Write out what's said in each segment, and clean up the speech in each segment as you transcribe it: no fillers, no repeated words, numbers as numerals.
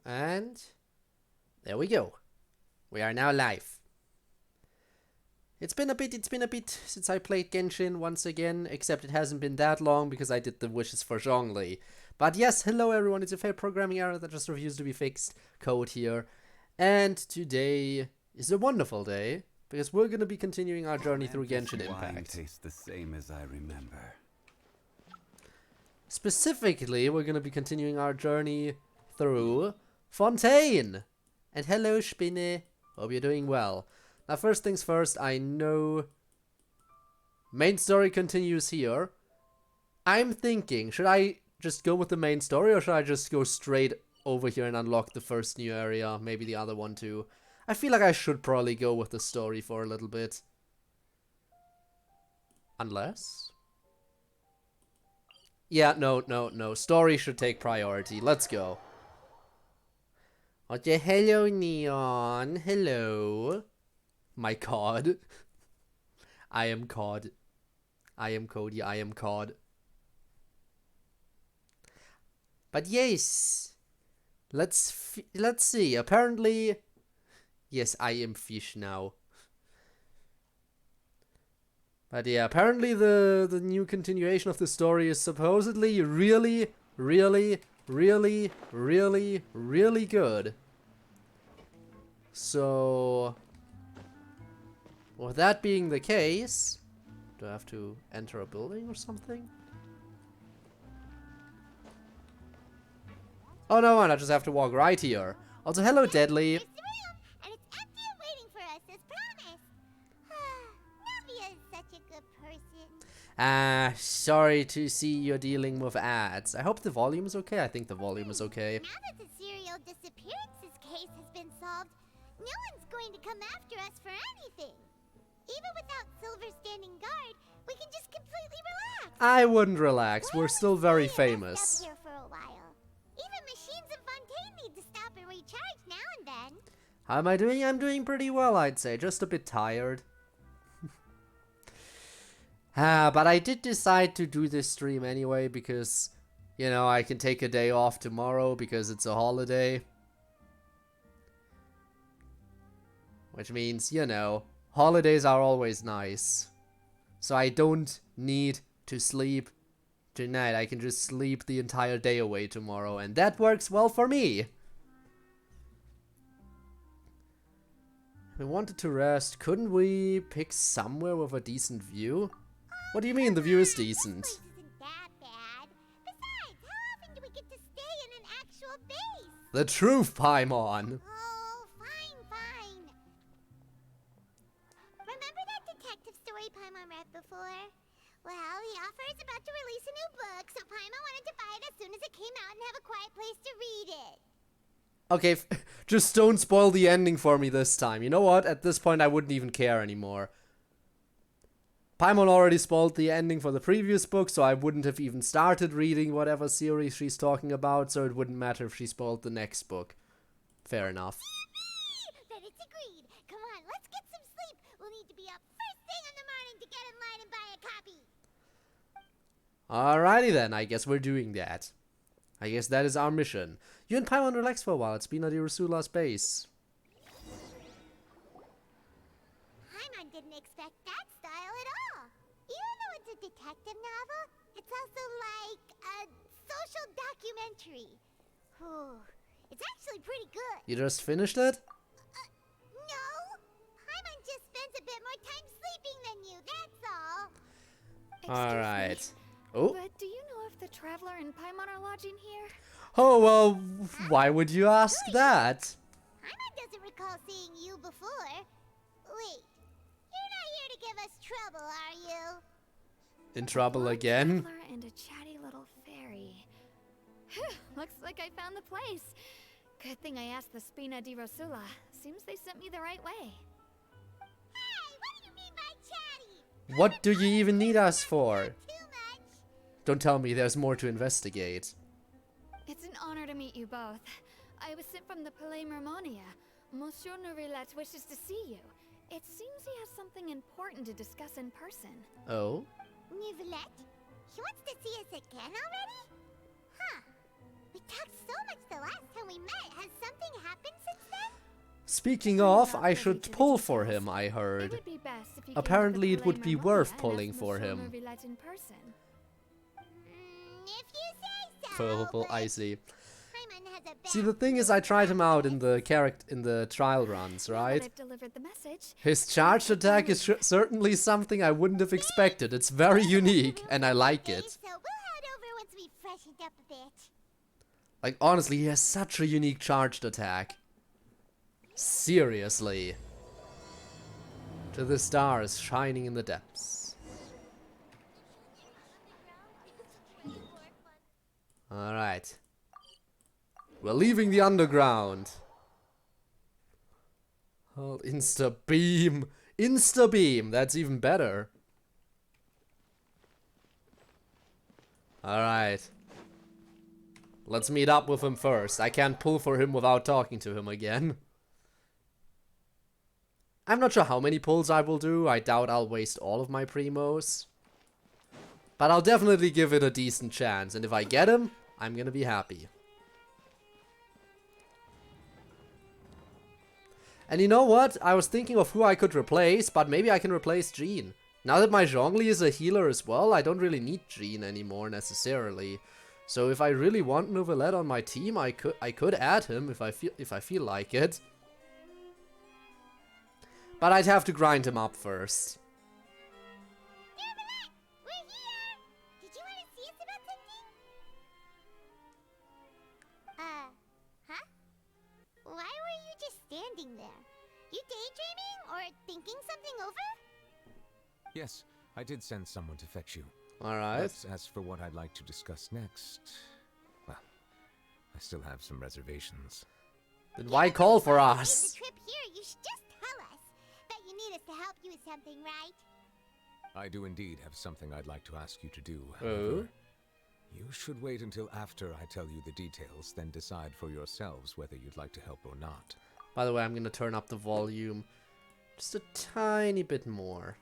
And there we go. We are now live. It's been a bit since I played Genshin once again, except it hasn't been that long because I did the wishes for Zhongli. But yes, hello everyone, it's a fair programming error that just refused to be fixed. Code here. And today is a wonderful day, because we're going to be continuing our journey through Genshin Impact. Tastes the same as I remember. Specifically, we're going to be continuing our journey through Fontaine. And hello, Spinne. Hope you're doing well. Now, first things first, I know main story continues here. I'm thinking, should I just go with the main story, or should I just go straight over here and unlock the first new area? Maybe the other one too. I feel like I should probably go with the story for a little bit. Unless? Yeah, no. Story should take priority. Let's go. Okay, hello, Neon. Hello. My COD. I am COD. I am Cody. I am COD. But yes. Let's see. Apparently... Yes, I am fish now. But yeah, apparently the new continuation of the story is supposedly really good. So, with that being the case, do I have to enter a building or something? Oh no, I just have to walk right here. Also, hello Deadly. Sorry to see you're dealing with ads. I hope the volume is okay. I think the volume is okay. Now that the serial disappearances case has been solved, no one's going to come after us for anything. Even without Silver standing guard, we can just completely relax. I wouldn't relax. We're still very famous. Here for a while. Even machines in Fontaine need to stop and recharge now and then. How am I doing? I'm doing pretty well, I'd say. Just a bit tired. But I did decide to do this stream anyway because, you know, I can take a day off tomorrow because it's a holiday. Which means, you know, holidays are always nice. So I don't need to sleep tonight. I can just sleep the entire day away tomorrow, and that works well for me. We wanted to rest. Couldn't we pick somewhere with a decent view? What do you mean the view is decent? This place isn't that bad. Besides, how often do we get to stay in an actual base? The truth, Paimon. Oh, fine. Remember that detective story Paimon read before? Well, the author is about to release a new book, so Paimon wanted to buy it as soon as it came out and have a quiet place to read it. Okay, just don't spoil the ending for me this time. You know what? At this point, I wouldn't even care anymore. Paimon already spoiled the ending for the previous book, so I wouldn't have even started reading whatever series she's talking about, so it wouldn't matter if she spoiled the next book. Fair enough. Then it's agreed. Come on, let's get some sleep. We'll need to be up first thing in the morning to get in line and buy a copy. Alrighty then, I guess we're doing that. I guess that is our mission. You and Paimon relax for a while. It's been at Urasula's base. Paimon didn't expect that style at all. Even though it's a detective novel, it's also like a social documentary. Whew. It's actually pretty good. You just finished it? No. Paimon just spends a bit more time sleeping than you, that's all. Alright. Oh. But do you know if the Traveler and Paimon are lodging here? Oh, well, why would you ask that? Paimon doesn't recall seeing you before. Wait, you're not here to give us trouble, are you? In trouble One again? Traveler and a chatty little fairy. Looks like I found the place. Good thing I asked the Spina di Rosula. Seems they sent me the right way. Hey, what do you mean by chatty? What do you even need us for? Too much. Don't tell me there's more to investigate. It's an honor to meet you both. I was sent from the Palais Mermonia. Monsieur Neuvillette wishes to see you. It seems he has something important to discuss in person. Oh? Neuvillette? He wants to see us again already? Huh. We talked so much the last time we met. Has Speaking of, I should pull for him, I heard. Apparently it would be worth pulling for him. If you say so. Purple, but I see. Paimon has a See, bad the thing is, I tried him out in the trial runs, right? I've delivered the message. His charged attack is certainly something I wouldn't have expected. It's very unique, and I like Okay, it. so we'll head over once we've freshened up a bit. Like, honestly, he has such a unique charged attack. Seriously. To the stars shining in the depths. Alright. We're leaving the underground. Oh, Insta beam. Insta beam. That's even better. Alright. Let's meet up with him first. I can't pull for him without talking to him again. I'm not sure how many pulls I will do. I doubt I'll waste all of my primos. But I'll definitely give it a decent chance. And if I get him, I'm gonna be happy. And you know what? I was thinking of who I could replace, but maybe I can replace Jean. Now that my Zhongli is a healer as well, I don't really need Jean anymore necessarily. So if I really want Neuvillette on my team, I could add him if I feel like it. But I'd have to grind him up first. Neuvillette, we're here! Did you want to see us about something? Huh? Why were you just standing there? You daydreaming or thinking something over? Yes, I did send someone to fetch you. Alright. But as for what I'd like to discuss next, well, I still have some reservations. Then why call for The us? trip here, you should just tell us. Bet you need us to help you with something, right? I do indeed have something I'd like to ask you to do. Oh? However, you should wait until after I tell you the details, then decide for yourselves whether you'd like to help or not. By the way, I'm gonna turn up the volume just a tiny bit more.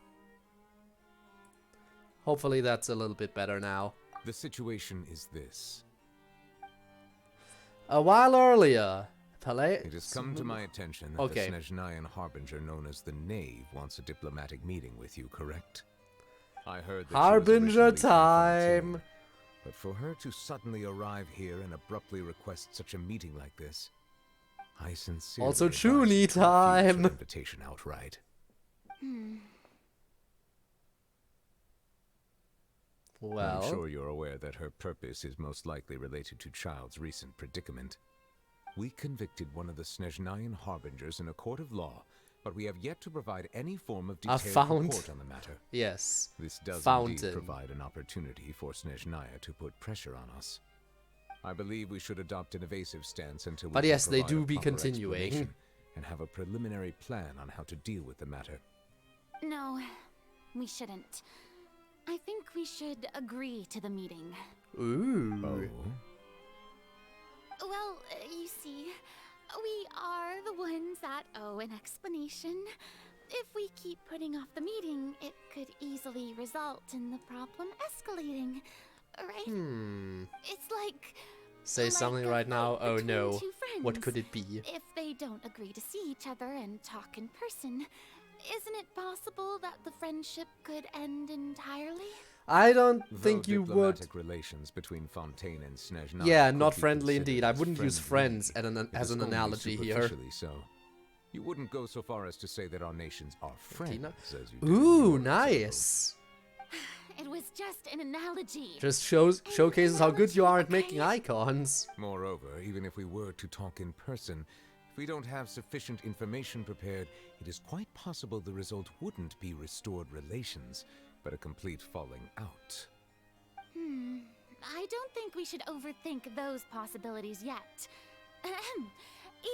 Hopefully that's a little bit better now. The situation is this. A while earlier, It has come to my attention that Okay. the Snezhnayan Harbinger known as the Knave wants a diplomatic meeting with you, correct? I heard that she was Harbinger originally from time. Fontaine, but for her to suddenly arrive here and abruptly request such a meeting like this, I sincerely Also advise Chuni you to refuse time. her invitation outright. Well, I'm sure you're aware that her purpose is most likely related to Childe's recent predicament. We convicted one of the Snezhnayan Harbingers in a court of law, but we have yet to provide any form of detailed found- report on the matter. yes. This does Fountain. indeed provide an opportunity for Snezhnaya to put pressure on us. I believe we should adopt an evasive stance until we But can yes, they provide do a be proper continuing. explanation and have a preliminary plan on how to deal with the matter. No, we shouldn't. I think we should agree to the meeting. Ooh. Oh? Well, you see, we are the ones that owe an explanation. If we keep putting off the meeting, it could easily result in the problem escalating, right? It's like... Say something right now. Oh between no. two What friends. could it be? If they don't agree to see each other and talk in person, isn't it possible that the friendship could end entirely? I don't Though think you would. diplomatic relations between Fontaine and Snezhnaya Yeah, could not be friendly considered indeed. I as wouldn't use friendly, friends it as is an only analogy here. superficially so. You wouldn't go so far as to say that our nations are friends, Tina? as you did in Ooh, yours, I nice. It was just an analogy. Just showcases how good you are at making icons. suppose. Moreover, even if we were to talk in person, if we don't have sufficient information prepared, it is quite possible the result wouldn't be restored relations, but a complete falling out. I don't think we should overthink those possibilities yet. Ahem.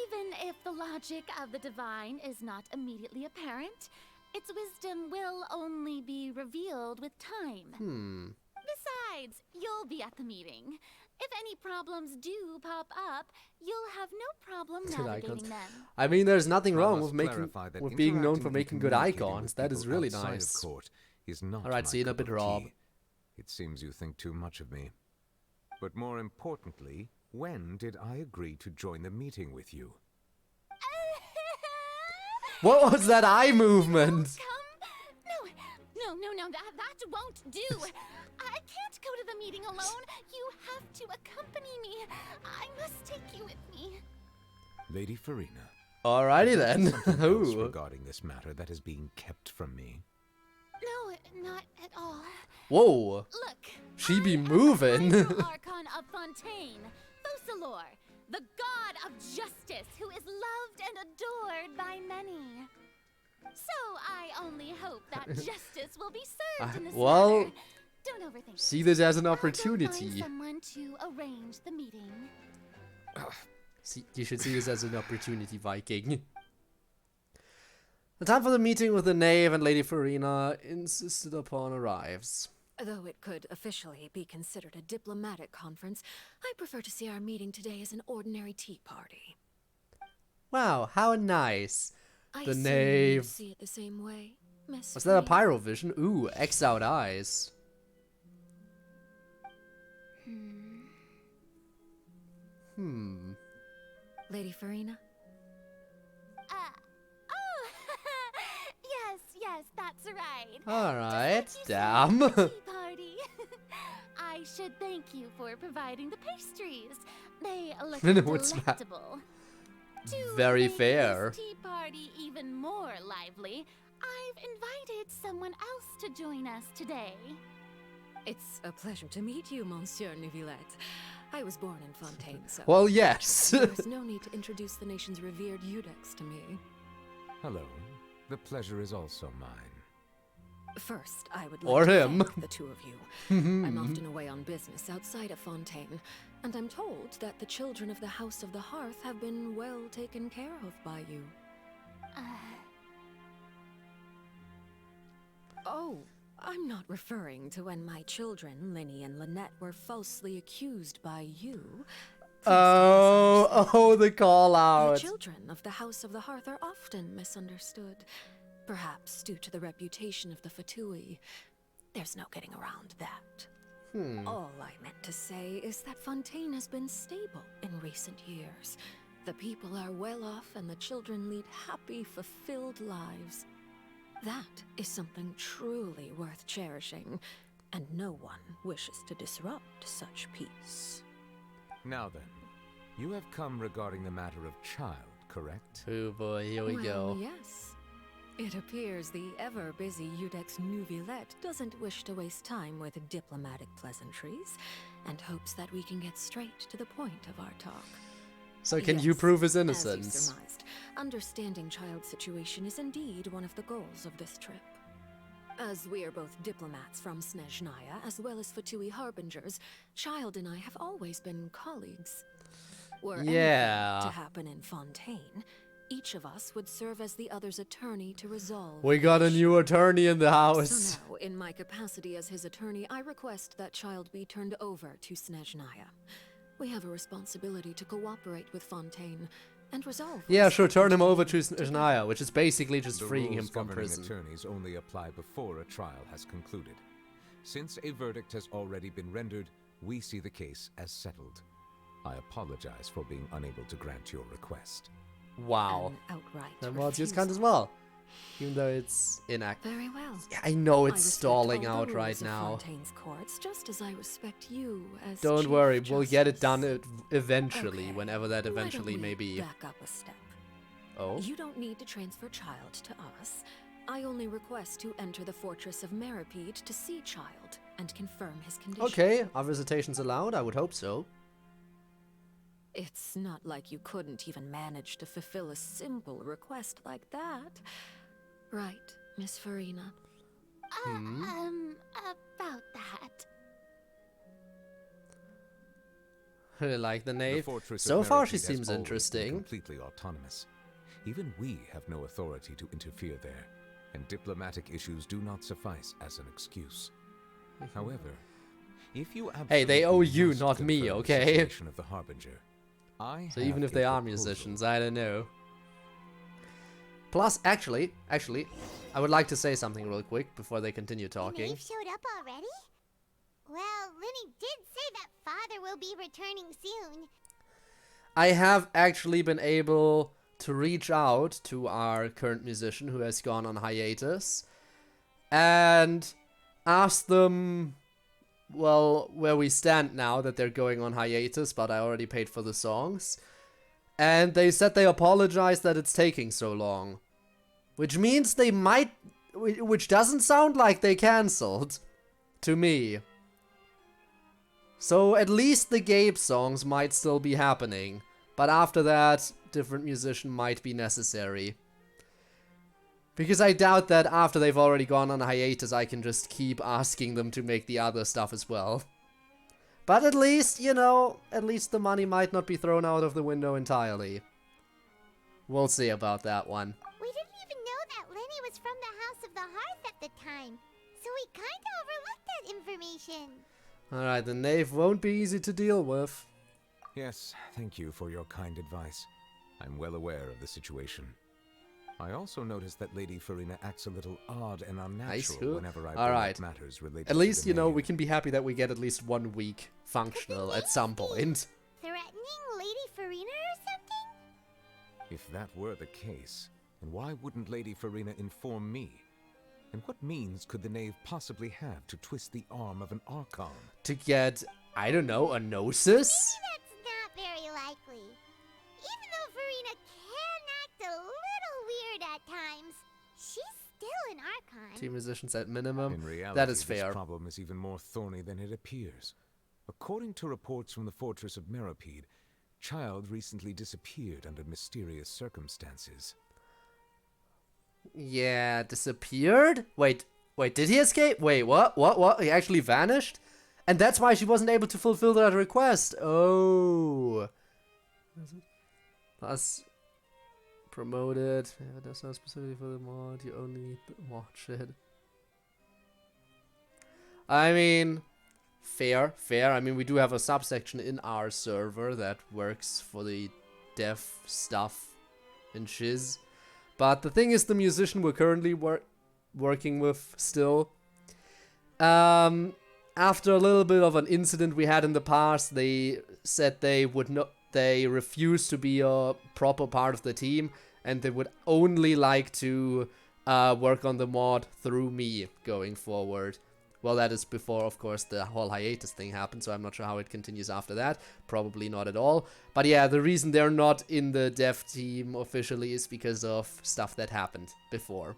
Even if the logic of the divine is not immediately apparent, its wisdom will only be revealed with time. Besides, you'll be at the meeting. If any problems do pop up, you'll have no problem Good navigating icons. them. I mean, there's nothing I wrong must with clarify that being known interacting for and making good communicating icons. with That is people really outside of nice. court is not Alright, my see you in a cup bit, of Rob. tea. It seems you think too much of me. But more importantly, when did I agree to join the meeting with you? What was that eye movement? Come? No, that won't do. I can't go to the meeting alone. You have to accompany me. I must take you with me. Lady Farina. Alrighty then. Something else Ooh. regarding this matter that is being kept from me. No, not at all. Whoa. Look. She be I am the moving. Hydro Archon of Fontaine, Focalor, the god of justice who is loved and adored by many. So I only hope that justice will be served in this well, matter. Don't overthink. See this as an I'll go find opportunity. someone to arrange the meeting. See, you should see this as an opportunity, Viking. The time for the meeting with the knave and Lady Farina insisted upon arrives. Though it could officially be considered a diplomatic conference, I prefer to see our meeting today as an ordinary tea party. Wow, how nice. I The assume knave. you see it the same way, Miss. Was that a Farina? pyrovision? Ooh, X out eyes. Lady Farina? Oh, yes, that's right. Alright, Just like you damn. said at the tea party. I should thank you for providing the pastries. They look No, it's not. delectable. To Very make fair. this tea party even more lively, I've invited someone else to join us today. It's a pleasure to meet you, Monsieur Neuvillette. I was born in Fontaine, so Well, yes. there's no need to introduce the nation's revered Eudex to me. Hello. The pleasure is also mine. First, I would Or like to him. thank the two of you. I'm often away on business outside of Fontaine, and I'm told that the children of the House of the Hearth have been well taken care of by you. Oh, I'm not referring to when my children, Linny and Lynette, were falsely accused by you. Oh, the call The out. children of the House of the Hearth are often misunderstood, perhaps due to the reputation of the Fatui. There's no getting around that. All I meant to say is that Fontaine has been stable in recent years. The people are well off and the children lead happy, fulfilled lives. That is something truly worth cherishing, and no one wishes to disrupt such peace. Now then, you have come regarding the matter of Childe, correct? Oh boy, here we go. Yes. It appears the ever-busy Eudex Neuvillette doesn't wish to waste time with diplomatic pleasantries, and hopes that we can get straight to the point of our talk. So can you Yes, prove his as you innocence? surmised, understanding Childe's situation is indeed one of the goals of this trip. As we are both diplomats from Snezhnaya, as well as Fatui Harbingers, Childe and I have always been colleagues. Were anything Yeah. to happen in Fontaine, each of us would serve as the other's attorney to resolve We got a new attorney in the house. So now, in my capacity as his attorney, I request that Childe be turned over to Snezhnaya. We have a responsibility to cooperate with Fontaine and resolve. Yeah, what's sure, turn him happened over here to together. Snezhnaya, which is basically just The freeing him rules from governing prison. attorneys only apply before a trial has concluded. Since a verdict has already been rendered, we see the case as settled. I apologize for being unable to grant your request. Wow. An outright Then well, just refusal. can't as well. Even though it's inactive. Very well. Yeah, I know I it's respect stalling all the out right rules of now. Fontaine's courts, just as I respect you as Don't Chief worry, we'll get it Justice. done eventually, Okay, whenever that why don't eventually we may be. Back up a step. Oh? You don't need to transfer Childe to us. I only request to enter the fortress of Meripede to see Childe and confirm his condition. Okay, are visitations allowed? I would hope so. It's not like you couldn't even manage to fulfill a simple request like that. Right, Miss Farina? About that. Like the The knave. fortress So of far, she Meripede has seems always been interesting. completely autonomous. Even we have no authority to interfere there, and diplomatic issues do not suffice as an excuse. However, if you Hey, they owe absolutely you, must not me, confirm the okay? situation of the Harbinger, I So have even if a they are proposal. musicians, I don't know. Plus, actually, I would like to say something real quick before they continue The talking. knave showed up already? Well, Linny did say that father will be returning soon. I have actually been able to reach out to our current musician who has gone on hiatus and ask them, well, where we stand now that they're going on hiatus, but I already paid for the songs. And they said they apologized that it's taking so long. Which means they might... Which doesn't sound like they cancelled. To me. So at least the Gabe songs might still be happening. But after that, different musician might be necessary. Because I doubt that after they've already gone on hiatus, I can just keep asking them to make the other stuff as well. But at least, you know, at least the money might not be thrown out of the window entirely. We'll see about that one. We didn't even know that Lenny was from the House of the Hearth at the time, so we kinda overlooked that information. Alright, the knave won't be easy to deal with. Yes, thank you for your kind advice. I'm well aware of the situation. I also noticed that Lady Farina acts a little odd and unnatural whenever I bring up matters related at least, to the you know, knave. we can be happy that we get at least 1 week functional at some point. Threatening Lady Farina or something? If that were the case, then why wouldn't Lady Farina inform me? And what means could the knave possibly have to twist the arm of an Archon? To get, I don't know, a Gnosis? That's not very likely. Even though Farina can act a little weird at times, she's still an Archon. 2 musicians at minimum. In reality, that is fair. This problem is even more thorny than it appears. According to reports from the fortress of Meropide, Childe recently disappeared under mysterious circumstances. Yeah, disappeared? Wait, did he escape? Wait, what? He actually vanished? And that's why she wasn't able to fulfill that request. Oh. Plus, promoted. Yeah, that's not specifically for the mod. You only need the mod shit. I mean, fair. I mean, we do have a subsection in our server that works for the dev stuff and shiz. But the thing is, the musician we're currently working with still. After a little bit of an incident we had in the past, they said they would not. They refused to be a proper part of the team, and they would only like to work on the mod through me going forward. Well, that is before, of course, the whole hiatus thing happened, so I'm not sure how it continues after that. Probably not at all. But yeah, the reason they're not in the dev team officially is because of stuff that happened before.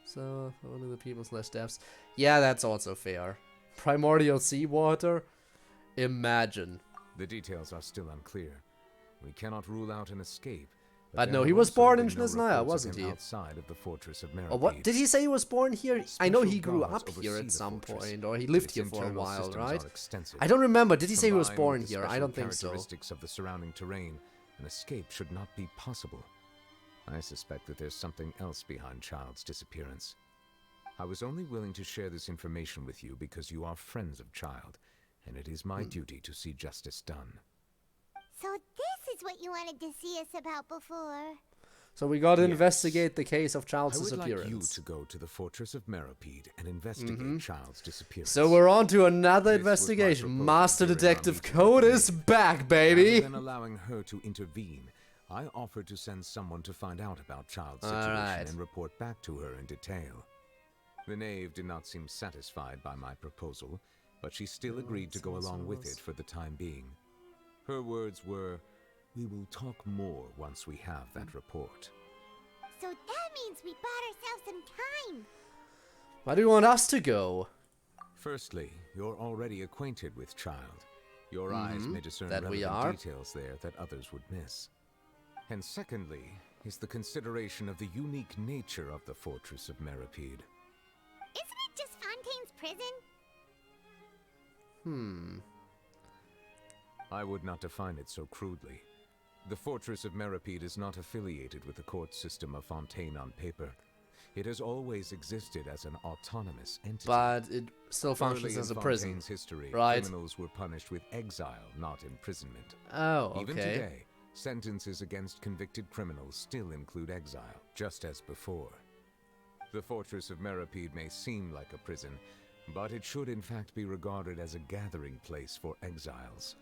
So, only the people / devs. Yeah, that's also fair. Primordial seawater? Imagine. The details are still unclear. We cannot rule out an escape. But no, there he have was also born been in no Snezhnaya, reports of wasn't him he? outside of the fortress of Meropide. Or what? Did he say he was born here? I know he Special grew guards up here oversee at the some fortress, point, or he and lived its here for a internal while, systems right? are extensive. I don't remember. Did he say he was Combined born with the here? I special don't think so. characteristics of the surrounding terrain, an escape should not be possible. I suspect that there's something else behind Childe's disappearance. I was only willing to share this information with you because you are friends of Childe, and it is my duty to see justice done. So this is what you wanted to see us about before. So we gotta Yes. investigate the case of Childe's I would disappearance. like you to go to the fortress of Meropide and investigate Childe's disappearance. So we're on to another This was my investigation. proposal Master during our Detective meeting Code with the is knave. back, baby! Rather than allowing her to intervene, I offered to send someone to find out about Childe's situation Alright. and report back to her in detail. The knave did not seem satisfied by my proposal, but she still agreed to go along with it for the time being. Her words were, "We will talk more once we have that report." So that means we bought ourselves some time. Why do you want us to go? Firstly, you're already acquainted with Childe. Your eyes may discern That we relevant are. details there that others would miss. And secondly, is the consideration of the unique nature of the fortress of Meropide. Isn't it just Fontaine's prison? I would not define it so crudely. The fortress of Meropide is not affiliated with the court system of Fontaine on paper. It has always existed as an autonomous entity. But it still functions Early as a in prison. Fontaine's history, right? criminals were punished with exile, not imprisonment. Oh, okay. Even today, sentences against convicted criminals still include exile, just as before. The fortress of Meropide may seem like a prison, but it should in fact be regarded as a gathering place for exiles.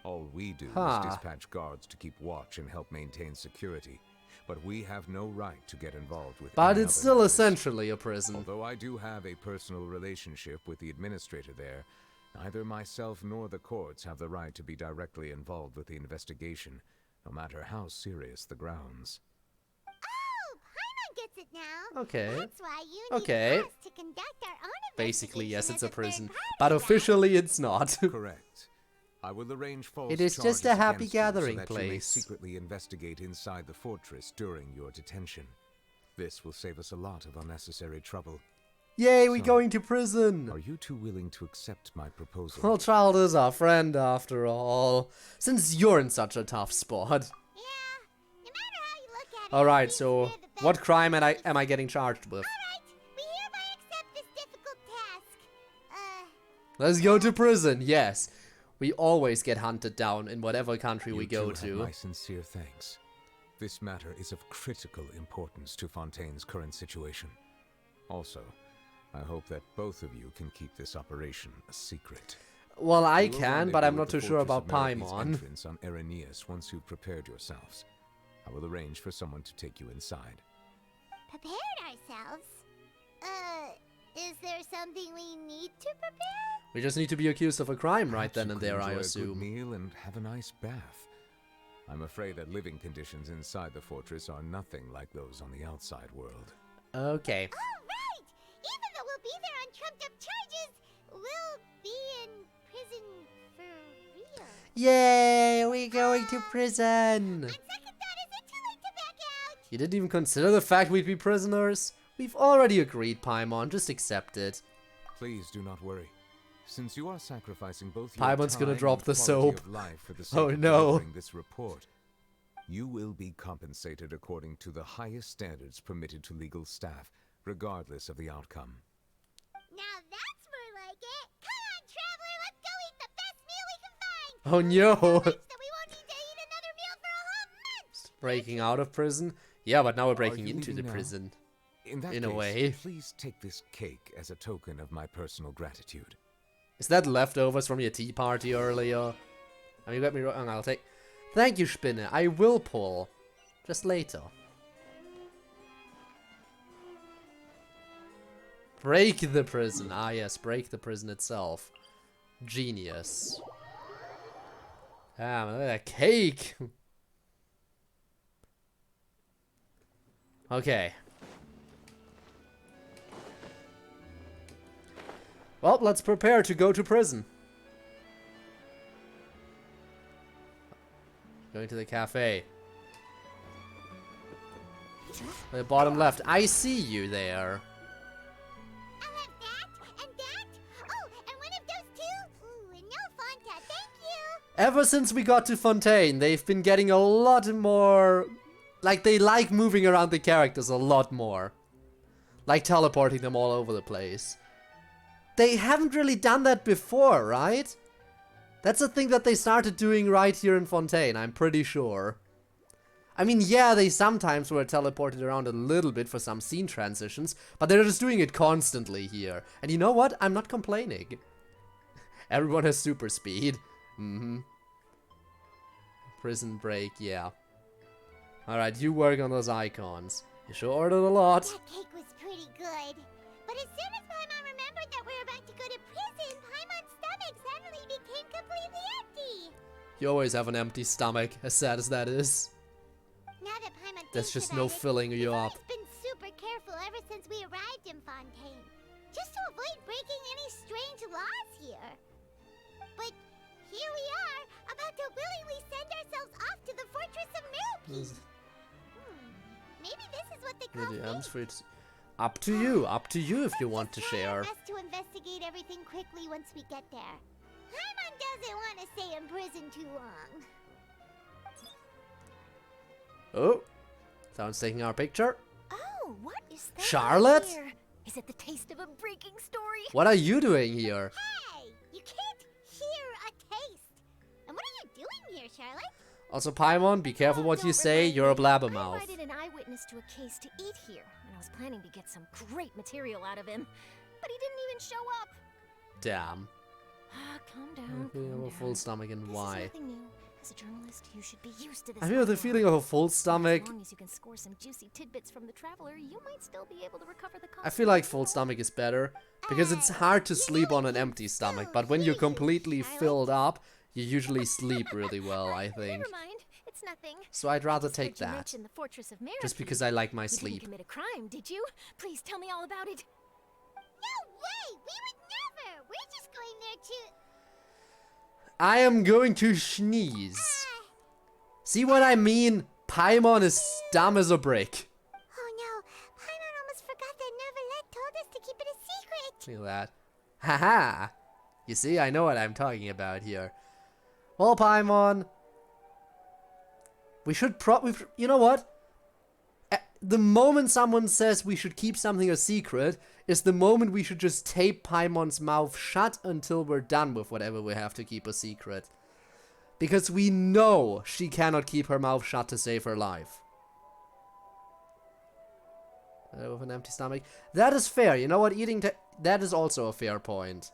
All we do Huh. is dispatch guards to keep watch and help maintain security. But we have no right to get involved with But any it's other still matters. essentially a prison. Although I do have a personal relationship with the administrator there, neither myself nor the courts have the right to be directly involved with the investigation, no matter how serious the grounds. Oh, Paimon gets it now. Okay. That's why you need Okay. us to conduct our own Basically, yes, investigation it's as a prison. third party, But right? officially, it's not. Correct. I will arrange false It is just charges a happy against you gathering so that you may place. secretly investigate inside the fortress during your detention. This will save us a lot of unnecessary trouble. Yay, we're So, going to prison. Are you two willing to accept my proposal? Well, Childe is our friend after all. Since you're in such a tough spot. Yeah, no matter how you look at it. Alright, it seems so we're the best what crime place. am I getting charged with? Alright, we hereby accept this difficult task. Let's go to prison, yes. We always get hunted down in whatever country we You go two have to. my sincere thanks. This matter is of critical importance to Fontaine's current situation. Also, I hope that both of you can keep this operation a secret. Well, I We will can, but rendezvous I'm not at too the sure Fortress about of Meraki's Paimon. entrance on Erenius once you've prepared yourselves. I will arrange for someone to take you inside. Prepared ourselves? Is there something we need to prepare? We just need to be accused of a crime right Perhaps then you and could there, I enjoy a assume. good meal and have a nice bath. I'm afraid that living conditions inside the fortress are nothing like those on the outside world. Okay. Alright! Even though we'll be there on trumped up charges, we'll be in prison for real. Yay, we're going to prison. On second thought, is it too late to back out? You didn't even consider the fact we'd be prisoners? We've already agreed, Paimon. Just accept it. Please do not worry. Since you are sacrificing both your Paimon's gonna time drop and the quality soap. of life for the sake Oh, of no. delivering this report, you will be compensated according to the highest standards permitted to legal staff, regardless of the outcome. Now that's more like it. Come on, traveler, let's go eat the best meal we can find. Oh, So no. much that we won't need to eat another meal for a whole month. Breaking out of prison? Yeah, but now we're breaking you into the leaving now? prison. In that In case, a way. please take this cake as a token of my personal gratitude. Is that leftovers from your tea party earlier? I mean, let me wrong. I'll take. Thank you, Spinne. I will pull. Just later. Break the prison. Ah, yes, break the prison itself. Genius. Ah, look at that cake. Okay. Well, let's prepare to go to prison. Going to the cafe. The bottom left. I see you there. I'll have that and that. Oh, and one of those two. Ooh, and no Fonta, thank you. Ever since we got to Fontaine, they've been getting a lot more... Like, they like moving around the characters a lot more. Like teleporting them all over the place. They haven't really done that before, right? That's a thing that they started doing right here in Fontaine, I'm pretty sure. I mean, yeah, they sometimes were teleported around a little bit for some scene transitions, but they're just doing it constantly here. And you know what? I'm not complaining. Everyone has super speed. Prison break, yeah. Alright, you work on those icons. You sure ordered a lot. That cake was pretty good. But as soon as Paimon remembered that we're about to go to prison, Paimon's stomach suddenly became completely empty. You always have an empty stomach, as sad as that is. Now that Paimon There's thinks just no about it, filling you he's up. always been super careful ever since we arrived in Fontaine. Just to avoid breaking any strange laws here. But here we are, about to willingly send ourselves off to the Fortress of Merapi. Maybe this is what they call fate. Up to you if you want to share. Us to investigate everything quickly once we get there. Paimon doesn't want to stay in prison too long. Oh, someone's taking our picture. Oh, what is that? Charlotte? Here? Is it the taste of a breaking story? What are you doing here? Hey, you can't hear a taste. And what are you doing here, Charlotte? Also, Paimon, be careful what you say. You're a I blabbermouth. invited an eyewitness to a case to eat here, and I was planning to get some great material out of him, but he didn't even show up. Damn. Calm down. I have a full stomach and why? This is nothing new. As a journalist, you should be used to this. I feel the by feeling now. of a full stomach. As long as you can score some juicy tidbits from the traveler, you might still be able to recover the I feel like full stomach is better because it's hard to sleep on an empty stomach, but when you're completely filled up, you usually sleep really well, I think. Never mind. It's nothing. So I'd rather Just heard take you that, mention the Fortress of Meropes. just because I like my You sleep. didn't commit a crime, did you? Please tell me all about it. No way! We would never! We're just going there to... I am going to sneeze. See what I mean? Paimon is dumb as a brick. Oh no, Paimon almost forgot that Neuvillette told us to keep it a secret. Look at that. Haha! You see, I know what I'm talking about here. Well, Paimon, we should you know what? The moment someone says we should keep something a secret is the moment we should just tape Paimon's mouth shut until we're done with whatever we have to keep a secret. Because we know she cannot keep her mouth shut to save her life. With an empty stomach. That is fair. You know what? That is also a fair point.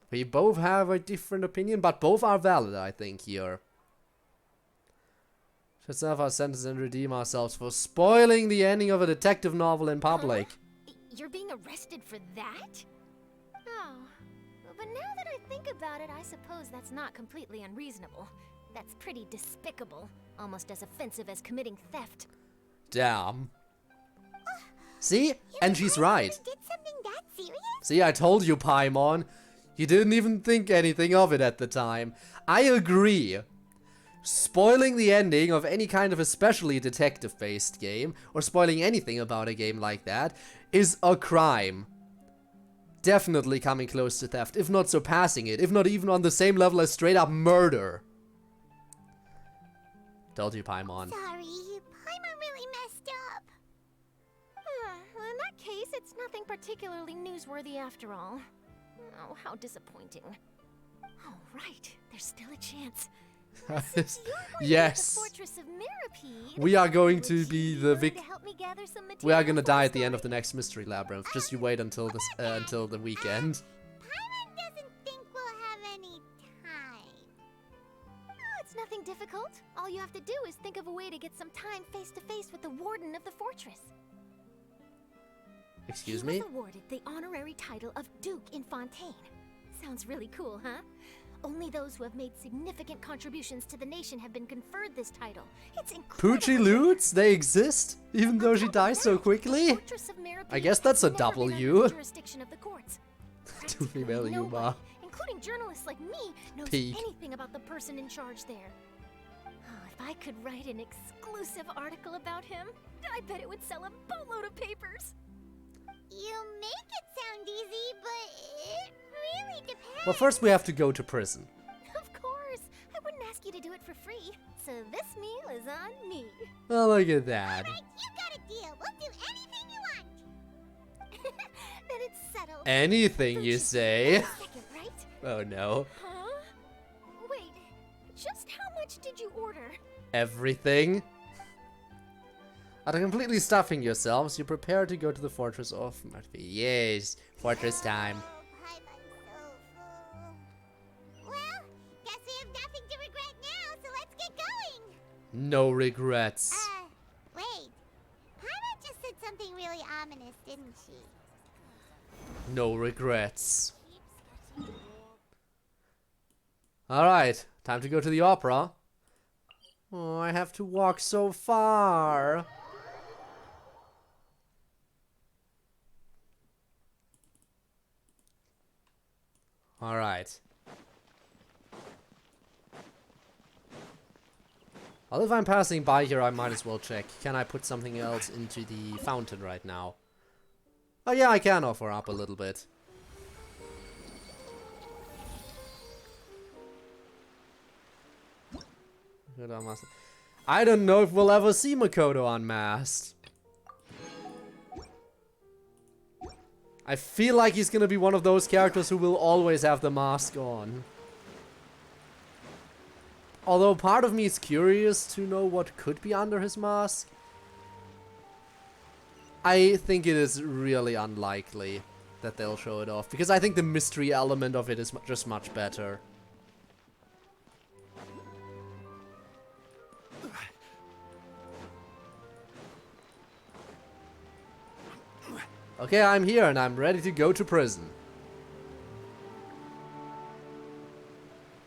We both have a different opinion, but both are valid, I think, here. Should serve our sentence and redeem ourselves for spoiling the ending of a detective novel in public. You're being arrested for that? Oh, but now that I think about it, I suppose that's not completely unreasonable. That's pretty despicable, almost as offensive as committing theft. Damn. See? And she's right. Did something that serious? See, I told you, Paimon. You didn't even think anything of it at the time. I agree. Spoiling the ending of any kind of especially detective-based game, or spoiling anything about a game like that, is a crime. Definitely coming close to theft, if not surpassing it, if not even on the same level as straight-up murder. Told you, Paimon. Sorry, Paimon really messed up. Well, in that case, it's nothing particularly newsworthy after all. Oh, how disappointing. Oh, right. There's still a chance. Yes. The Fortress of Meropes, We are going to would be you the to help me gather some We are material gonna for die a at the end of story? the next mystery labyrinth. Just you wait until this until the weekend. Paimon doesn't think we'll have any time. Oh, it's nothing difficult. All you have to do is think of a way to get some time face to face with the warden of the fortress. Excuse He me? was awarded the honorary title of Duke in Fontaine. Sounds really cool, huh? Only those who have made significant contributions to the nation have been conferred this title. It's incredible. Poochie Loots? They exist? Even though she On top of dies so that, the quickly? Fortress of Meropes I guess that's a has never been under W. the jurisdiction of the courts. To female Practically Yuma. nobody, including journalists like me, knows Peak. anything about the person in charge there. Oh, if I could write an exclusive article about him, I bet it would sell a boatload of papers. You make it sound easy, but it really depends. Well, first we have to go to prison. Of course, I wouldn't ask you to do it for free. So this meal is on me. Oh, look at that. Alright, you got a deal. We'll do anything you want. Then it's settled. Anything you say. Second, right? Oh no. Huh? Wait, just how much did you order? Everything. After completely stuffing yourselves, you prepare to go to the Fortress of Murphy. Yes, fortress time. Oh, Paimon's so full. Well, guess we have nothing to regret now, so let's get going. No regrets. Wait. Paimon just said something really ominous, didn't she? No regrets. Alright, time to go to the opera. Oh, I have to walk so far. Alright. Well, if I'm passing by here, I might as well check. Can I put something else into the fountain right now? Oh yeah, I can offer up a little bit. I don't know if we'll ever see Makoto unmasked. I feel like he's gonna be one of those characters who will always have the mask on. Although part of me is curious to know what could be under his mask. I think it is really unlikely that they'll show it off, because I think the mystery element of it is just much better. Okay, I'm here and I'm ready to go to prison.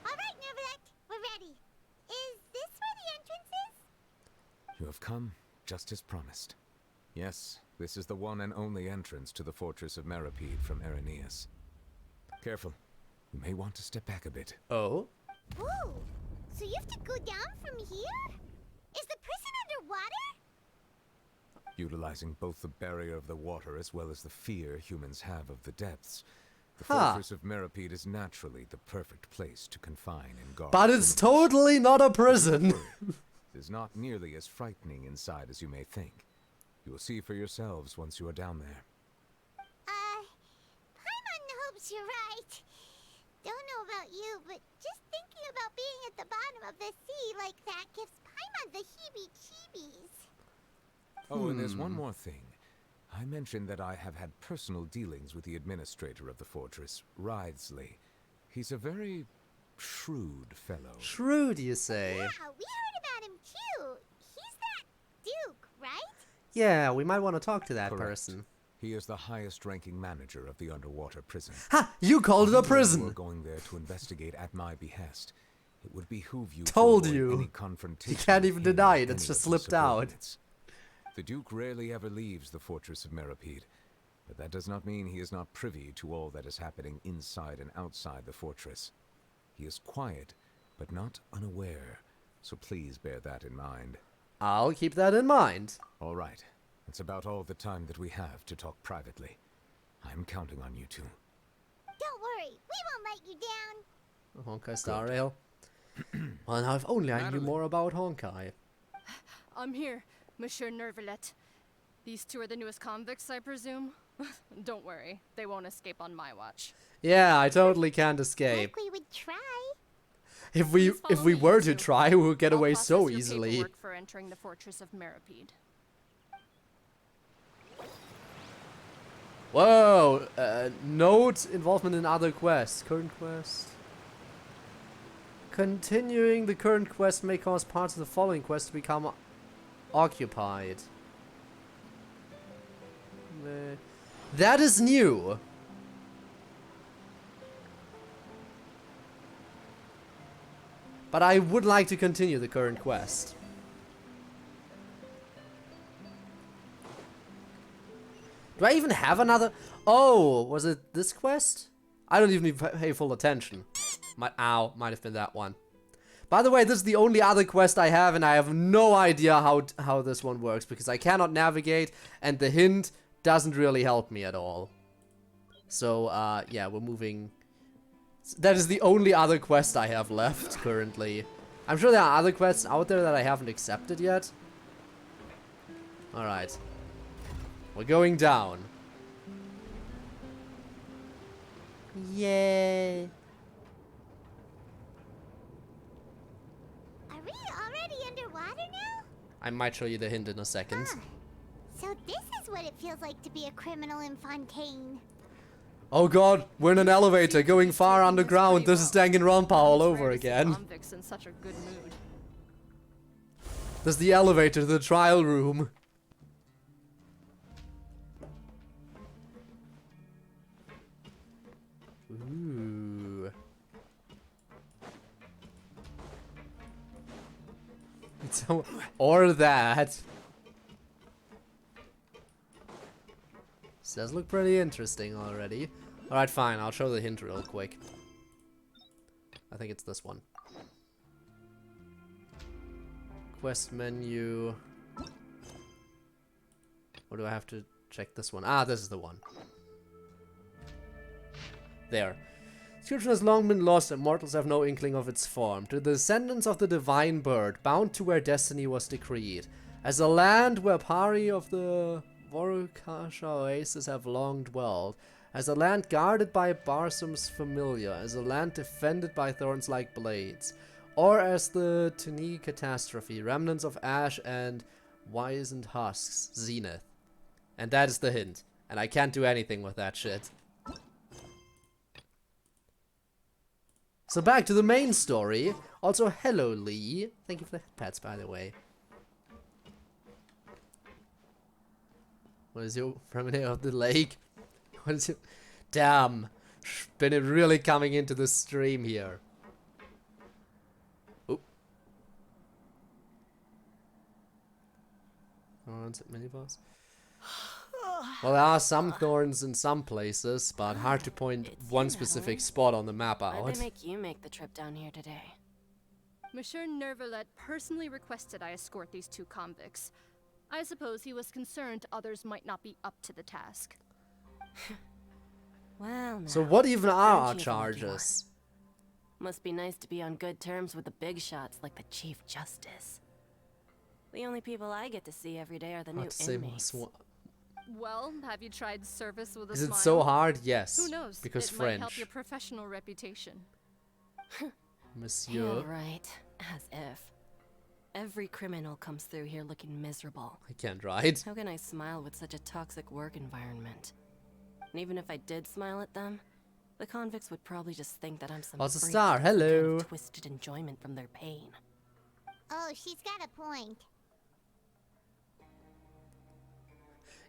Alright, Neuvillette, we're ready. Is this where the entrance is? You have come just as promised. Yes, this is the one and only entrance to the fortress of Meripede from Irenaeus. Careful. You may want to step back a bit. Oh? Whoa! So you have to go down from here? Is the prison underwater? Utilizing both the barrier of the water as well as the fear humans have of the depths, the Huh. fortress of Meripede is naturally the perfect place to confine and guard. But it's criminals. totally not a prison. It is not nearly as frightening inside as you may think. You will see for yourselves once you are down there. Paimon hopes you're right. Don't know about you, but just thinking about being at the bottom of the sea like that gives Paimon the heebie-jeebies. Oh, and there's one more thing. I mentioned that I have had personal dealings with the administrator of the fortress, Writhsley. He's a very shrewd fellow. Shrewd, you say? Yeah, we heard about him too. He's that Duke, right? Yeah, we might want to talk to that Correct. person. He is the highest-ranking manager of the underwater prison. Ha! You called it a Even though you are prison! going there to investigate at my behest. It would behoove you Told to avoid you. any confrontation. You can't with even him deny or it, any it's just of his slipped out. subordinates. The Duke rarely ever leaves the fortress of Meripede, but that does not mean he is not privy to all that is happening inside and outside the fortress. He is quiet, but not unaware, so please bear that in mind. I'll keep that in mind. All right, that's about all the time that we have to talk privately. I'm counting on you two. Don't worry, we won't let you down. Honkai Star Rail. Well, now if only I knew Madeline. more about Honkai. I'm here, Monsieur Neuvillette. These two are the newest convicts, I presume? Don't worry, they won't escape on my watch. Yeah, I totally can't escape. Like we would try. If we Please follow me, were you to two. try, we would get I'll away process so your easily. paperwork for entering the fortress of Meripede. Whoa! Note involvement in other quests. Current quest. Continuing the current quest may cause parts of the following quest to become occupied. That is new. But I would like to continue the current quest. Do I even have another? Oh, was it this quest? I don't even pay full attention. Might have been that one. By the way, this is the only other quest I have, and I have no idea how this one works, because I cannot navigate, and the hint doesn't really help me at all. So, yeah, we're moving. That is the only other quest I have left currently. I'm sure there are other quests out there that I haven't accepted yet. Alright. We're going down. Yay. Are we already underwater now? I might show you the hint in a second. Ah, so this is what it feels like to be a criminal in Fontaine. Oh god, we're in an elevator going far underground. This is Danganronpa all It's over rare to see again. Convicts in such a good mood. This is the elevator to the trial room. Ooh. So, or that. This does look pretty interesting already. Alright, fine, I'll show the hint real quick. I think it's this one. Quest menu. Or do I have to check this one? Ah, this is the one. There. Scripture has long been lost and mortals have no inkling of its form. To the descendants of the divine bird, bound to where destiny was decreed. As a land where pari of the Vorukasha oasis have long dwelled. As a land guarded by Barsum's familiar. As a land defended by thorns like blades. Or as the Tuni catastrophe, remnants of ash and wizened husks, zenith. And that is the hint. And I can't do anything with that shit. So back to the main story. Also, hello, Lee. Thank you for the pets, by the way. What is your premonition of the lake? What is it? Damn. Been it really coming into the stream here. Oop. Thorns at miniboss. Well, there are some thorns in some places, but hard to point one specific spot on the map out. Why'd they make you make the trip down here today? Monsieur Neuvillette personally requested I escort these 2 convicts. I suppose he was concerned others might not be up to the task. Well, now, So what even are our don't you think you charges? Must be nice to be on good terms with the big shots like the Chief Justice. The only people I get to see every day are the new Hard to say inmates. Well, have you tried service with a Is smile? it so hard? Yes. Who knows? Because it French. might help your professional reputation. Monsieur. Yeah, right. As if. Every criminal comes through here looking miserable. I can't write. How can I smile with such a toxic work environment? And even if I did smile at them, the convicts would probably just think that I'm some What's a freak star? with some kind of Hello. twisted enjoyment from their pain. Oh, she's got a point.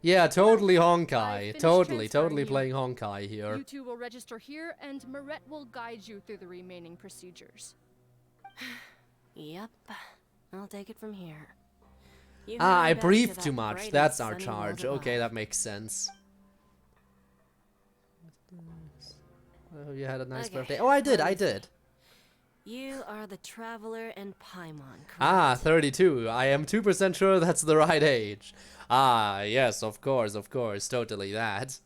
Yeah, totally I Honkai. finished Totally transferring you. playing Honkai here. You 2 will register here, and Marette will guide you through the remaining procedures. Yep. I'll take it from here. You Ah, head I back to breathe that too much. bright and That's our sunny charge. world Okay, above. that makes sense. Oh, you had a nice Okay, birthday. Oh, I did, let I me see. did. You are the Traveler and Paimon, correct? Ah, 32. I am 2% sure that's the right age. Ah, yes, of course, totally that.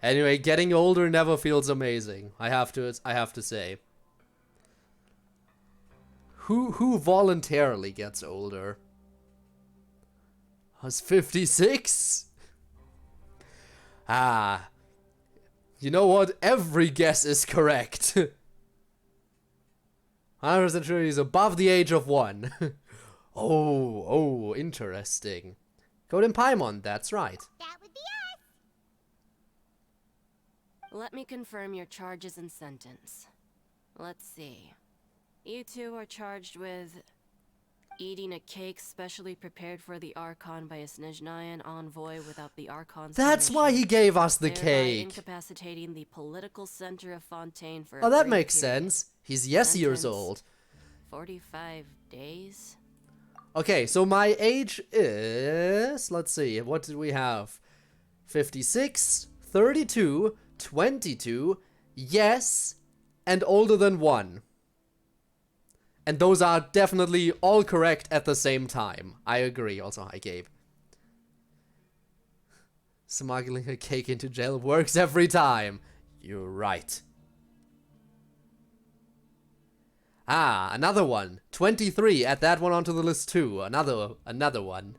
Anyway, getting older never feels amazing. I have to say. Who voluntarily gets older? I was 56? Ah. You know what? Every guess is correct. 100% sure he's above the age of 1. Oh, interesting. Code in Paimon, that's right. That would be us. Let me confirm your charges and sentence. Let's see. You 2 are charged with eating a cake specially prepared for the Archon by a Snezhnayan envoy without the Archon's That's why he permission, gave us the thereby cake. incapacitating the political center of Fontaine for Oh, a that brief makes period. sense. He's yes years Sentence. old. 45 days? Okay, so my age is... Let's see, what did we have? 56, 32, 22, yes, and older than 1. And those are definitely all correct at the same time. I agree. Also, hi, Gabe. Smuggling a cake into jail works every time. You're right. Ah, another one. 23. Add that one onto the list too. Another one.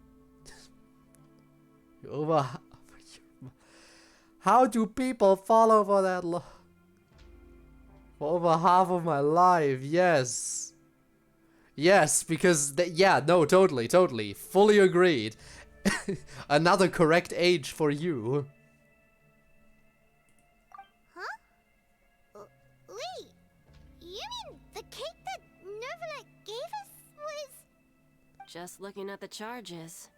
How do people follow for that for over half of my life? Yes. Yes, because yeah, no, totally. Fully agreed. Another correct age for you. Huh? Wait, you mean the cake that Neuvillette gave us was... Just looking at the charges,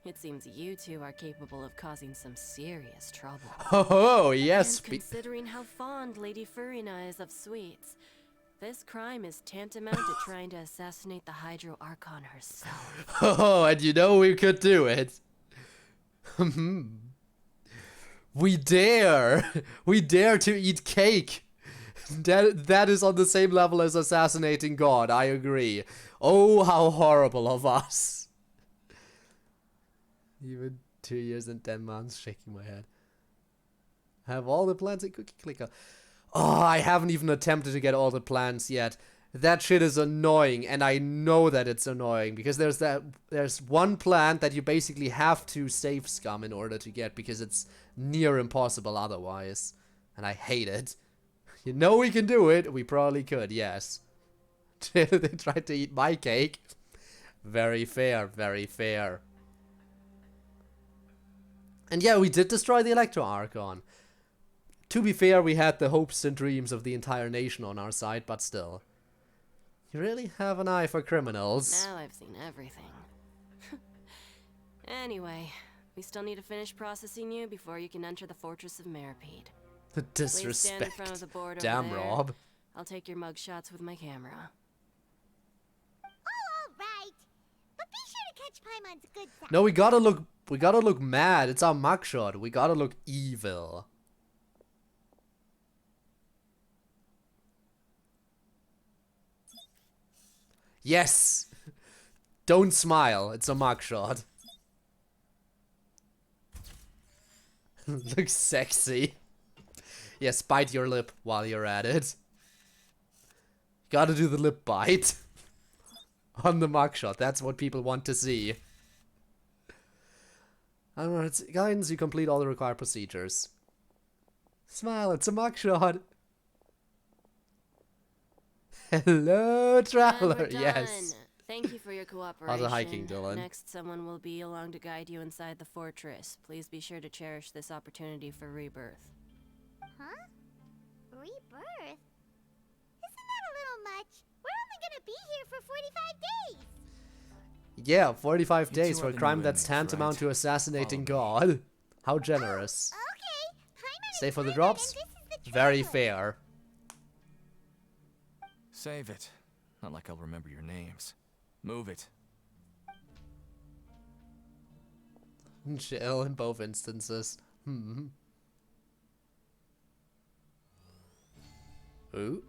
it seems you 2 are capable of causing some serious trouble. Oh, yes. And considering how fond Lady Furina is of sweets, this crime is tantamount to trying to assassinate the Hydro Archon herself. Oh, and you know we could do it. We dare. We dare to eat cake. That is on the same level as assassinating God, I agree. Oh, how horrible of us. Even 2 years and 10 months, shaking my head. Have all the plans in Cookie Clicker. Oh, I haven't even attempted to get all the plans yet. That shit is annoying, and I know that it's annoying, because there's one plant that you basically have to save scum in order to get, because it's near impossible otherwise. And I hate it. You know we can do it. We probably could, yes. They tried to eat my cake. Very fair, very fair. And yeah, we did destroy the Electro Archon. To be fair, we had the hopes and dreams of the entire nation on our side, but still. You really have an eye for criminals. Now I've seen everything. Anyway, we still need to finish processing you before you can enter the Fortress of Meripede. The Please stand in disrespect. front of the board over Damn, there. Rob. I'll take your mugshots with my camera. Oh, alright. But be sure to catch Paimon's good side. No, we gotta look mad. It's our mugshot. We gotta look evil. Yes! Don't smile. It's a mugshot. Looks sexy. Yes, bite your lip while you're at it. Gotta do the lip bite. On the mugshot. That's what people want to see. Alright, guidance, you complete all the required procedures. Smile, it's a mugshot. Hello, traveler. And we're Yes. done. Thank you for your cooperation. How's the hiking, Dylan? Next, someone will be along to guide you inside the fortress. Please be sure to cherish this opportunity for rebirth. Huh? Rebirth? Isn't that a little much? We're only gonna be here for 45 days. Yeah, 45 You days two for are a the crime new that's inmates, tantamount right? to assassinating Follow God. How generous. Okay. Paimon Stay is for the Paimon, drops? and this is the Very traveler. fair. Save it. Not like I'll remember your names. Move it. Chill in both instances. Ooh.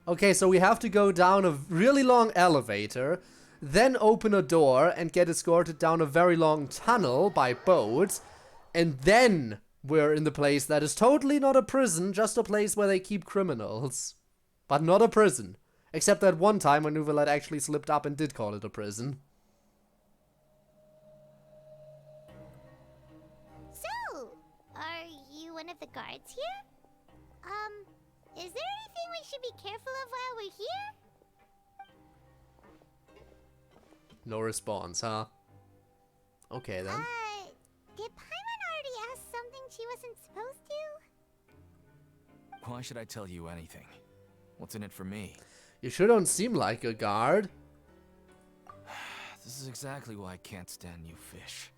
Okay, so we have to go down a really long elevator, then open a door and get escorted down a very long tunnel by boat, and then we're in the place that is totally not a prison, just a place where they keep criminals. But not a prison. Except that one time when Neuvillette actually slipped up and did call it a prison. So, are you one of the guards here? Is there anything we should be careful of while we're here? No response, huh? Okay then. Did Paimon already ask something she wasn't supposed to? Why should I tell you anything? What's in it for me? You sure don't seem like a guard. This is exactly why I can't stand you fish.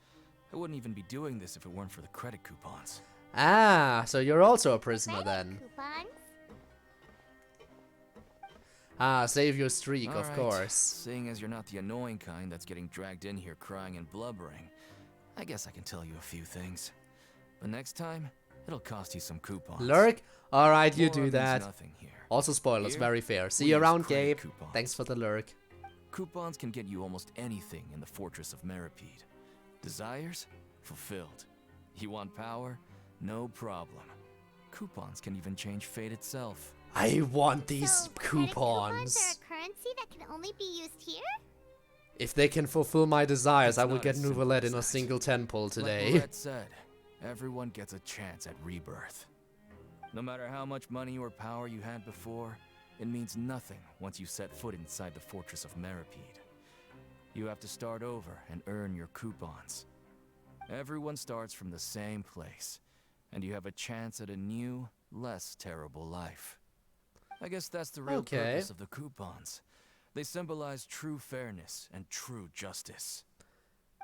I wouldn't even be doing this if it weren't for the credit coupons. Ah, so you're also a prisoner then. Coupons? Ah, save your streak, of Alright, course. Seeing as you're not the annoying kind that's getting dragged in here crying and blubbering, I guess I can tell you a few things. But next time, it'll cost you some coupons. Lurk? Alright, you More do means that. nothing here. Also spoilers, Here, very fair. See we you use around, credit Gabe. coupons. Thanks for the lurk. Coupons can get you almost anything in the Fortress of Meripede. Desires? Fulfilled. You want power? No problem. Coupons can even change fate itself. I want these So, credit coupons coupons. are a currency that can only be used here? If they can fulfill my desires, It's I will not get as simple Neuvillette as in a that. single temple Like today. Lorette said, everyone gets a chance at rebirth. No matter how much money or power you had before, it means nothing once you set foot inside the Fortress of Meripede. You have to start over and earn your coupons. Everyone starts from the same place, and you have a chance at a new, less terrible life. I guess that's the real Okay. purpose of the coupons. They symbolize true fairness and true justice.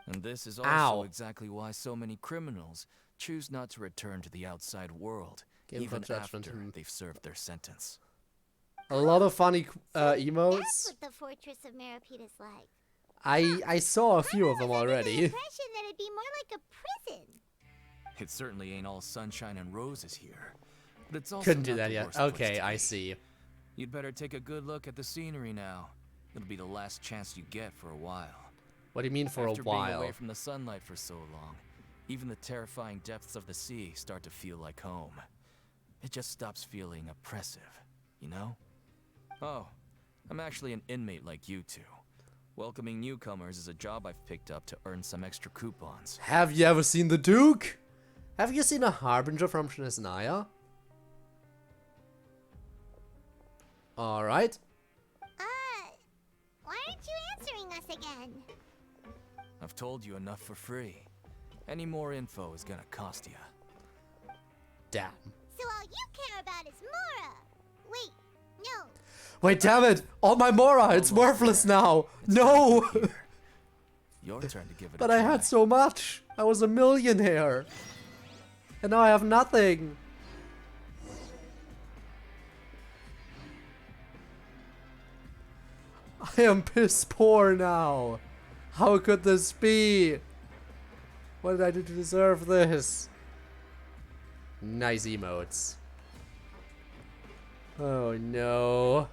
And this is also Ow. exactly why so many criminals choose not to return to the outside world, Game for even judgment, after hmm. they've served their sentence. A lot of funny That's emotes. what the Fortress of Meripede is like. I saw a few of them I was under the already. impression that it'd be more like a prison. It certainly ain't all sunshine and roses here, but it's also Couldn't do not that the yet. worst place Okay, to I be. see. You'd better take a good look at the scenery now. It'll be the last chance you get for a while. What do you mean for After a being away while? from the sunlight for so long, even the terrifying depths of the sea start to feel like home. It just stops feeling oppressive, you know? Oh, I'm actually an inmate like you two. Welcoming newcomers is a job I've picked up to earn some extra coupons. Have you ever seen the Duke? Have you seen a Harbinger from Shnesnaya? Alright. Why us again? I've told you enough for free. Any more info is gonna cost you. Damn. So all you care about is Mora. Wait, no. Wait, damn it! All my Mora, it's worthless now! No! Your turn to give it But a I try. had so much! I was a millionaire! And now I have nothing! I am piss poor now! How could this be? What did I do to deserve this? Nice emotes. Oh no.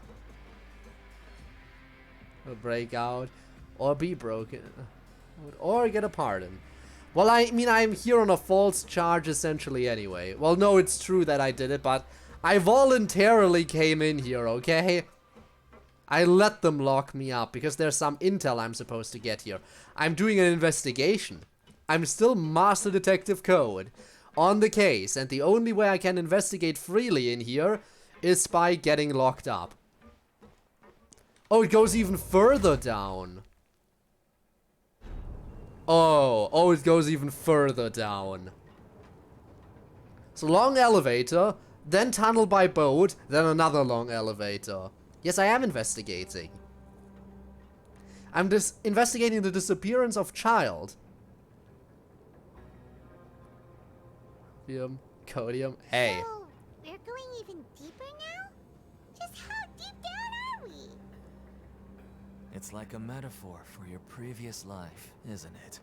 A breakout. Or be broken. Or get a pardon. Well, I mean, I'm here on a false charge essentially anyway. Well, no, it's true that I did it, but I voluntarily came in here, okay? I let them lock me up because there's some intel I'm supposed to get here. I'm doing an investigation. I'm still Master Detective Code on the case, and the only way I can investigate freely in here is by getting locked up. Oh, it goes even further down. Oh, it goes even further down. So long elevator, then tunnel by boat, then another long elevator. Yes, I am investigating. I'm investigating the disappearance of Childe. CodeErr. Hey. So, we're going even deeper now? Just how deep down are we? It's like a metaphor for your previous life, isn't it?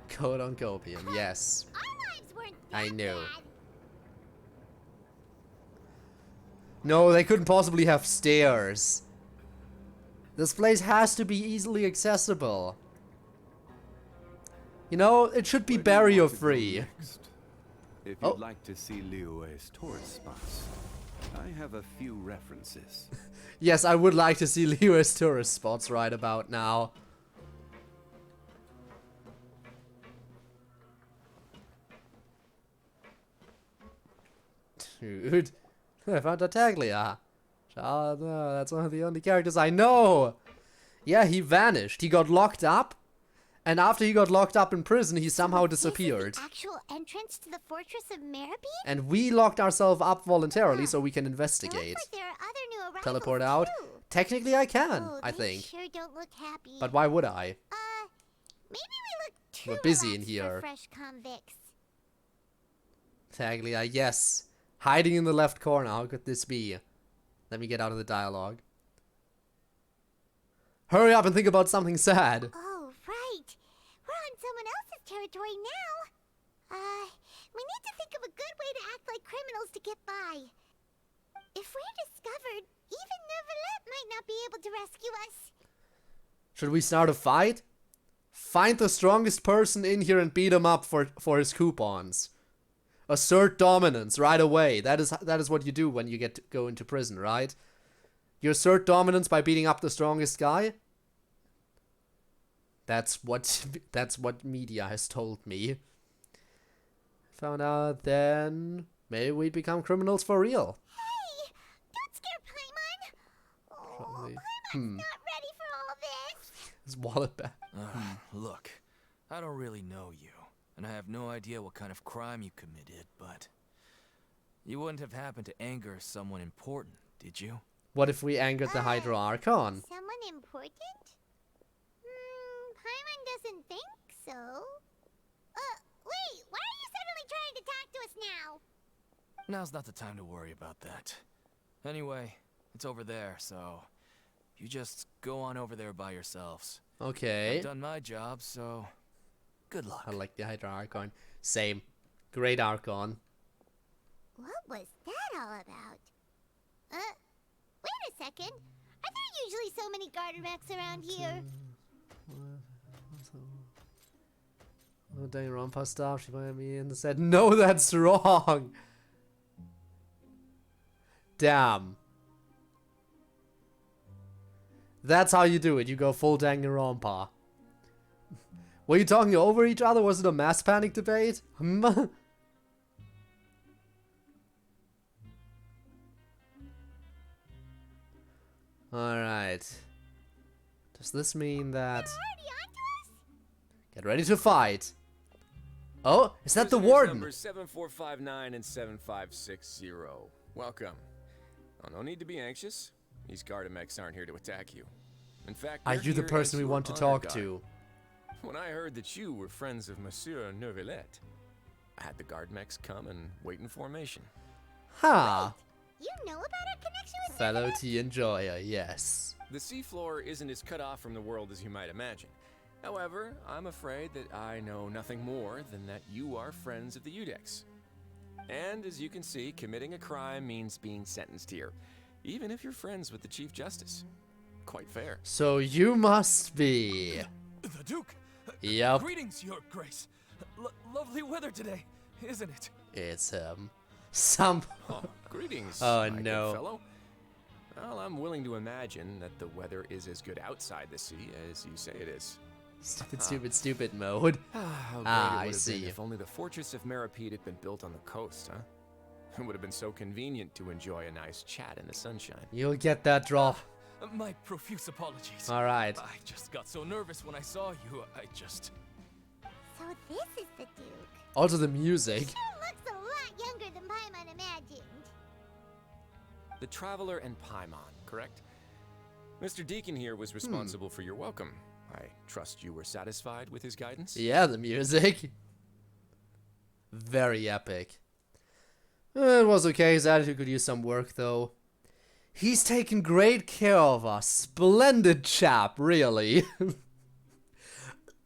Code on Copium, yes. Our lives weren't that I know. bad. No, they couldn't possibly have stairs. This place has to be easily accessible. You know, it should be Where do you barrier want to go free. next? If Oh. you'd like to see Liyue's tourist spots, I have a few references. Yes, I would like to see Liyue's tourist spots right about now. Dude, I found Tartaglia. That's one of the only characters I know. Yeah, he vanished. He got locked up. And after he got locked up in prison, he somehow disappeared. This is the actual entrance to the fortress of Meripede? And we locked ourselves up voluntarily so we can It investigate. looks like there are other new arrivals Teleport out? too. Technically I can, Oh, I they think. sure don't look happy. But why would I? Maybe we look too We're busy in relaxed here. for fresh convicts. Taglia, yes. Hiding in the left corner, how could this be? Let me get out of the dialogue. Hurry up and think about something sad. Oh, right. We're on someone else's territory now. We need to think of a good way to act like criminals to get by. If we're discovered, even Neuvillette might not be able to rescue us. Should we start a fight? Find the strongest person in here and beat him up for his coupons. Assert dominance right away. That is what you do when you go into prison, right? You assert dominance by beating up the strongest guy? That's what media has told me. Found out then maybe we'd become criminals for real. Hey, don't scare Paimon. Oh, Probably. Paimon's not ready for all this. His wallet back. Look, I don't really know you, and I have no idea what kind of crime you committed, but you wouldn't have happened to anger someone important, did you? What if we angered the Hydro Archon? Someone important? Paimon doesn't think so. Wait, why are you suddenly trying to talk to us now? Now's not the time to worry about that. Anyway, it's over there, so you just go on over there by yourselves. Okay. I've done my job, so good luck. I like the Hydro Archon. Same. Great Archon. What was that all about? Wait a second. Are there usually so many Garderex around here? Oh, dang, Rampa stopped. She pointed at me and said, "No, that's wrong." Damn. That's how you do it. You go full Danganronpa. Were you talking over each other? Was it a mass panic debate? Alright. Does this mean that... Already onto us? Get ready to fight. Oh, is that the Prisoners warden? Numbers 7459 and 7560. Welcome. Oh, no need to be anxious. These Gardamex aren't here to attack you. In fact, Are they're you the here person as we your want to honor talk guard. to? When I heard that you were friends of Monsieur Neuvillette, I had the Guardmex come and wait in formation. Ha! You know about our connection with Fellow Neuvillette? tea enjoyer, yes. The seafloor isn't as cut off from the world as you might imagine. However, I'm afraid that I know nothing more than that you are friends of the Udex. And as you can see, committing a crime means being sentenced here, even if you're friends with the Chief Justice. Quite fair. So you must be... The Duke! Yep, Greetings, Your Grace. Lovely weather today, isn't it? it's him. Some... Oh, greetings, Oh, my no. good fellow. Well, I'm willing to imagine that the weather is as good outside the sea as you say it is. Stupid, stupid, stupid mode. How great Ah, it I would have been see. if only the fortress of Meripede had been built on the coast, huh? It would have been so convenient to enjoy a nice chat in the sunshine. You'll get that drop. My profuse apologies. Alright. I just got so nervous when I saw you, I just... So this is the Duke. Also the music. Sure looks a lot younger than Paimon imagined. The Traveler and Paimon, correct? Mr. Deacon here was responsible for your welcome. I trust you were satisfied with his guidance? Yeah, the music. Very epic. It was okay, his attitude could use some work though. He's taken great care of us. Splendid chap, really.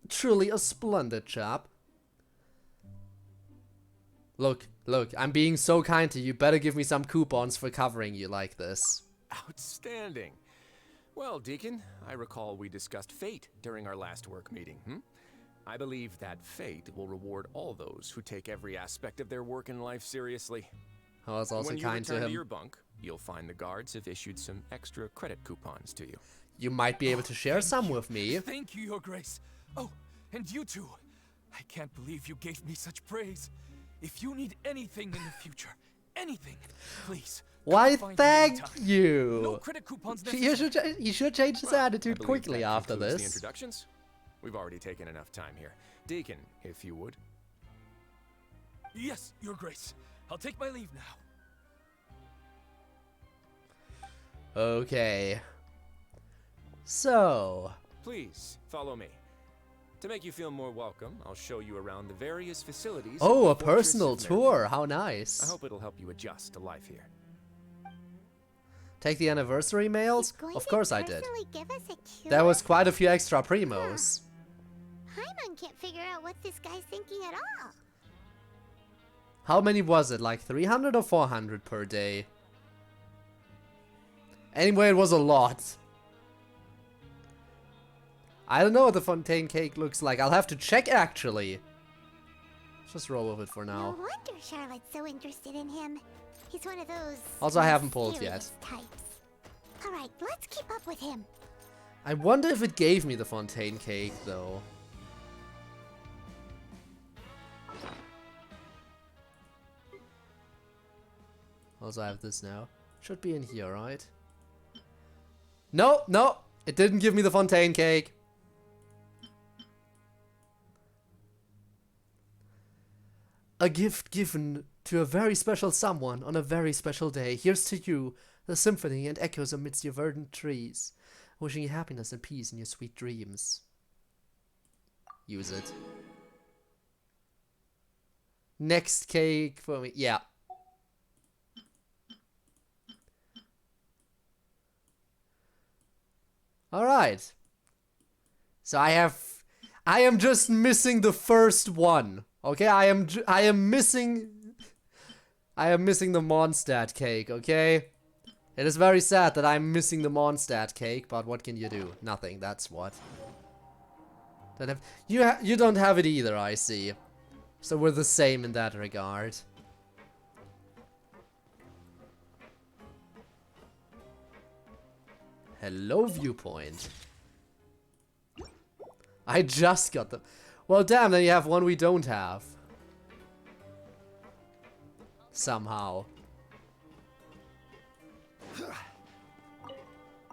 Truly a splendid chap. Look, I'm being so kind to you. Better give me some coupons for covering you like this. Outstanding. Well, Deacon, I recall we discussed fate during our last work meeting, I believe that fate will reward all those who take every aspect of their work in life seriously. I was also When you kind to return to him. your bunk, you'll find the guards have issued some extra credit coupons to you. You might be able to share some with me. Thank you, Your Grace. Oh, and you too. I can't believe you gave me such praise. If you need anything in the future, anything, please. Why, come find me thank anytime. you. No credit coupons He necessary. should change his Well, I attitude believe quickly that after concludes this. The introductions. We've already taken enough time here. Deacon, if you would. Yes, Your Grace. I'll take my leave now. Okay. So, Please, follow me. To make you feel more welcome, I'll show you around the various facilities. oh, a of the Fortress personal of Meripede. tour. How I nice. hope it'll help you adjust to life here. Take the anniversary mails? He's going Of to course I did. personally give us a cure? There was quite a few extra primos. Paimon can't figure out what this guy's thinking at all. How many was it? Like 300 or 400 per day? Anyway, it was a lot. I don't know what the Fontaine cake looks like. I'll have to check actually. Just roll with it for No now. wonder Charlotte's so interested in him. He's one of those... Also, I haven't pulled mysterious yet. Types. Alright, let's keep up with him. I wonder if it gave me the Fontaine cake though. Also, I have this now. Should be in here, right? No, no! It didn't give me the Fontaine cake. A gift given to a very special someone on a very special day. Here's to you, the symphony and echoes amidst your verdant trees. Wishing you happiness and peace in your sweet dreams. Use it. Next cake for me. Yeah. Alright. So I am just missing the first one. Okay, I am missing the Mondstadt cake, okay? It is very sad that I'm missing the Mondstadt cake, but what can you do? Nothing, that's what. You don't have it either, I see. So we're the same in that regard. Hello, viewpoint. I just got them. Well, damn, then you have one we don't have. Somehow.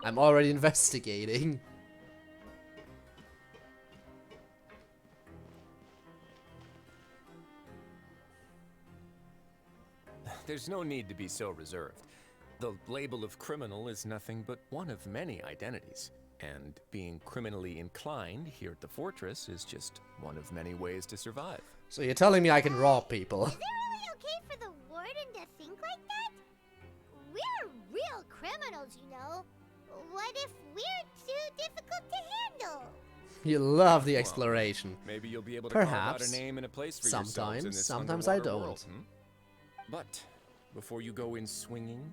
I'm already investigating. there's no need to be so reserved. The label of criminal is nothing but one of many identities. And being criminally inclined here at the fortress is just one of many ways to survive. So you're telling me I can rob people? Is it really okay for the warden to think like that? We're real criminals, you know. What if we're too difficult to handle? You love the exploration. Maybe you'll be able to carve out Perhaps. a name and a place for yourselves in this Sometimes I underwater don't. world, But before you go in swinging,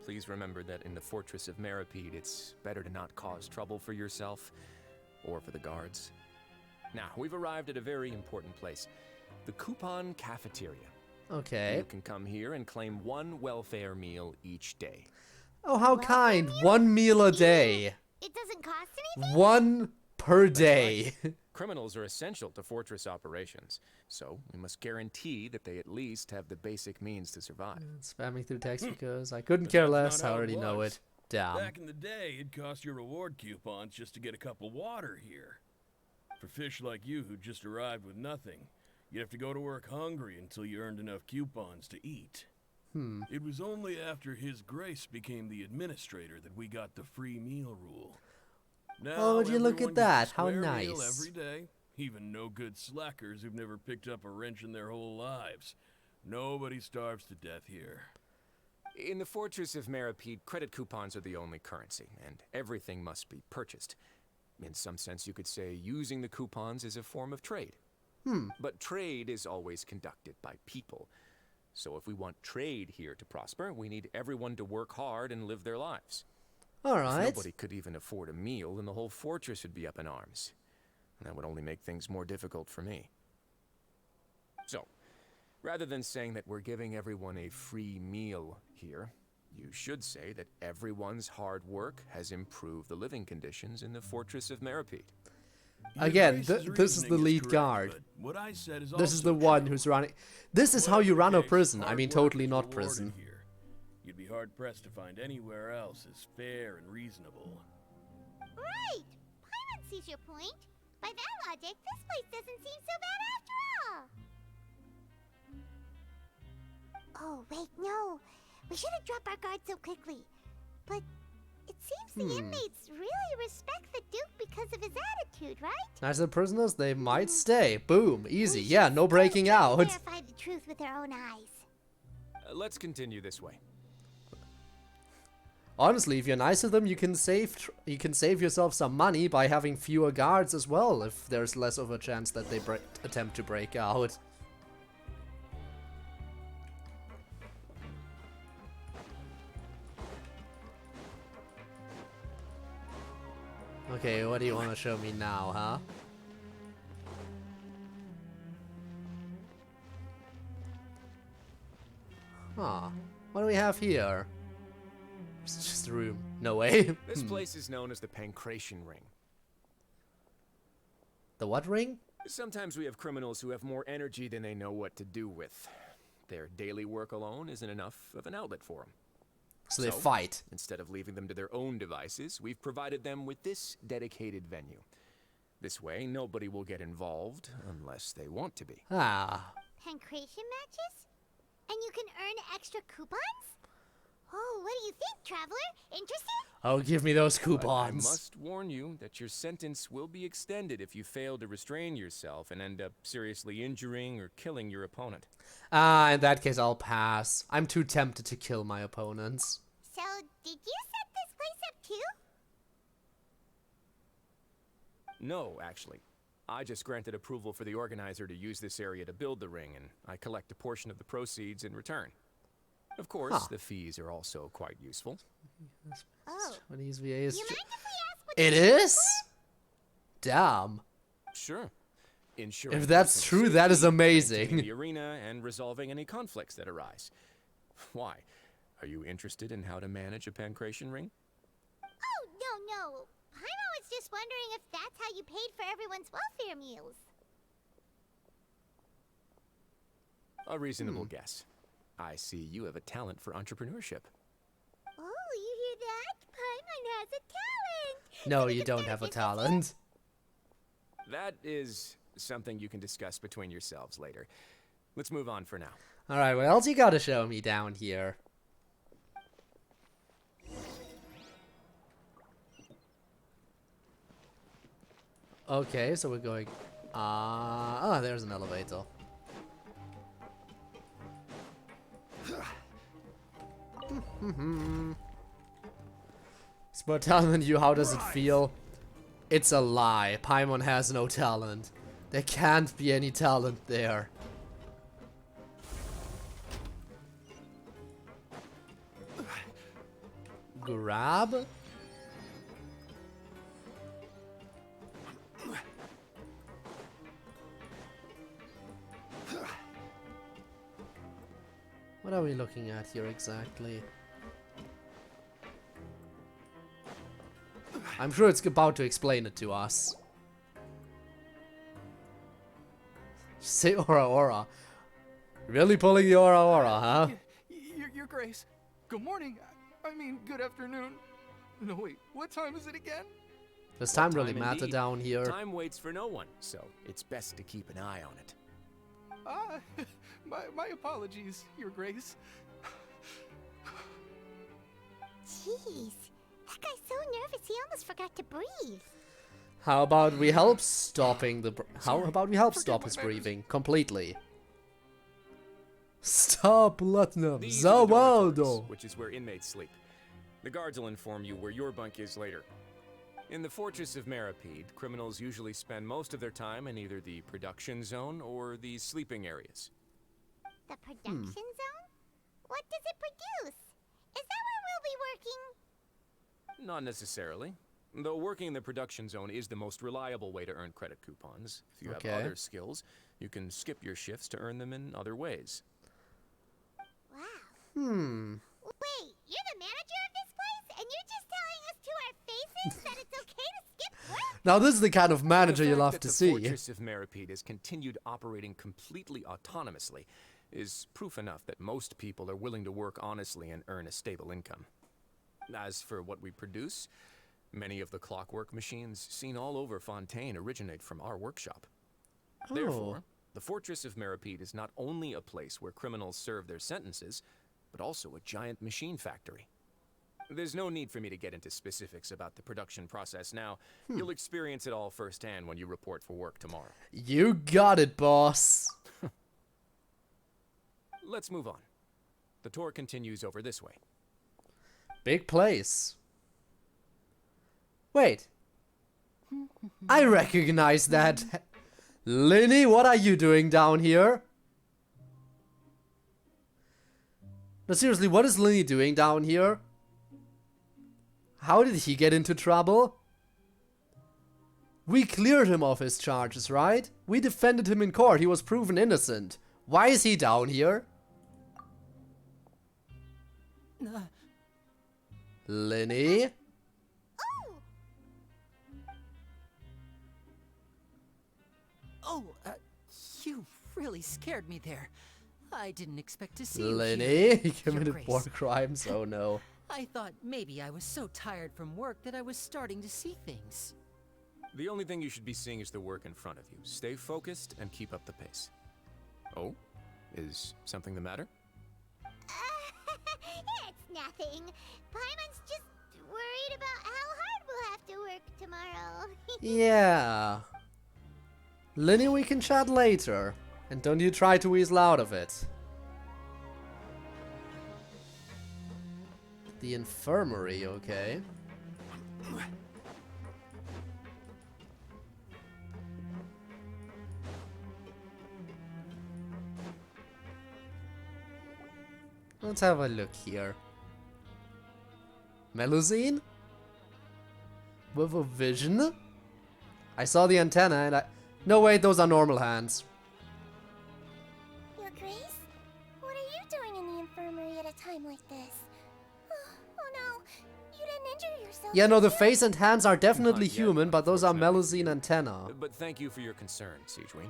please remember that in the Fortress of Meripede, it's better to not cause trouble for yourself or for the guards. Now, we've arrived at a very important place, the Coupon Cafeteria. Okay. You can come here and claim one welfare meal each day. Oh, how kind. 1 meal a day. It doesn't cost anything? 1 per day. Right. Criminals are essential to fortress operations, so we must guarantee that they at least have the basic means to survive. Spamming through text because I couldn't care less. I already know it. Damn. Back in the day, it cost you reward coupons just to get a cup of water here. For fish like you who just arrived with nothing, you'd have to go to work hungry until you earned enough coupons to eat. It was only after His Grace became the administrator that we got the free meal rule. Now, Oh, would you look everyone at that? gets a How square nice. meal every day, even no-good slackers who've never picked up a wrench in their whole lives. Nobody starves to death here. In the Fortress of Meripede, credit coupons are the only currency, and everything must be purchased. In some sense, you could say using the coupons is a form of trade. But trade is always conducted by people. So if we want trade here to prosper, we need everyone to work hard and live their lives. All If right. nobody could even afford a meal, then the whole fortress would be up in arms. And that would only make things more difficult for me. So, rather than saying that we're giving everyone a free meal here, you should say that everyone's hard work has improved the living conditions in the Fortress of Meripede. Again, this is the lead guard. What I said is This is also the one true. who's running. This is how you run a Whatever prison. case, I mean, hard totally work is not rewarded prison. here. You'd be hard-pressed to find anywhere else as fair and reasonable. Right! Paimon sees your point. By that logic, this place doesn't seem so bad after all. Oh, wait, no. We shouldn't drop our guard so quickly. But it seems the inmates really respect the Duke because of his attitude, right? As the prisoners, they might stay. Boom. Easy. We Yeah, should no still breaking try to out. verify the truth with their own eyes. Let's continue this way. Honestly, if you're nice to them, you can save yourself some money by having fewer guards as well, if there's less of a chance that they attempt to break out. Okay, what do you want to show me now, huh? Huh. What do we have here? It's just a room. No way. This place is known as the Pancration Ring. The what ring? Sometimes we have criminals who have more energy than they know what to do with. Their daily work alone isn't enough of an outlet for them. So they fight. Instead of leaving them to their own devices, we've provided them with this dedicated venue. This way, nobody will get involved unless they want to be. Ah. Pancration matches? And you can earn extra coupons? Oh, what do you think, traveler? Interested? Oh, give me those But I coupons. must warn you that your sentence will be extended if you fail to restrain yourself and end up seriously injuring or killing your opponent. Ah, in that case, I'll pass. I'm too tempted to kill my opponents. So, did you set this place up too? No, actually. I just granted approval for the organizer to use this area to build the ring, and I collect a portion of the proceeds in return. Of course, the fees are also quite useful. Oh. 20s VA is You mind if we ask what It is? Damn. Sure. Ensuring If that's personal true, that is safety, amazing. maintaining the arena and resolving any conflicts that arise. Why? Are you interested in how to manage a pancration ring? Oh, no. Paimon was just wondering if that's how you paid for everyone's welfare meals. A reasonable guess. I see you have a talent for entrepreneurship. Oh, you hear that? Paimon has a talent! No, you don't have a talent. That is something you can discuss between yourselves later. Let's move on for now. Alright, what else you gotta show me down here? Okay, so we're going... there's an elevator. It's more talent than you, how does it feel? It's a lie. Paimon has no talent. There can't be any talent there. Grab? What are we looking at here exactly? I'm sure it's about to explain it to us. Say Aura Aura. Really pulling the Aura Aura, huh? Your Grace. Good morning. I mean, good afternoon. No, wait. What time is it again? Does time really matter indeed. down here? Time waits for no one, so it's best to keep an eye on it. My apologies, Your Grace. Jeez, that guy's so nervous he almost forgot to breathe. How about we help stopping the... How about we help stop his breathing completely? Stop Platinum! These are the Zawaldo! dormitories, which is where inmates sleep. The guards will inform you where your bunk is later. In the Fortress of Meripede, criminals usually spend most of their time in either the production zone or the sleeping areas. The production zone? What does it produce? Is that where we'll be working? Not necessarily. Though working in the production zone is the most reliable way to earn credit coupons. If you have other skills, you can skip your shifts to earn them in other ways. Wow. Wait, you're the manager of this place, and you're just telling us to our faces that it's okay to skip work? Now this is the kind of manager you'll have to The see. Fortress of Meripede has continued operating completely autonomously is proof enough that most people are willing to work honestly and earn a stable income. As for what we produce, many of the clockwork machines seen all over Fontaine originate from our workshop. Therefore, the Fortress of Meripede is not only a place where criminals serve their sentences, but also a giant machine factory. There's no need for me to get into specifics about the production process now. You'll experience it all firsthand when you report for work tomorrow. You got it, boss. Let's move on. The tour continues over this way. Big place. Wait. I recognize that. Linny, what are you doing down here? No, seriously, what is Linny doing down here? How did he get into trouble? We cleared him of his charges, right? We defended him in court. He was proven innocent. Why is he down here? Linny? You really scared me there. I didn't expect to see Linny? you. He committed war crimes? Oh no. I thought maybe I was so tired from work that I was starting to see things. The only thing you should be seeing is the work in front of you. Stay focused and keep up the pace. Oh? Is something the matter? It's nothing. Paimon's just worried about how hard we'll have to work tomorrow. Yeah. Linny, we can chat later. And don't you try to weasel out of it. The infirmary, okay. Let's have a look here. Melusine? With a vision? I saw the antenna and I... No, wait, those are normal hands. Your Grace? What are you doing in the infirmary at a time like this? Oh no, you didn't injure yourself. Yeah, no, the did you? face and hands are definitely Not yet, human, but those are unfortunately. Melusine antenna. But thank you for your concern, Sigewin.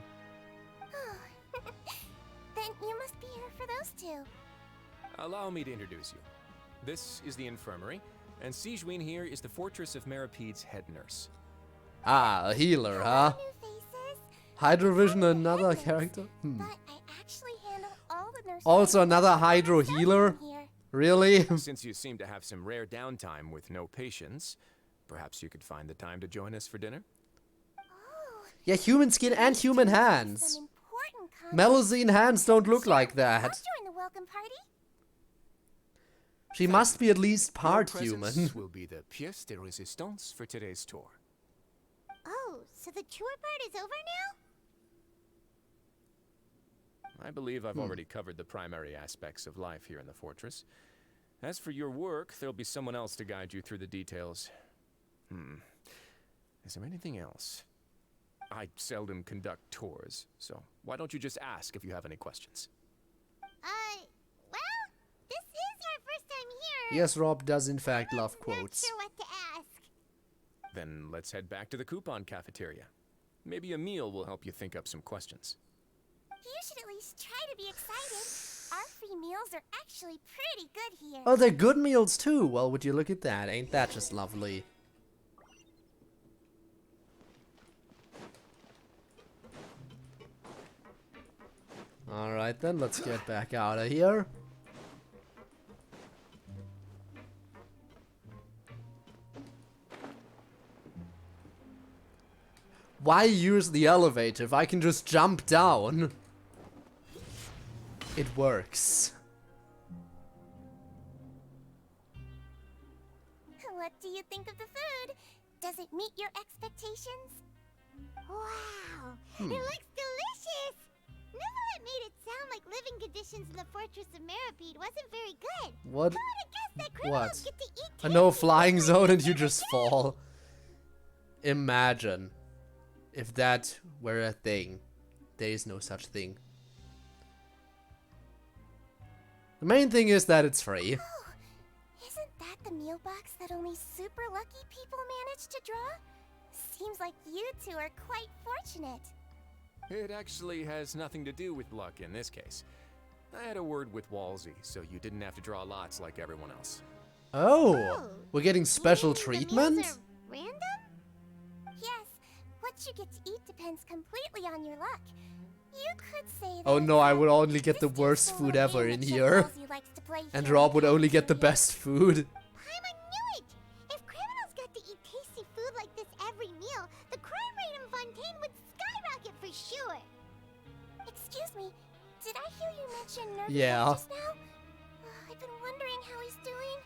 Then you must be here for those two. Allow me to introduce you. This is the infirmary, and Sigewin here is the Fortress of Meripede's head nurse. Ah, a healer, huh? New faces. Hydrovision, another character? But I actually handle all the listeners. Also another hydro healer? Really? Since you seem to have some rare downtime with no patience, perhaps you could find the time to join us for dinner? Yeah, human skin and human hands. Melusine hands don't look like that. I'll join the welcome party. She must be at least part Your human. presence will be the pièce de résistance for today's tour. Oh, so the tour part is over now? I believe I've already covered the primary aspects of life here in the fortress. As for your work, there'll be someone else to guide you through the details. Is there anything else? I seldom conduct tours, so why don't you just ask if you have any questions? Well, this is our first time here. Yes, Rob does in fact love quotes. Not sure what to ask. Then let's head back to the coupon cafeteria. Maybe a meal will help you think up some questions. You should at least try to be excited. Our free meals are actually pretty good here. Oh, they're good meals too. Well, would you look at that? Ain't that just lovely? Alright then, let's get back out of here. Why use the elevator if I can just jump down? It works. What do you think of the food? Does it meet your expectations? Wow, it looks delicious! Neuvillette made it sound like living conditions in the Fortress of Meripede wasn't very good. What? Who would have guessed that criminals get to eat A no-flying zone and you just fall. Imagine if that were a thing. There is no such thing. The main thing is that it's free. Oh, isn't that the meal box that only super lucky people manage to draw? Seems like you two are quite fortunate. It actually has nothing to do with luck in this case. I had a word with Walsey, so you didn't have to draw lots like everyone else. Oh, we're getting special treatment? The meals are random? Yes, what you get to eat depends completely on your luck. You could say that. Oh no, I would only get the worst food ever in here. And Rob would only get the best food. I knew it! If criminals got to eat tasty food like this every meal, the crime rate in Fontaine would skyrocket for sure. Excuse me, did I hear you mention Neuvillette just now? I've been wondering how he's doing.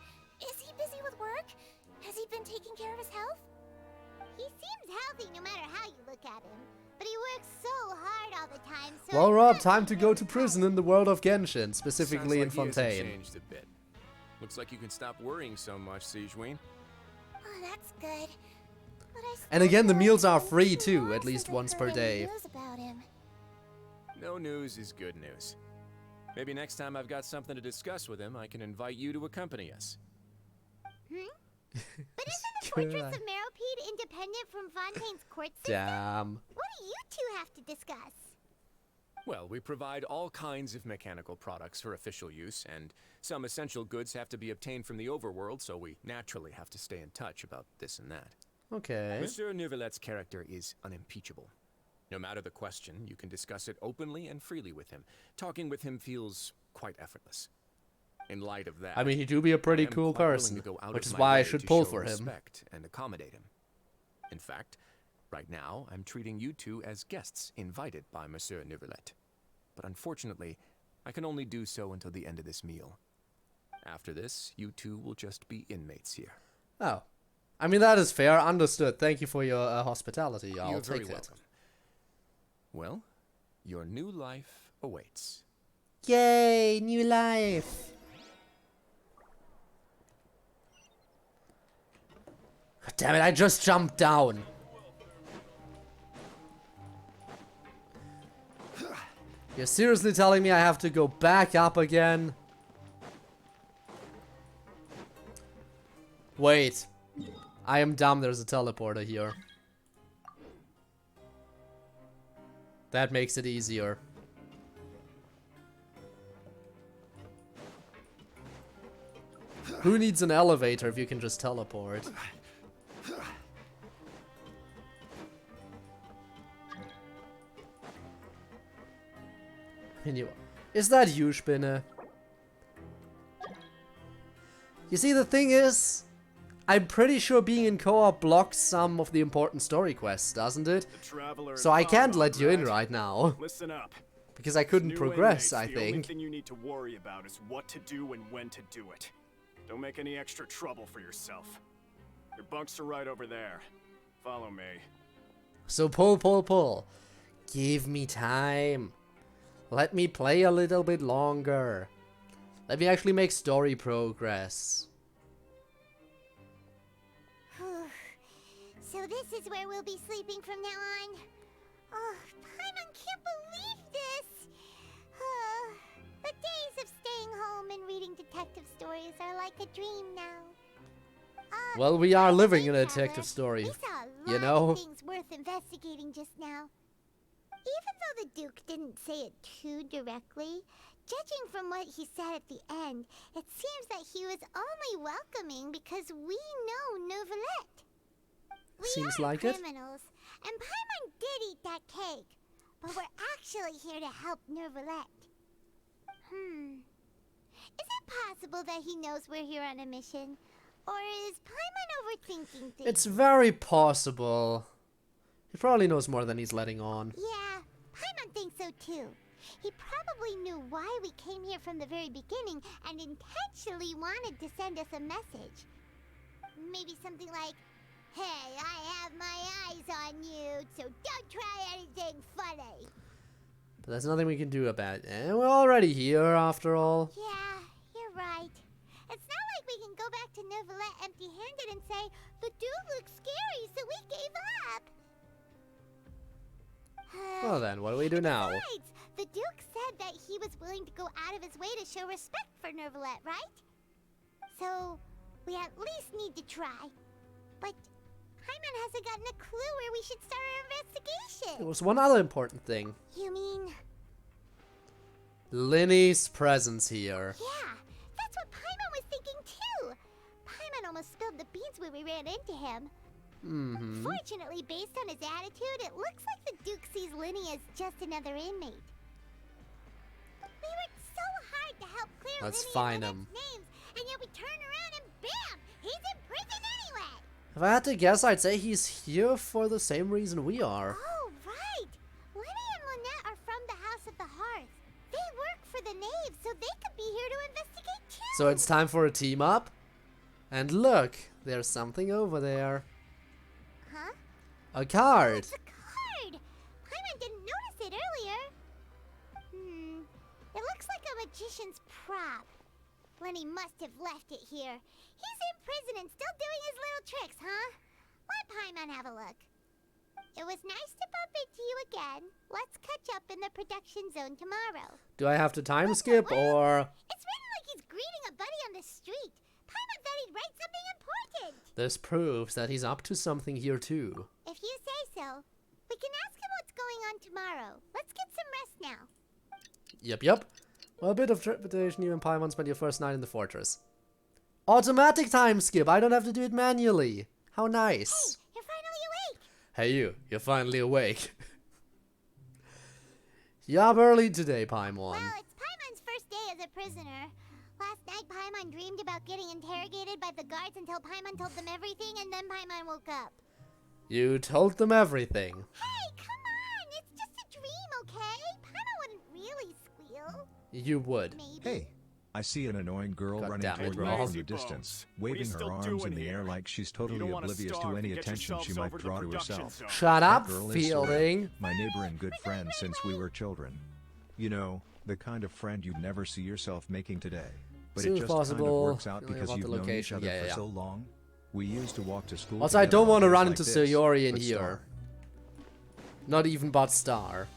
Is he busy with work? Has he been taking care of his health? He seems healthy no matter how you look at him. But he works so hard all the time, so... Well, Rob, time to go to prison in the world of Genshin, specifically in Sounds like he Fontaine. hasn't changed a bit. Looks like you can stop worrying so much, Sigewinne. Oh, that's good. But I And again, the still meals are think free too too, long at least since I've once heard per any day. news about him. No news is good news. Maybe next time I've got something to discuss with him, I can invite you to accompany us. But isn't the Fortress of Meripede independent from Fontaine's court system? Damn. What do you two have to discuss? Well, we provide all kinds of mechanical products for official use, and some essential goods have to be obtained from the overworld, so we naturally have to stay in touch about this and that. Okay. Monsieur Neuvillette's character is unimpeachable. No matter the question, you can discuss it openly and freely with him. Talking with him feels quite effortless. In light of that, I mean, he do be a pretty I am cool quite willing person, to go out which of is my why I way should to pull show for him. respect and accommodate him. In fact, right now I'm treating you two as guests invited by Monsieur Neuvillette. But unfortunately, I can only do so until the end of this meal. After this, you two will just be inmates here. Oh. I mean, that is fair. Understood. Thank you for your hospitality. I'll You're take very that. welcome. Well, your new life awaits. Yay, new life. Damn it, I just jumped down. You're seriously telling me I have to go back up again? Wait. I am dumb, there's a teleporter here. That makes it easier. Who needs an elevator if you can just teleport? And Is that you, Spinne? You see, the thing is, I'm pretty sure being in co-op blocks some of the important story quests, doesn't it? So I can't let you in right now. Listen up. Because I couldn't progress, I The only think. thing you need to worry about is what to do and when to do it. Don't make any extra trouble for yourself. Your bunks are right over there. Follow me. So pull. Give me time. Let me play a little bit longer. Let me actually make story progress. So this is where we'll be sleeping from now on. Oh, Paimon can't believe this. The days of staying home and reading detective stories are like a dream now. Well, we are living in a detective story, We saw a lot you know? of things worth investigating just now. Even though the Duke didn't say it too directly, judging from what he said at the end, it seems that he was only welcoming because we know Neuvillette. We Seems are like it. criminals, and Paimon did eat that cake, but we're actually here to help Neuvillette. Is it possible that he knows we're here on a mission? Or is Paimon overthinking things? It's very possible. He probably knows more than he's letting on. Yeah, Paimon thinks so too. He probably knew why we came here from the very beginning and intentionally wanted to send us a message. Maybe something like, "Hey, I have my eyes on you, so don't try anything funny." But there's nothing we can do about it. And we're already here, after all. Yeah, you're right. It's not like we can go back to Neuvillette empty-handed and say, "The dude looks scary, so we gave up." Well then, what do we do now? Besides, the Duke said that he was willing to go out of his way to show respect for Neuvillette, right? So, we at least need to try. But Paimon hasn't gotten a clue where we should start our investigation. There was one other important thing. You mean? Linny's presence here. Yeah, that's what Paimon was thinking too. Paimon almost spilled the beans when we ran into him. Fortunately, based on his attitude, it looks like the Duke sees Linny as just another inmate. We worked so hard to help clear Let's Linny find and him. Lynette's names, and yet we turn around and bam! He's in prison anyway! If I had to guess, I'd say he's here for the same reason we are. Oh, right! Linny and Lynette are from the House of the Hearth. They work for the Knaves, so they could be here to investigate too! So it's time for a team up. And look, there's something over there. Huh? A card. It's a card! Paimon didn't notice it earlier. It looks like a magician's prop. Lenny must have left it here. He's in prison and still doing his little tricks, huh? Let Paimon have a look. It was nice to bump into you again. Let's catch up in the production zone tomorrow. Do I have to time skip or... It's written like he's greeting a buddy on the street. Paimon thought he'd write something important. This proves that he's up to something here too. If you say so. We can ask him what's going on tomorrow. Let's get some rest now. Yep. Well, a bit of trepidation. You and Paimon spent your first night in the fortress. Automatic time skip. I don't have to do it manually. How nice. Hey, you're finally awake. Hey, you're finally awake. You're up early today, Paimon. Well, it's Paimon's first day as a prisoner. Last night, Paimon dreamed about getting interrogated by the guards until Paimon told them everything, and then Paimon woke up. You told them everything. Hey, come on! It's just a dream, okay? Paimon wouldn't really squeal. You would. Hey, I see an annoying girl God running damn it, toward me Rob. from the distance, waving her arms in the air like she's totally oblivious to any attention she might draw to herself. Shut up, That girl is Fielding. my neighbor and good friend since we were children. You know, the kind of friend you'd never see yourself making today. But Soon it as just kind of possible, works out feeling because about you've the known each location. other Yeah, for yeah. so long. We used to walk to school Also, I together don't want to on run days into like this, Sayori in but here. Star. Not even but Star.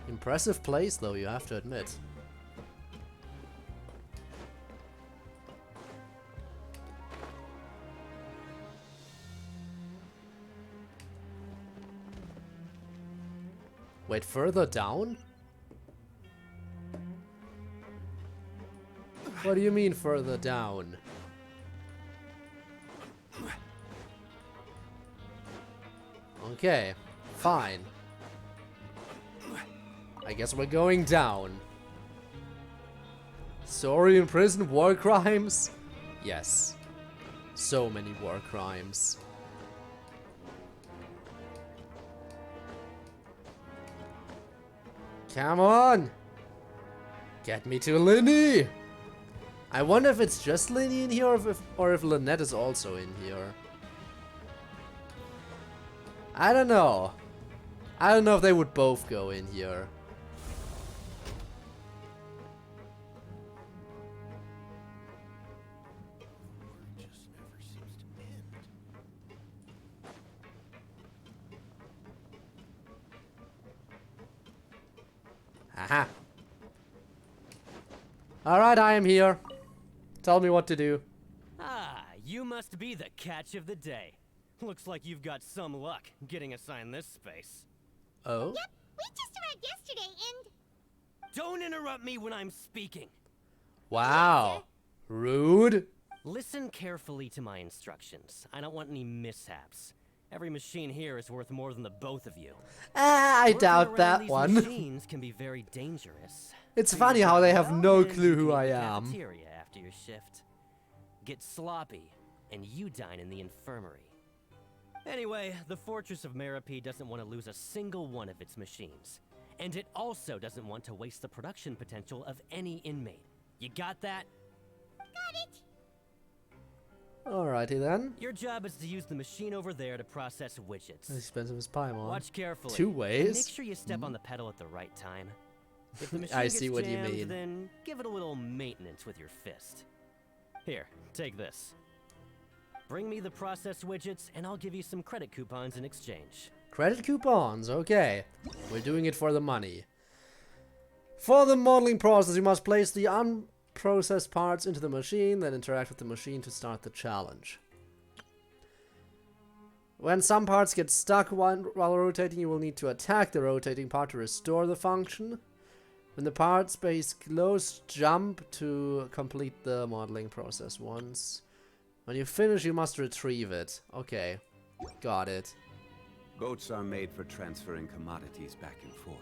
Impressive place, though, you have to admit. Wait, further down? What do you mean further down? Okay, fine. I guess we're going down. Sorry, in prison, war crimes? Yes. So many war crimes. Come on! Get me to Linny! I wonder if it's just Linny in here or if Lynette is also in here. I don't know. I don't know if they would both go in here. Aha. Alright, I am here. Tell me what to do. Ah, you must be the catch of the day. Looks like you've got some luck getting assigned this space. Oh? Yep, we just arrived yesterday and... Don't interrupt me when I'm speaking. Wow. Rude. Listen carefully to my instructions. I don't want any mishaps. Every machine here is worth more than the both of you. I doubt that these one. Machines can be very dangerous. It's funny how they have no clue who I am. Cafeteria after your shift. Get sloppy, and you dine in the infirmary. Anyway, the Fortress of Meripede doesn't want to lose a single one of its machines. And it also doesn't want to waste the production potential of any inmate. You got that? Got it. Alrighty then. Your job is to use the machine over there to process widgets. Expensive as Paimon. Watch carefully. 2 ways. And make sure you step on the pedal at the right time. If the machine I gets see what you jammed, mean. then give it a little maintenance with your fist. Here, take this. Bring me the process widgets, and I'll give you some credit coupons in exchange. Credit coupons, okay. We're doing it for the money. For the modeling process, you must place the unprocessed parts into the machine, then interact with the machine to start the challenge. When some parts get stuck while rotating, you will need to attack the rotating part to restore the function. When the part space closed, jump to complete the modeling process once. When you finish, you must retrieve it. Okay, got it. Boats are made for transferring commodities back and forth.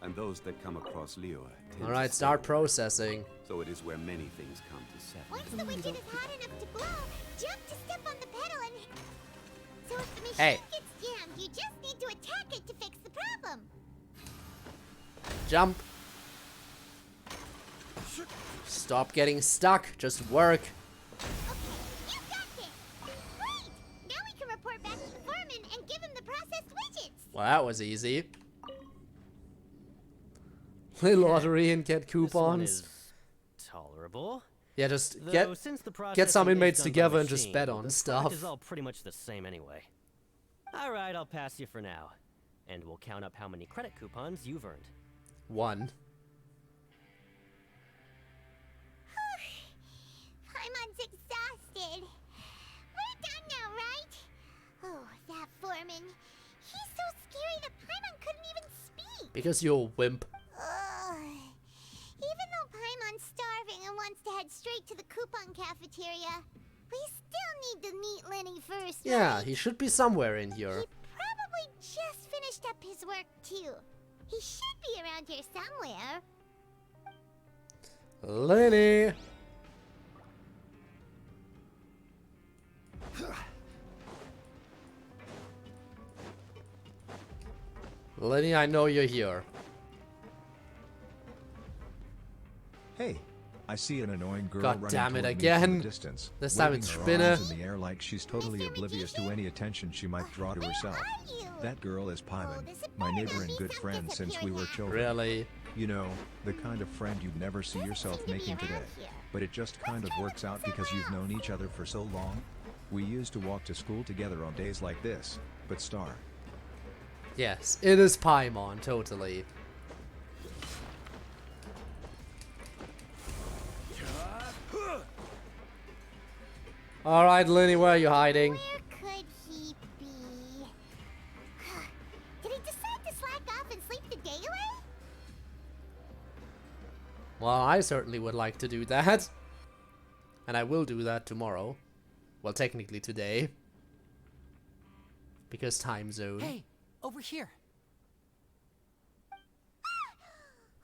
And those that come across Liyue tend to Alright, sail. start processing. So it is where many things come to settle. Once the widget is hot enough to blow, jump to step on the pedal and... So if the machine Hey. gets jammed, you just need to attack it to fix the problem. Jump. Stop getting stuck. Just work. You got this. Great! Now we can report back to the foreman and give him the processed widgets. Well, that was easy. Play lottery and get This one coupons. is tolerable. Yeah, just Though, since the get some processing is inmates done by together and just machine, bet on the stuff. product is all pretty much the same anyway. Alright, I'll pass you for now. And we'll count up how many credit coupons you've earned. 1. Paimon's exhausted. We're done now, right? Oh, that foreman. He's so scary that Paimon couldn't even speak. Because you're a wimp. Ugh. Even though Paimon's starving and wants to head straight to the coupon cafeteria, we still need to meet Lenny first, Yeah, right? he should be somewhere in here. Probably just finished up his work, too. He should be around here somewhere. Lenny! Lenny, I know you're here. Hey, I see an annoying girl God running damn it toward me again. from the distance, This time waving it's her Spinner. arms in the air like she's totally oblivious to any attention she might draw to herself. That girl is Paimon, my neighbor and good friend since we were children. Really? You know, the kind of friend you'd never see yourself making today. But it just kind of works out because you've known each other for so long. We used to walk to school together on days like this, but Star. Yes, it is Paimon, totally. Alright, Lenny, where are you hiding? Where could he be? Did he decide to slack off and sleep the day away? Well, I certainly would like to do that. And I will do that tomorrow. Well, technically today. Because time zone. Hey, over here.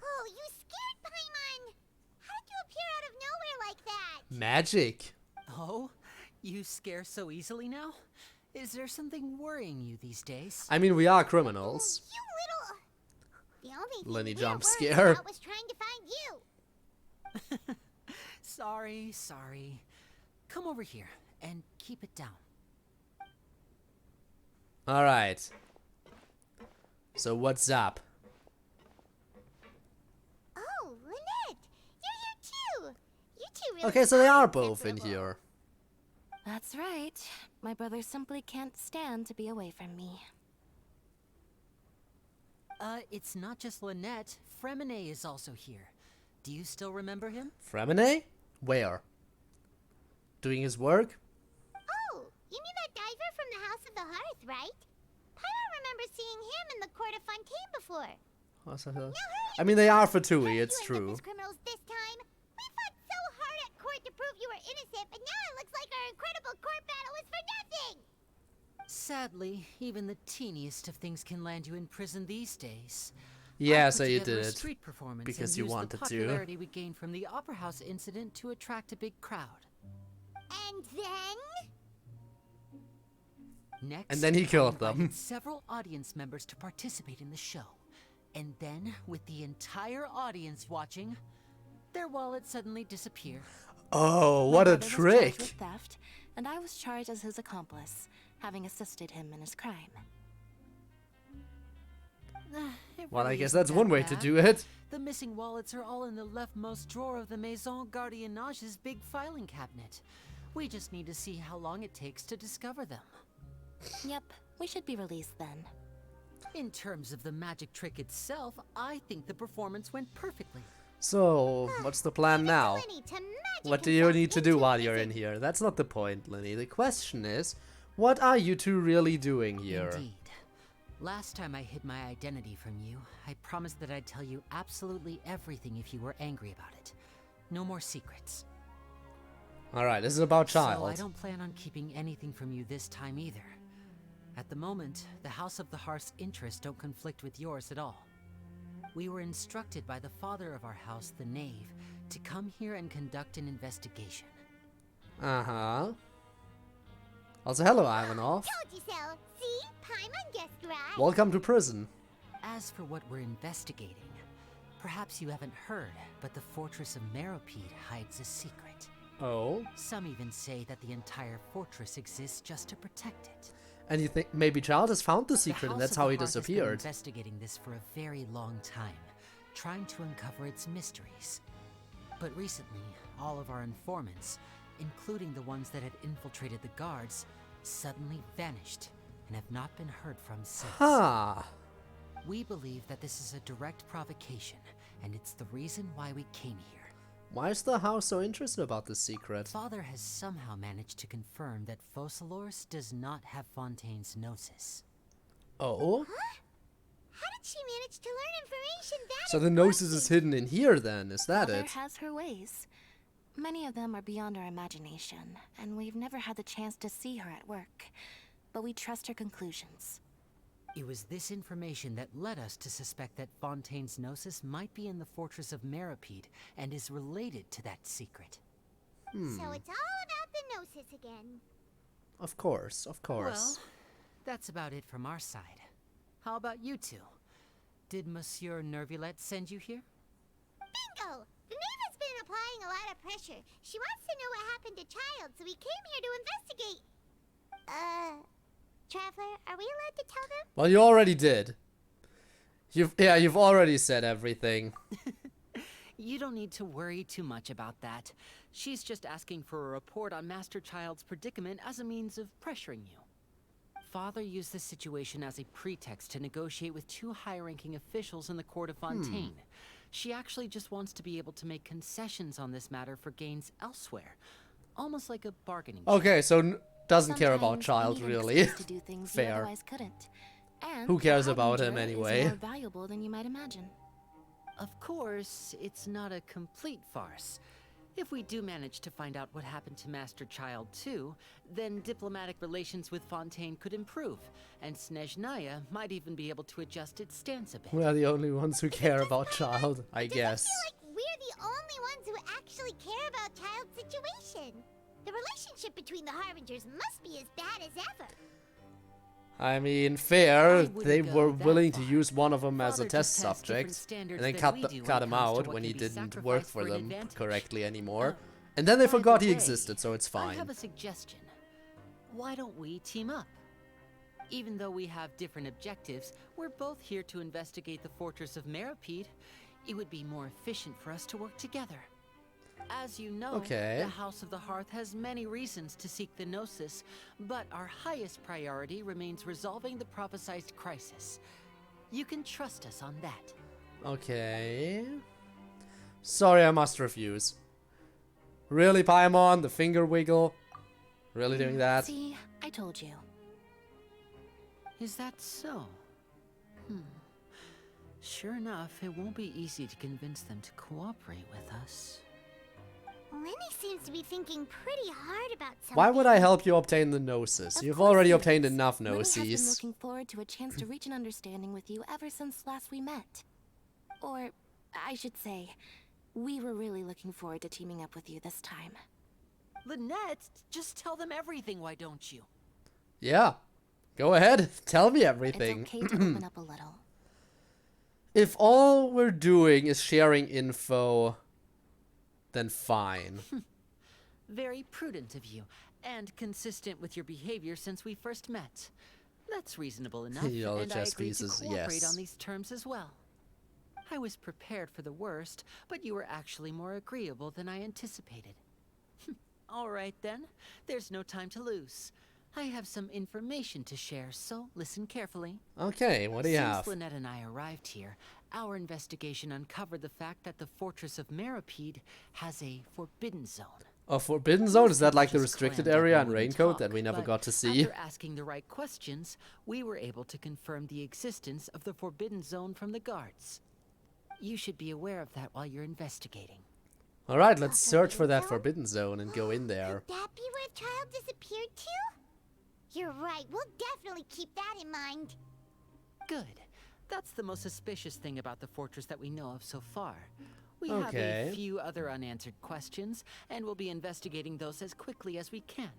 Oh, you scared Paimon! How did you appear out of nowhere like that? Magic. Oh, you scare so easily now? Is there something worrying you these days? I mean, we are criminals. You little... The only thing Lenny we jump were worried scare. about was trying to find you. Sorry. Come over here and keep it down. Alright. So what's up? Oh, Lynette! You're here too! You two really Okay, so they are both in here. That's right. My brother simply can't stand to be away from me. It's not just Lynette. Fremine is also here. Do you still remember him? Fremine? Where? Doing his work? Oh, you mean that diver from the House of the Hearth, right? Paimon remembers seeing him in the court of Fontaine before. What's that? I mean, they are Fatui, it's You true. as criminals this time. We fought so hard at court to prove you were innocent, but now it looks like our incredible court battle was for nothing! Sadly, even the teeniest of things can land you in prison these days. Yeah, I so put you together did a it. street performance Because and you used wanted the to. popularity we gained from the Opera House incident to attract a big crowd. And then? Next, And then he killed I invited them. several audience members to participate in the show. And then, with the entire audience watching, their wallet suddenly disappeared. Oh, My what a brother was trick! charged with theft, and I was charged as his accomplice, having assisted him in his crime. Well, I really guess isn't that's that one way to bad. do it. The missing wallets are all in the leftmost drawer of the Maison Gardiennage's big filing cabinet. We just need to see how long it takes to discover them. Yep, we should be released then. In terms of the magic trick itself, I think the performance went perfectly. So, what's the plan now? Lenny to magic What do you himself need to do into while you're prison. in here? That's not the point, Lenny. The question is, what are you two really doing here? Indeed. Last time I hid my identity from you, I promised that I'd tell you absolutely everything if you were angry about it. No more secrets. Alright, this is about So Childe. I don't plan on keeping anything from you this time either. At the moment, the House of the Hearth's interests don't conflict with yours at all. We were instructed by the father of our house, the Knave, to come here and conduct an investigation. Uh-huh. Also, hello, Ivanov. Told you so. See? Paimon guessed right. Welcome to prison. As for what we're investigating, perhaps you haven't heard, but the fortress of Meropide hides a secret. Oh? Some even say that the entire fortress exists just to protect it. And you think maybe Childe has found the secret The and House that's of how the he Hearth has been disappeared. investigating this for a very long time, trying to uncover its mysteries. But recently, all of our informants, including the ones that had infiltrated the guards, suddenly vanished and have not been heard from since. Ha! We believe that this is a direct provocation, and it's the reason why we came here. Why is the house so interested about this secret? Father has somehow managed to confirm that Focalors does not have Fontaine's gnosis. Oh? How did she manage to learn information that So the gnosis is hidden in here then, is that Mother it? has her ways. Many of them are beyond our imagination, and we've never had the chance to see her at work. But we trust her conclusions. It was this information that led us to suspect that Fontaine's gnosis might be in the fortress of Meropide and is related to that secret. So it's all about the gnosis again. Of course, of course. Well, that's about it from our side. How about you two? Did Monsieur Neuvillette send you here? Bingo! The Knave has been applying a lot of pressure. She wants to know what happened to Childe, so we came here to investigate. Traveler, are we allowed to tell them? Well, you already did. You've already said everything. You don't need to worry too much about that. She's just asking for a report on Master Childe's predicament as a means of pressuring you. Father used this situation as a pretext to negotiate with two high-ranking officials in the court of Fontaine. She actually just wants to be able to make concessions on this matter for gains elsewhere. Almost like a bargaining chip. Okay, so doesn't care about Sometimes Childe, you need an really. excuse to do things you Fair. otherwise couldn't. And Who cares the about him Harbinger anyway? Is more valuable than you might imagine. Of course, it's not a complete farce. If we do manage to find out what happened to Master Childe too, then diplomatic relations with Fontaine could improve, and Snezhnaya might even be able to adjust its stance a bit. We're the only ones who care about Childe, I guess. I feel like we're the only ones who actually care about Childe's situation. The relationship between the Harbingers must be as bad as ever. I mean, fair. They were willing to use one of them as a test subject, and then cut him out when he didn't work for them correctly anymore. And then they forgot he existed, so it's fine. I have a suggestion. Why don't we team up? Even though we have different objectives, we're both here to investigate the fortress of Meripede. It would be more efficient for us to work together. As you know, the House of the Hearth has many reasons to seek the Gnosis, but our highest priority remains resolving the prophesized crisis. You can trust us on that. Okay. Sorry, I must refuse. Really, Paimon? The finger wiggle? Really doing that? See, I told you. Is that so? Sure enough, it won't be easy to convince them to cooperate with us. Lenny seems to be thinking pretty hard about something. Why would I help you obtain the Gnosis? You've already obtained enough Gnoses. Lenny has been looking forward to a chance to reach an understanding with you ever since last we met. Or, I should say, we were really looking forward to teaming up with you this time. Lynette, just tell them everything, why don't you? Yeah. Go ahead. Tell me everything. It's okay to open up a little. If all we're doing is sharing info, then fine. Very prudent of you, and consistent with your behavior since we first met. That's reasonable enough, and I agree to cooperate on these terms as well. I was prepared for the worst, but you were actually more agreeable than I anticipated. All right then, there's no time to lose. I have some information to share, so listen carefully. Okay, what do you have? Since Lynette and I arrived here, our investigation uncovered the fact that the Fortress of Meripede has a forbidden zone. A forbidden zone? Is that like the restricted area in Raincoat that we never got to see? After asking the right questions, we were able to confirm the existence of the forbidden zone from the guards. You should be aware of that while you're investigating. Alright, let's search for that forbidden zone and go in there. Could that be where Childe disappeared to? You're right, we'll definitely keep that in mind. Good. That's the most suspicious thing about the fortress that we know of so far. We have a few other unanswered questions, and we'll be investigating those as quickly as we can.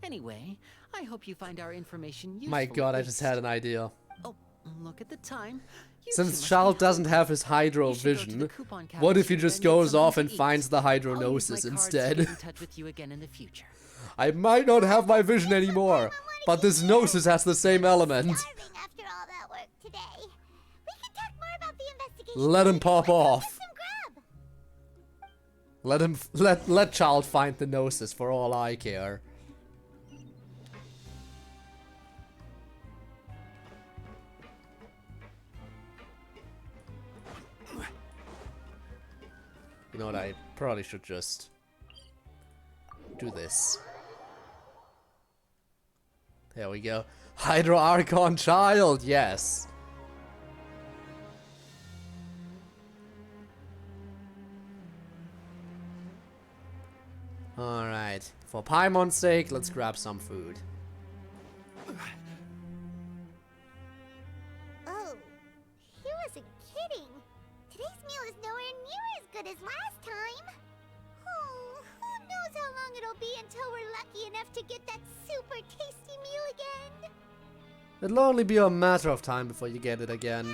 Anyway, I hope you find our information useful. My god, I just had an idea. Oh, look at the time. Since Childe doesn't have his hydro vision, what if he just goes off and finds the hydronosis instead? In touch with you again in the future. I might not have my vision anymore, but this gnosis has the same element. After all that work today, we can talk more about the investigation. Let him pop off. Let Childe find the gnosis for all I care. You know what, I probably should just do this. There we go. Hydro Archon Childe, yes. Alright, for Paimon's sake, let's grab some food. Oh, he wasn't kidding. Today's meal is nowhere near as good as last time. Oh, who knows how long it'll be until we're lucky enough to get that super tasty meal again. It'll only be a matter of time before you get it again.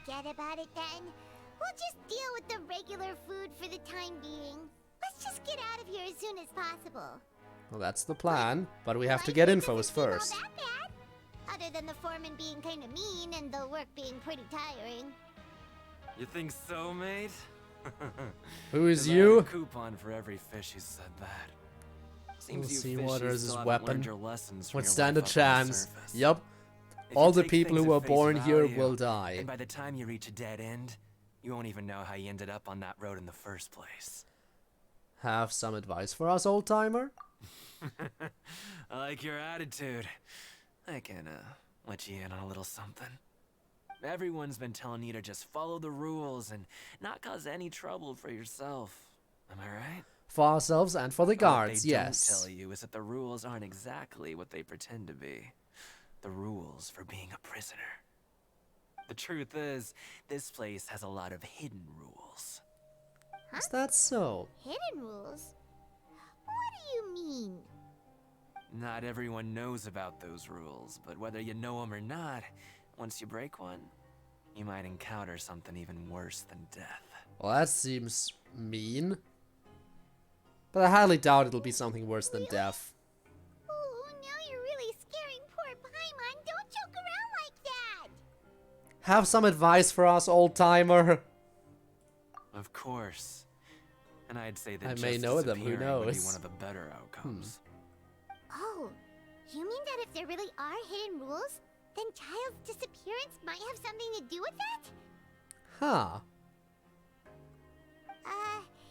Forget about it then. We'll just deal with the regular food for the time being. Let's just get out of here as soon as possible. Well, that's the plan, but we have to get infos first. Not that bad. Other than the foreman being kind of mean and the work being pretty tiring. You think so, mate? Who is you? A coupon for every fish who said that. Seems We'll you see fishies what is his still haven't weapon. learned your lessons from Would your stand a life up on the chance. surface. Yup. If All you the take people things who at were face born here value, will die. And by the time you reach a dead end, you won't even know how you ended up on that road in the first place. Have some advice for us, old timer? I like your attitude. I can, let you in on a little something. Everyone's been telling you to just follow the rules and not cause any trouble for yourself. Am I right? For ourselves and for the guards, What they yes. don't tell you is that the rules aren't exactly what they pretend to be. The rules for being a prisoner. The truth is, this place has a lot of hidden rules. Is that so? Hidden rules? What do you mean? Not everyone knows about those rules, but whether you know them or not, once you break one, you might encounter something even worse than death. Well, that seems mean. But I highly doubt it'll be something worse than death. Oh, now you're really scaring poor Paimon. Don't joke around like that. Have some advice for us, old-timer. Of course. And I'd say that I may know them, who disappearing would be knows? one of the better outcomes. Oh, you mean that if there really are hidden rules, then Childe's disappearance might have something to do with that? Huh.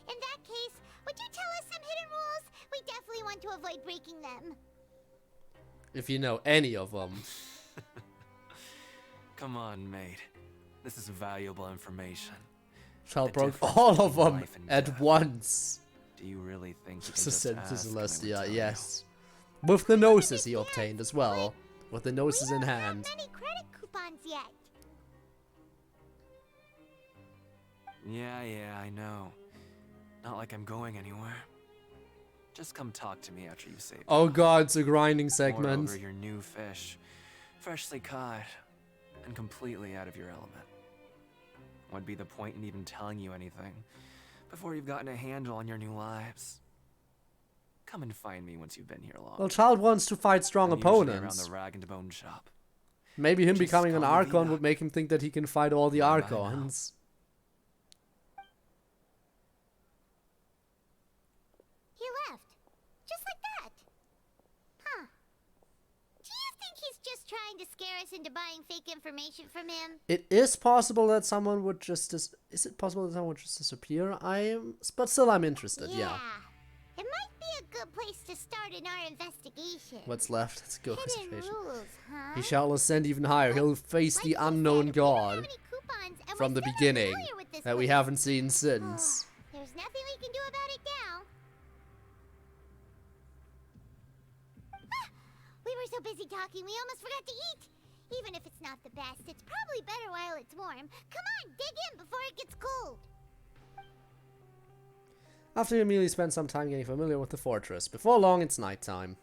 In that case, would you tell us some hidden rules? We definitely want to avoid breaking them. If you know any of them. Come on, mate. This is valuable information. Childe The broke difference all of between them life and at death. once. Do you really think you can Just just sent to ask and I would Celestia, tell yes. With the gnosis he obtained as well. With the gnosis in We hand. don't have many credit coupons yet. you? Yeah, I know. Not like I'm going anywhere. Just come talk to me after you save. Oh god, it's a grinding segment. Moreover, you're new fish, freshly caught, and completely out of your element. What'd be the point in even telling you anything before you've gotten a handle on your new lives? Come and find me once you've been here long. Well, Childe wants to fight strong I'm usually opponents. around the rag and bone shop. Maybe him Just becoming an call me Archon Vina. would make him think that he can fight all the Bye-bye now. Archons. He left. Just like that. Huh. Do you think he's just trying to scare us into buying fake information from him? It is possible that someone would just is it possible that someone would just disappear? But still I'm interested, yeah. It might be a good place to start in our investigation. What's left? Let's go Hidden concentration. rules, huh? He shall ascend even higher. He'll face the unknown god from the beginning that we haven't seen since. There's nothing we can do about it now. We were so busy talking, we almost forgot to eat. Even if it's not the best, it's probably better while it's warm. Come on, dig in before it gets cold. After you immediately spend some time getting familiar with the fortress. Before long, it's nighttime.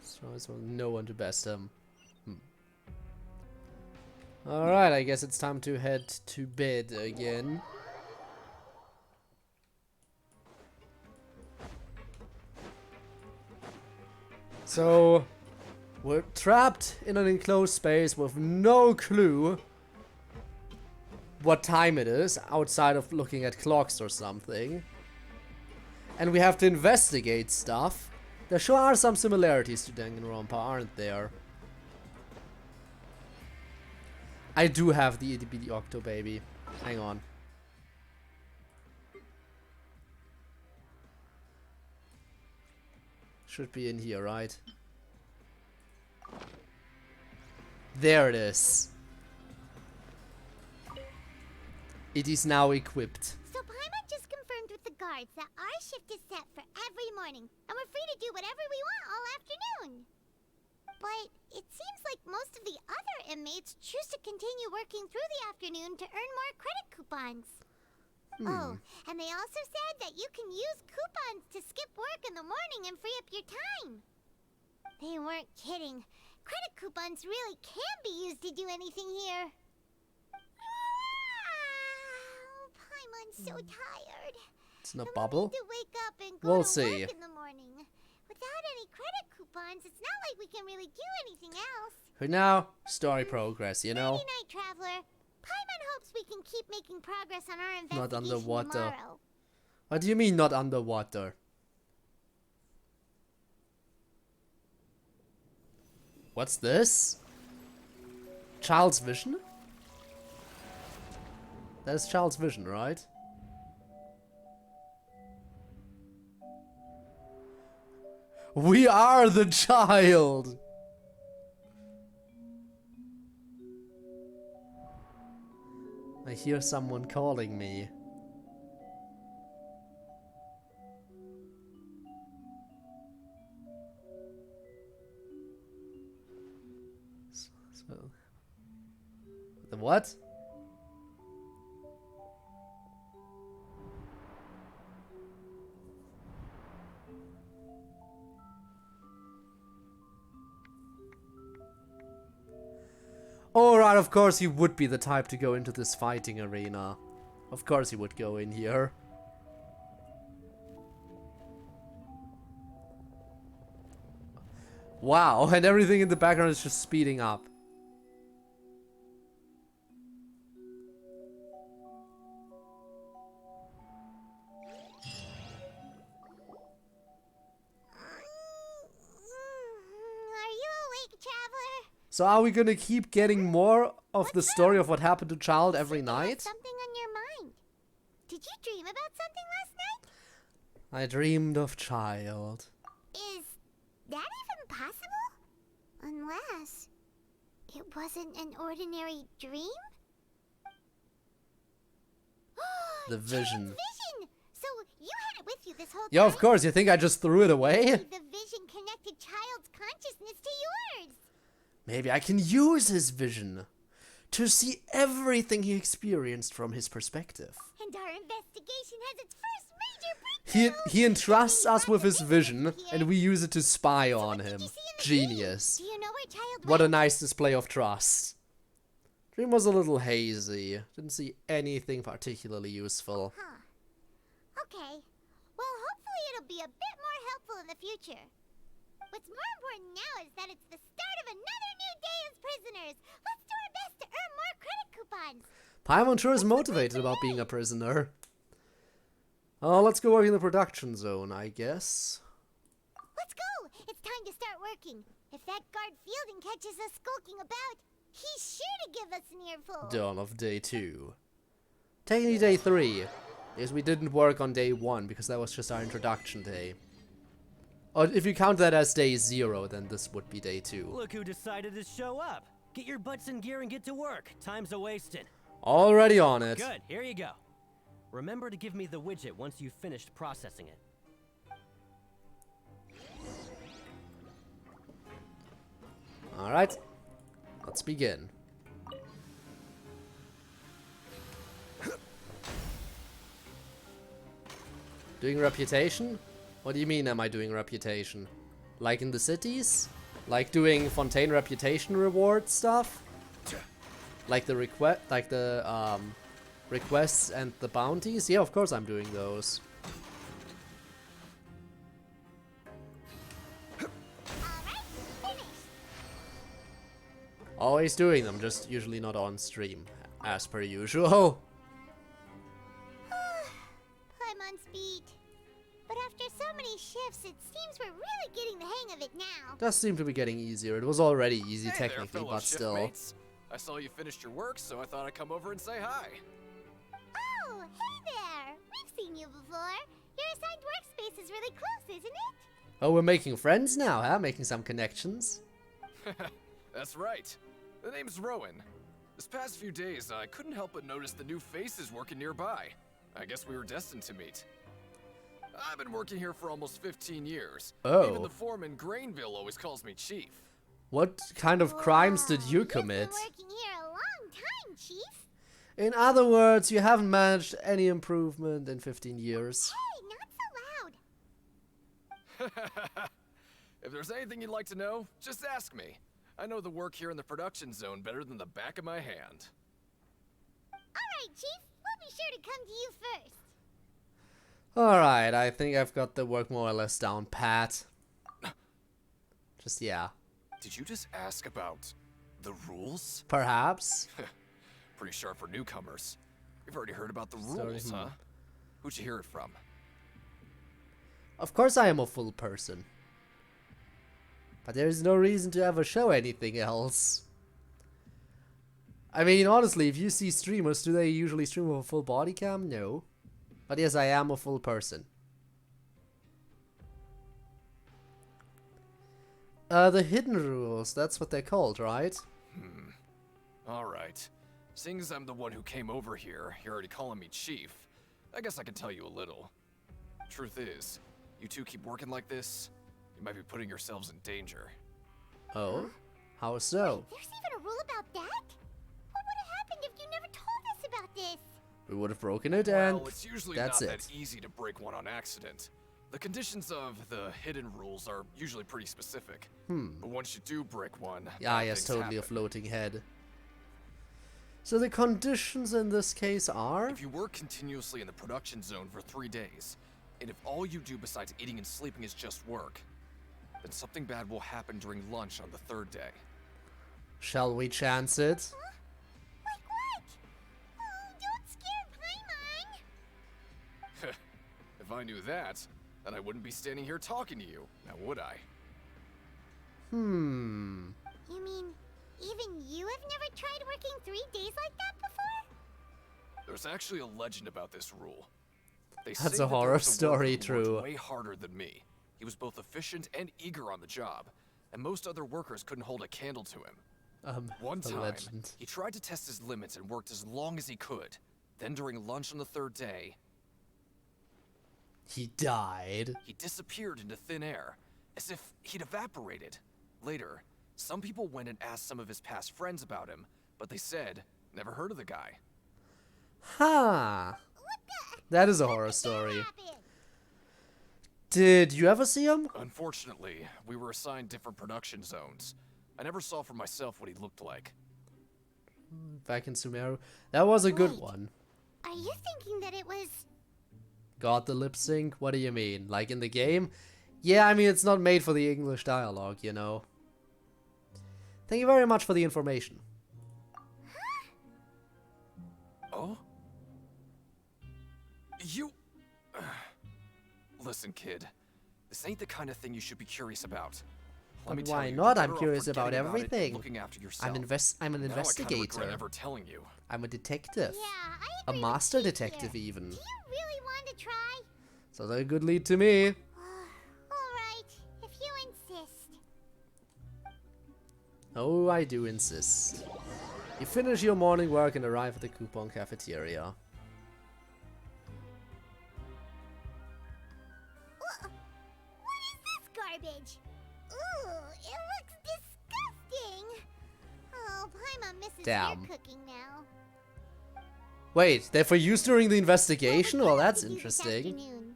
So no one to best him. Alright, I guess it's time to head to bed again. So, we're trapped in an enclosed space with no clue what time it is, outside of looking at clocks or something. And we have to investigate stuff. There sure are some similarities to Danganronpa, aren't there? I do have the itty-bitty Octo Baby. Hang on. Should be in here, right? There it is. It is now equipped. So Paimon just confirmed with the guards that our shift is set for every morning, and we're free to do whatever we want all afternoon. But it seems like most of the other inmates choose to continue working through the afternoon to earn more credit coupons. Oh, and they also said that you can use coupons to skip work in the morning and free up your time. They weren't kidding. Credit coupons really can be used to do anything here. Paimon's so tired. It's in a bubble. To wake up and go We'll to see. work in the morning. Without any credit coupons, it's not like we can really do anything else. For now, story progress, you know? Night, Traveler. Paimon hopes we can keep making progress on our investigation Not underwater. tomorrow. What do you mean not underwater? What's this? Childe's vision? That is Childe's vision, right? We are the child! I hear someone calling me. What? Alright, of course he would be the type to go into this fighting arena. Of course he would go in here. Wow, and everything in the background is just speeding up. So are we gonna keep getting more of the story of what happened to Childe every night? Something on your mind. Did you dream about something last night? I dreamed of Childe. Is that even possible? Unless it wasn't an ordinary dream? The vision. Vision! So you had it with you this whole time? Yeah, of course. You think I just threw it away? The vision connected Childe's consciousness to yours. Maybe I can use his vision to see everything he experienced from his perspective. And our investigation has its first major breakthrough. He entrusts us with his vision, and we use it to spy on him. Genius. Do you know where Childe What a went? nice display of trust. Dream was a little hazy. Didn't see anything particularly useful. Huh. Okay. Well, hopefully it'll be a bit more helpful in the future. What's more important now is that it's the start of another new day as prisoners. Let's do our best to earn more credit coupons. Paimon sure is motivated about being a prisoner. Oh, let's go work in the production zone, I guess. Let's go. It's time to start working. If that guard Fielding catches us skulking about, he's sure to give us an earful. Dawn of day 2. Technically day 3. Because we didn't work on day 1, because that was just our introduction day. Or if you count that as day 0, then this would be day 2. Look who decided to show up. Get your butts in gear and get to work. Time's a-wasted. Already on it. Good, here you go. Remember to give me the widget once you've finished processing it. Alright. Let's begin. Doing reputation? What do you mean am I doing reputation? Like in the cities? Like doing Fontaine reputation reward stuff? Like the requests and the bounties? Yeah, of course I'm doing those. Always doing them, just usually not on stream, as per usual. Paimon's beat. But after so many shifts, it seems we're really getting the hang of it now. Does seem to be getting easier. It was already easy technically, there, fellow but still. shipmates. I saw you finished your work, so I thought I'd come over and say hi. Oh, hey there! We've seen you before. Your assigned workspace is really close, isn't it? Oh, we're making friends now, huh? Making some connections. That's right. The name's Rowan. This past few days, I couldn't help but notice the new faces working nearby. I guess we were destined to meet. I've been working here for almost 15 years. Oh. Even the foreman, Grainville, always calls me Chief. What kind of crimes did you commit? You've been working here a long time, Chief. In other words, you haven't managed any improvement in 15 years. Hey, not so loud. If there's anything you'd like to know, just ask me. I know the work here in the production zone better than the back of my hand. Alright, Chief. We'll be sure to come to you first. Alright, I think I've got the work more or less down pat. Just, yeah. Did you just ask about the rules? Perhaps. Pretty sharp for newcomers. You've already heard about the Sorry, rules, huh? Who'd you hear it from? Of course I am a full person. But there is no reason to ever show anything else. I mean, honestly, if you see streamers, do they usually stream with a full body cam? No. But yes, I am a full person. The hidden rules, that's what they're called, right? Alright. Seeing as I'm the one who came over here, you're already calling me Chief. I guess I can tell you a little. Truth is, you two keep working like this, you might be putting yourselves in danger. Oh? How so? There's even a rule about that? What would have happened if you never told us about this? We would have broken it, and Well, it's usually that's not it. that easy to break one on accident. The conditions of the hidden rules are usually pretty specific. But once you do break one, Yeah, bad yes, things totally a happen. floating head. So the conditions in this case are? If you work continuously in the production zone for 3 days, and if all you do besides eating and sleeping is just work, then something bad will happen during lunch on the 3rd day. Shall we chance it? Like what? Oh, don't scare Paimon. If I knew that, then I wouldn't be standing here talking to you, now would I? You mean, even you have never tried working 3 days like that before? There's actually a legend about this rule. They That's say a that horror there was story, worker who worked true. way harder than me. He was both efficient and eager on the job, and most other workers couldn't hold a candle to him. One a time, legend. he tried to test his limits and worked as long as he could. Then during lunch on the 3rd day, He died. he disappeared into thin air, as if he'd evaporated. Later, some people went and asked some of his past friends about him, but they said, never heard of the guy. Ha! That is a horror story. Did you ever see him? Unfortunately, we were assigned different production zones. I never saw for myself what he looked like. Back in Sumeru. That was a good one. Are you thinking that it was... Got the lip sync? What do you mean? Like in the game? Yeah, I mean, it's not made for the English dialogue, you know. Thank you very much for the information. Oh? You... Listen, kid. This ain't the kind of thing you should be curious about. Let me But tell why you, not? you're I'm better off curious about forgetting it and everything. looking after yourself. I'm an Now I kinda investigator. regret ever telling you. I'm a detective. Yeah, A master detective, even. Do you really want to try? Sounds like a good lead to me. Alright, if you insist. Oh, I do insist. You finish your morning work and arrive at the coupon cafeteria. What is this garbage? Ooh, it looks disgusting. Oh, Paimon misses Damn. your cooking now. Wait, they're for use during the investigation? Well, that's interesting. Afternoon.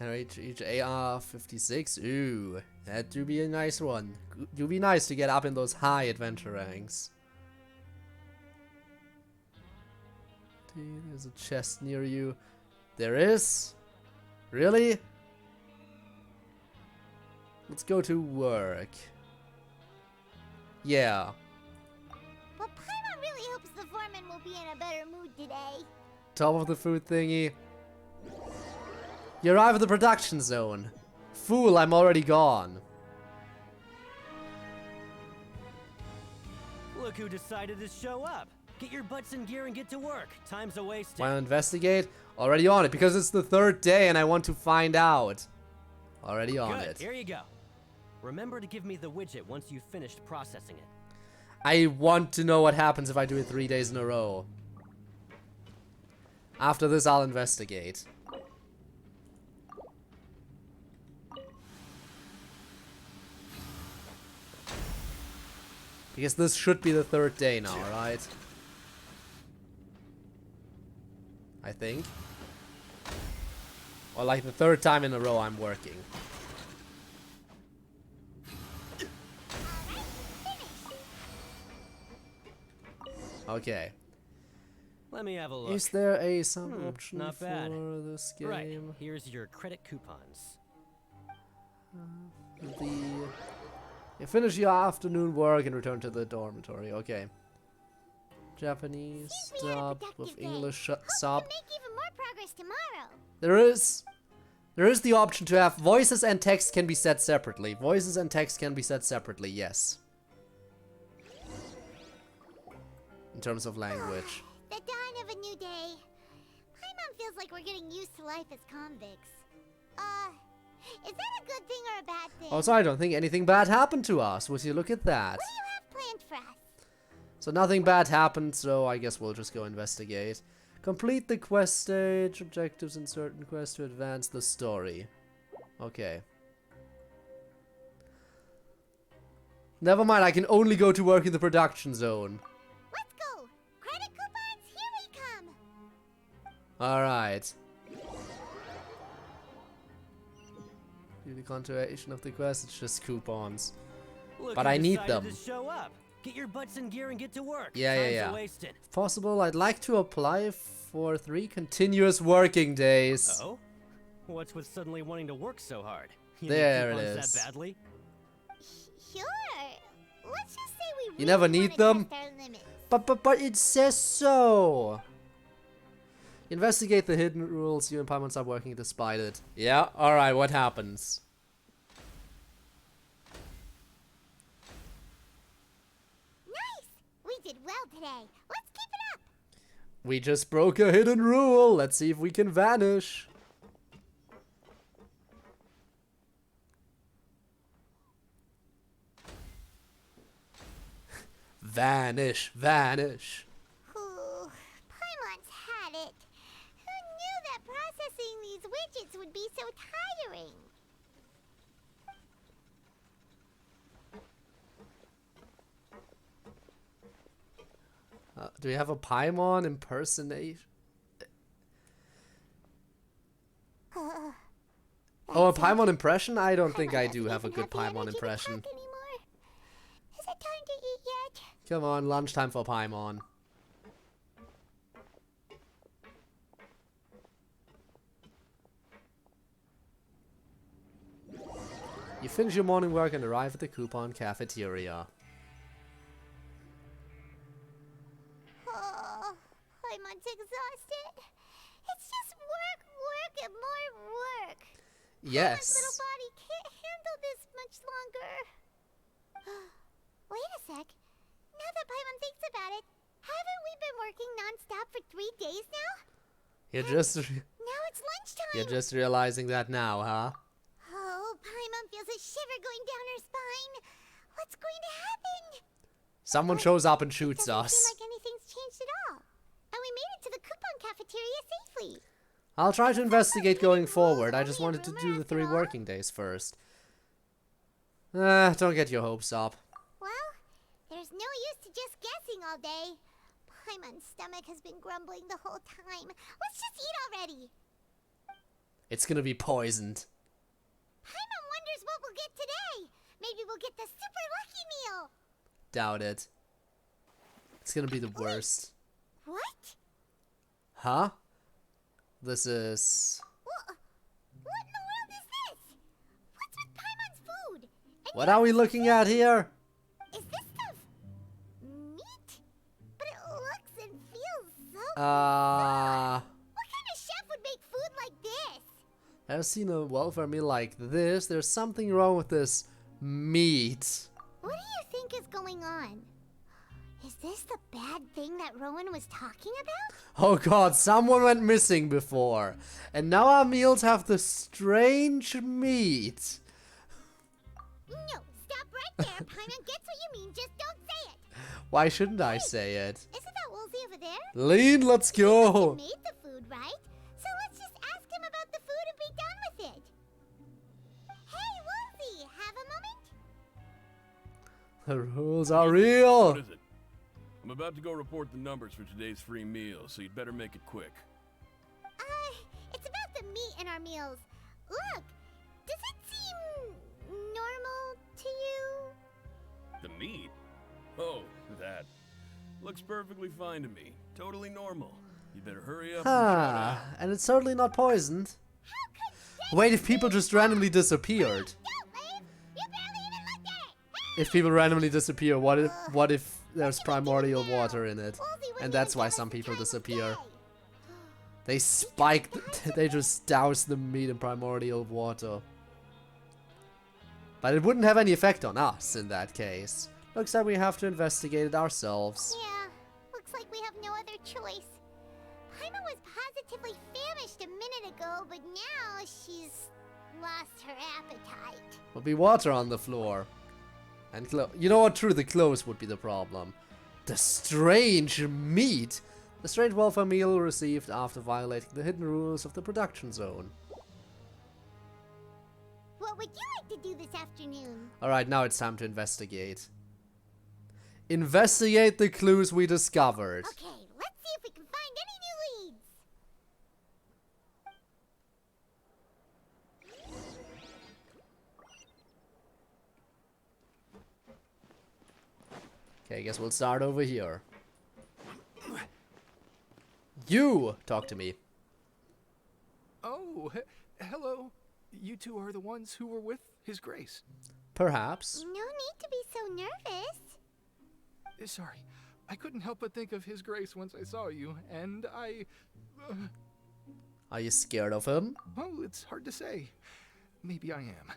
And each AR60. Ooh, that do be a nice one. Do be nice to get up in those high adventure ranks. There's a chest near you. There is? Really? Let's go to work. Yeah. But Paimon really hopes the foreman will be in a better mood today. Top of the food thingy. You arrive at the production zone. Fool, I'm already gone. Look who decided to show up. Get your butts in gear and get to work. Time's a waste. Want to investigate? Already on it, because it's the 3rd day and I want to find out. Already on Good. it. Here you go. Remember to give me the widget once you've finished processing it. I want to know what happens if I do it 3 days in a row. After this, I'll investigate. Because this should be the 3rd day now, right? I think. Or like the 3rd time in a row I'm working. Okay. Let me have a look. Is there a sub option Not bad. for this game? Right. Here's your credit coupons. You finish your afternoon work and return to the dormitory. Okay. Japanese sub with English sub. Make even more progress tomorrow. There is the option to have voices and text can be set separately. Voices and text can be set separately, yes. In terms of language. The dawn of a new day. Paimon feels like we're getting used to life as convicts. Is that a good thing or a bad thing? Also, I don't think anything bad happened to us. Would you look at that? What do you have planned for us? So nothing bad happened, so I guess we'll just go investigate. Complete the quest stage, objectives in certain quests to advance the story. Okay. Never mind, I can only go to work in the production zone. Let's go. Credit coupons, here we come. Alright. Do the continuation of the quest, it's just coupons. Look But who I need decided them. to show up. Get your butts in gear and get to work. Yeah, Time's yeah. wasted. If possible, I'd like to apply for 3 continuous working days. Oh? What's with suddenly wanting to work so hard? You There need it coupons is. that badly? Sure. Let's just say we really You never need them? test our limits. But it says so. Investigate the hidden rules. You and Paimon stop working despite it. Yeah, alright, what happens? Nice! We did well today. Let's keep it up. We just broke a hidden rule. Let's see if we can vanish. Vanish, vanish. Ooh, Paimon's had it. Who knew that processing these widgets would be so tiring? Do we have a Paimon impersonation? Oh, a Paimon impression? I don't think I do have a good Paimon impression. Is it time to eat yet? Come on, lunchtime for Paimon. You finish your morning work and arrive at the coupon cafeteria. Oh, Paimon's exhausted. It's just work, work, and more work. Yes. Paimon's little body can't handle this much longer. Wait a sec. Now that Paimon thinks about it, haven't we been working non-stop for 3 days now? Now it's lunchtime. You're just realizing that now, huh? Oh, Paimon feels a shiver going down her spine. What's going to happen? Someone shows up and shoots Doesn't us. seem like anything's changed at all. And we made it to the coupon cafeteria safely. I'll try to investigate going forward. I just wanted to do the 3 working days first. Don't get your hopes up. Well, there's no use to just guessing all day. Paimon's stomach has been grumbling the whole time. Let's just eat already. It's gonna be poisoned. Paimon wonders what we'll get today. Maybe we'll get the super lucky meal. Doubt it. It's gonna be the worst. What? Huh? This is... What in the world is this? What's with Paimon's food? What are we looking at here? Is this stuff meat? But it looks and feels so Uh... What kind of chef would make food like this? I've seen a welfare meal like this. There's something wrong with this meat. What do you think is going on? Is this the bad thing that Rowan was talking about? Oh god, someone went missing before. And now our meals have the strange meat. No, stop right there. Paimon gets what you mean, just don't say it. Why shouldn't I say it? Isn't that Woolsey over there? Lean, let's go. He made the food, right? So let's just ask him about the food and be done with it. Hey, Woolsey, have a moment? The rules are real. What is it? I'm about to go report the numbers for today's free meal, so you'd better make it quick. It's about the meat in our meals. Look, does it seem normal to you? The meat? Oh, that. Looks perfectly fine to me. Totally normal. You better hurry up and try Ah, and it's certainly not poisoned. Wait, if people just randomly disappeared. If people randomly disappear, what if there's primordial water in it? And that's why some people disappear. They they just douse the meat in primordial water. But it wouldn't have any effect on us in that case. Looks like we have to investigate it ourselves. Yeah, looks like we have no other choice. Paimon was positively famished a minute ago, but now she's lost her appetite. There'll be water on the floor. And you know what? True, the clothes would be the problem. The strange meat! The strange welfare meal received after violating the hidden rules of the production zone. What would you like to do this afternoon? Alright, now it's time to investigate. Investigate the clues we discovered. Okay, let's see if we can find any new leads. Okay, I guess we'll start over here. You talk to me. Oh, hello. You two are the ones who were with His Grace. Perhaps. No need to be so nervous. Sorry, I couldn't help but think of His Grace once I saw you, and I... Are you scared of him? Well, it's hard to say. Maybe I am.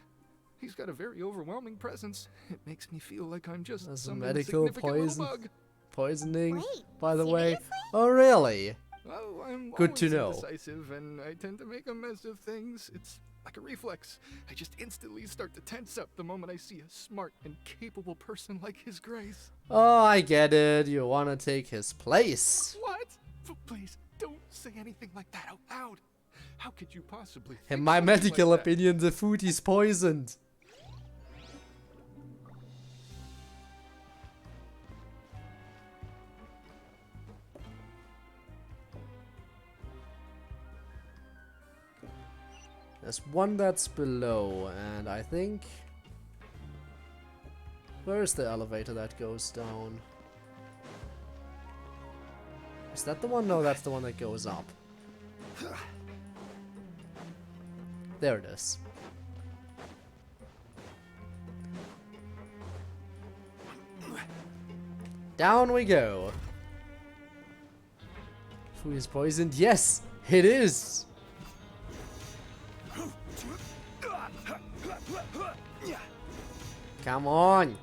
He's got a very overwhelming presence. It makes me feel like I'm just That's a some medical insignificant little bug. poisoning, Wait, by the way. seriously? Oh, really? Oh, I'm Good to always know. indecisive, and I tend to make a mess of things. It's like a reflex. I just instantly start to tense up the moment I see a smart and capable person like His Grace. Oh, I get it. You want to take his place. What? Please, don't say anything like that out loud. How could you possibly think In my something medical like that? opinion, the food is poisoned. There's one that's below, and I think... Where's the elevator that goes down? Is that the one? No, that's the one that goes up. There it is. Down we go. Food is poisoned? Yes, it is! Come on!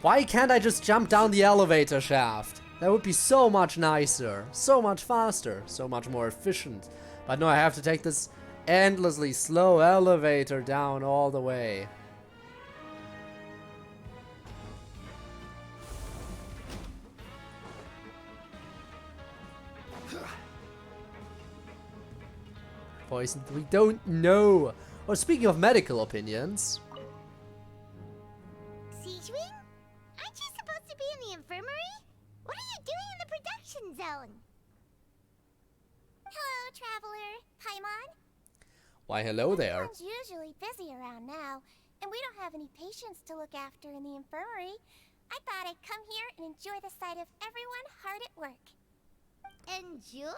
Why can't I just jump down the elevator shaft? That would be so much nicer, so much faster, so much more efficient. But no, I have to take this endlessly slow elevator down all the way. Poisoned? We don't know. Oh, speaking of medical opinions. Siegewing? Aren't you supposed to be in the infirmary? What are you doing in the production zone? Hello, traveler. Paimon? Why, hello there. Everyone's usually busy around now, and we don't have any patients to look after in the infirmary. I thought I'd come here and enjoy the sight of everyone hard at work. Enjoy?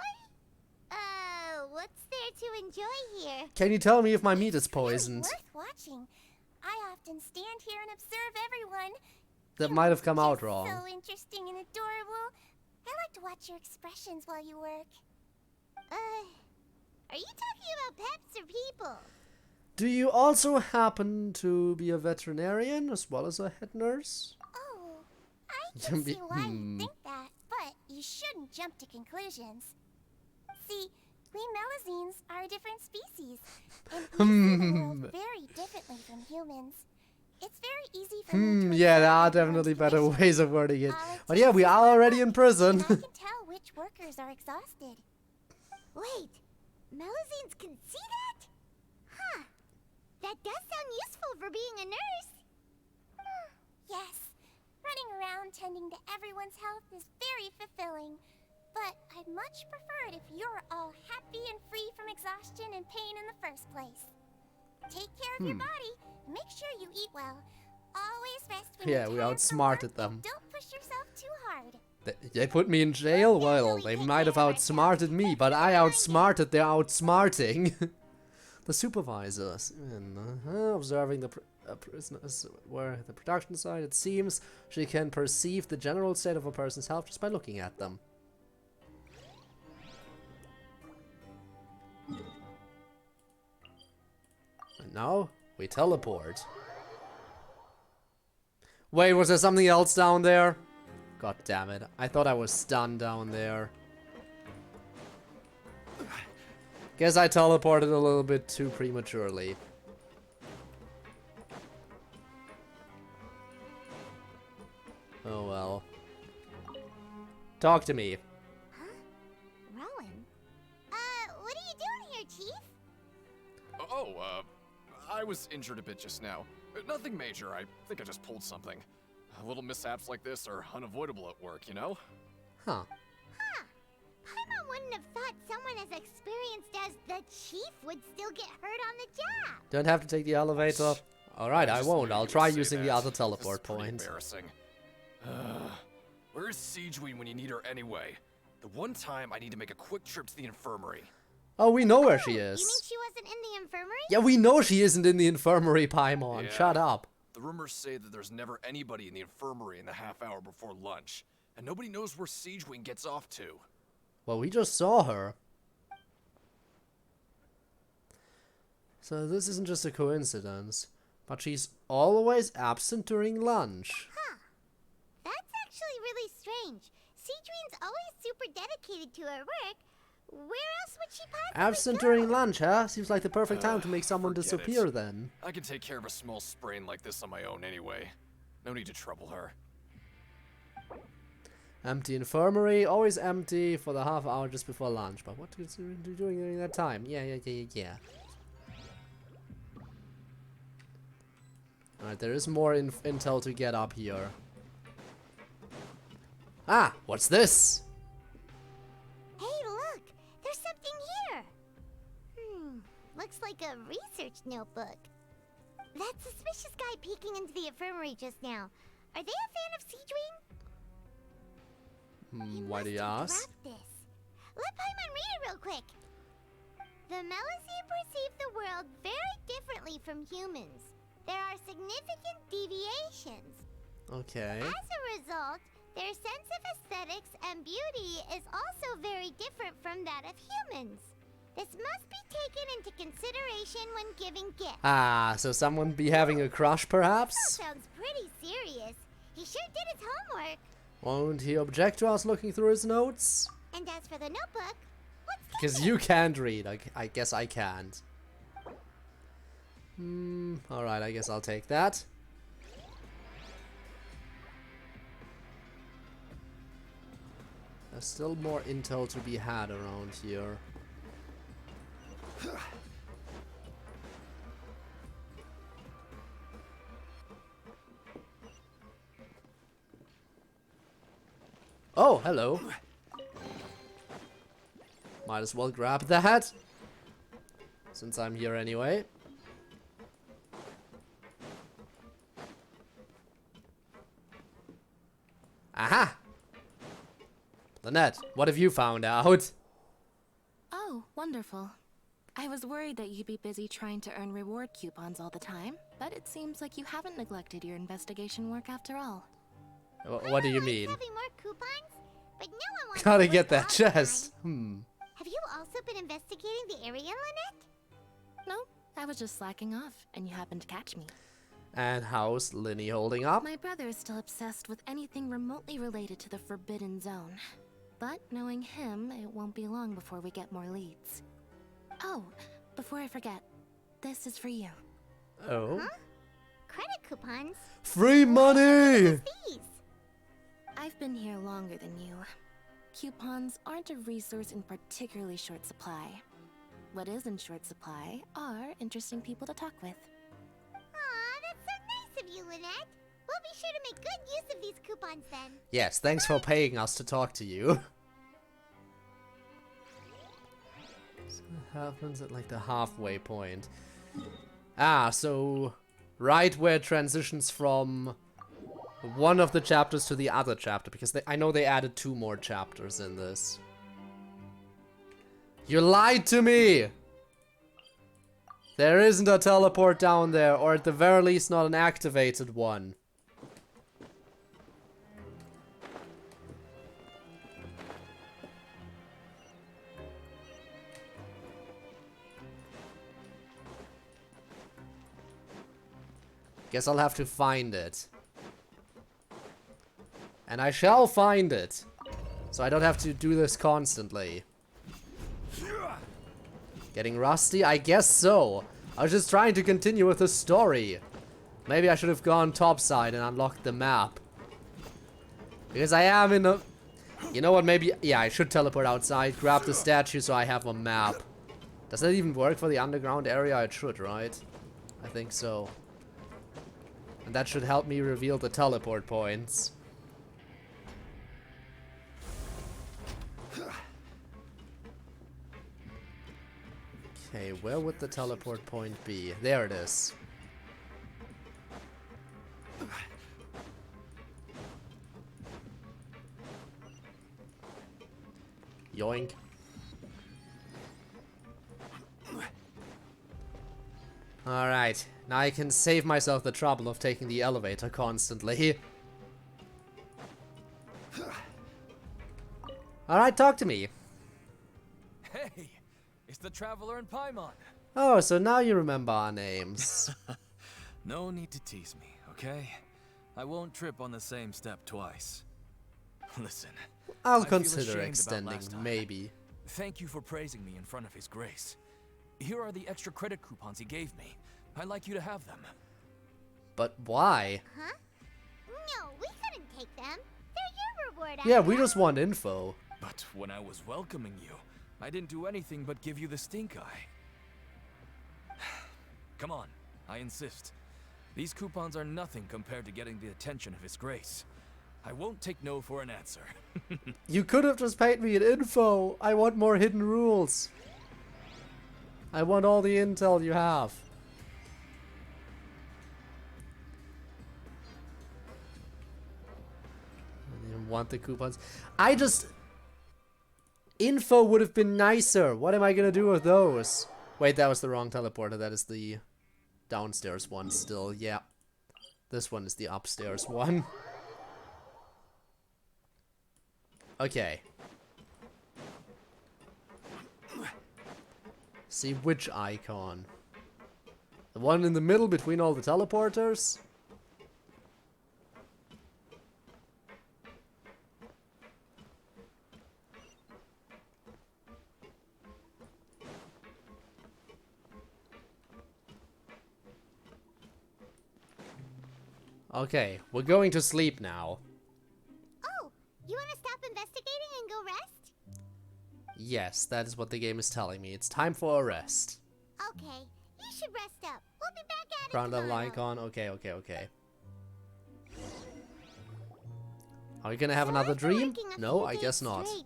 What's there to enjoy here? Can you tell me if my meat is poisoned? Worth watching. I often stand here and observe everyone. That might have come out wrong. So interesting and adorable. I like to watch your expressions while you work. Are you talking about pets or people? Do you also happen to be a veterinarian as well as a head nurse? Oh, I can see why you think that, but you shouldn't jump to conclusions. See, we Melazines are a different species, and we see the world very differently from humans. It's very easy for me to Yeah, there are definitely better ways of wording it. But yeah, we are already in prison. I can tell which workers are exhausted. Wait, Melazines can see that? Huh. That does sound useful for being a nurse. Yes, running around tending to everyone's health is very fulfilling. But I'd much prefer it if you're all happy and free from exhaustion and pain in the first place. Take care of your body, and make sure you eat well. Always rest when you're Yeah, we tired from outsmarted work, them. and don't push yourself too hard. They put me in jail? Well, they might have outsmarted me, but I outsmarted their outsmarting. The supervisors, observing the prisoners were the production side, it seems she can perceive the general state of a person's health just by looking at them. And now we teleport. Wait, was there something else down there? God damn it. I thought I was stunned down there. Guess I teleported a little bit too prematurely. Oh well. Talk to me. Huh? Rowan? What are you doing here, Chief? I was injured a bit just now. Nothing major, I think I just pulled something. Little mishaps like this are unavoidable at work, you know? Huh. Paimon wouldn't have thought someone as experienced as the chief would still get hurt on the job. Don't have to take the elevator. Alright, I won't. I'll try using the other This is teleport pretty point. Embarrassing. Where's Siegeween when you need her anyway? The one time I need to make a quick trip to the infirmary. Oh, we know where she is. You mean she wasn't in the infirmary? Yeah, we know she isn't in the infirmary, Paimon. Yeah. Shut up. The rumors say that there's never anybody in the infirmary in the half hour before lunch, and nobody knows where Siegeween gets off to. Well, we just saw her. So this isn't just a coincidence. But she's always absent during lunch. Huh. That's actually really strange. Siegeween's always super dedicated to her work. Where else would she possibly Absent go? during lunch, huh? Seems like the perfect time to make someone Forget disappear it. then. I can take care of a small sprain like this on my own anyway. No need to trouble her. Empty infirmary, always empty for the half hour just before lunch. But what is you doing during that time? Yeah. Alright, there is more intel to get up here. Ah, what's this? Hey, look! There's something here! Looks like a research notebook. That suspicious guy peeking into the infirmary just now. Are they a fan of Siegeween? Why do you ask? Grab this. Let Paimon read it real quick. The Melusine perceive the world very differently from humans. There are significant deviations. Okay. As a result, their sense of aesthetics and beauty is also very different from that of humans. This must be taken into consideration when giving gifts. Ah, so someone be having a crush perhaps? That sounds pretty serious. He sure did his homework. Won't he object to us looking through his notes? And as for the notebook, Because you can't read, I guess I can't. Alright, I guess I'll take that. There's still more intel to be had around here. Oh, hello. Might as well grab that, since I'm here anyway. Aha! Lynette, what have you found out? Oh, wonderful. I was worried that you'd be busy trying to earn reward coupons all the time, but it seems like you haven't neglected your investigation work after all. What do you mean? having more coupons, but no one wants Gotta to get work that all the time. chest. Have you also been investigating the area, Lynette? No, I was just slacking off, and you happened to catch me. And how's Linny holding up? My brother is still obsessed with anything remotely related to the Forbidden Zone. But knowing him, it won't be long before we get more leads. Oh, before I forget, this is for you. Oh. Huh? Credit coupons? Free money! These? I've been here longer than you. Coupons aren't a resource in particularly short supply. What is in short supply are interesting people to talk with. Aw, that's so nice of you, Lynette. We'll be sure to make good use of these coupons then. Yes, thanks for paying us to talk to you. So it happens at like the halfway point. Ah, so right where it transitions from one of the chapters to the other chapter, because I know they added 2 more chapters in this. You lied to me! There isn't a teleport down there, or at the very least not an activated one. Guess I'll have to find it. And I shall find it. So I don't have to do this constantly. Getting rusty? I guess so. I was just trying to continue with the story. Maybe I should have gone topside and unlocked the map. Because I am in a... You know what, maybe... Yeah, I should teleport outside, grab the statue so I have a map. Does that even work for the underground area? It should, right? I think so. And that should help me reveal the teleport points. Okay, where would the teleport point be? There it is. Yoink. Alright, now I can save myself the trouble of taking the elevator constantly. Alright, talk to me. Hey, it's the Traveler and Paimon. Oh, so now you remember our names. No need to tease me, okay? I won't trip on the same step twice. Listen, I'll I feel consider ashamed about extending, last time. maybe. Thank you for praising me in front of His Grace. Here are the extra credit coupons he gave me. I'd like you to have them. But why? Huh? No, we couldn't take them. They're your reward. Yeah, we just want info. But when I was welcoming you, I didn't do anything but give you the stink eye. Come on, I insist. These coupons are nothing compared to getting the attention of His Grace. I won't take no for an answer. You could have just paid me an info. I want more hidden rules. I want all the intel you have. I didn't want the coupons. I just... Info would have been nicer. What am I gonna do with those? Wait, that was the wrong teleporter. That is the downstairs one still. Yeah. This one is the upstairs one. Okay. See which icon? The one in the middle between all the teleporters? Okay, we're going to sleep now. Oh, you want to stop investigating and go rest? Yes, that is what the game is telling me. It's time for a rest. Okay, you should rest up. We'll be back at it Ground level tomorrow. icon. Okay. Are we gonna have another dream? No, I guess not. Straight.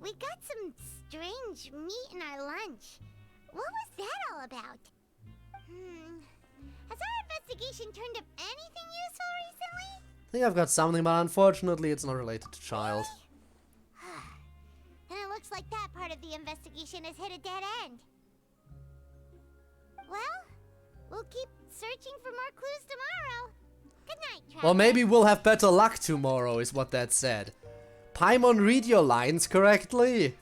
We got some strange meat in our lunch. What was that all about? Has our investigation turned up anything useful recently? I think I've got something, but unfortunately it's not related to Childe. Then it looks like that part of the investigation has hit a dead end. Well, we'll keep searching for more clues tomorrow. Good night, Travis. Well, maybe we'll have better luck tomorrow, is what that said. Paimon, read your lines correctly.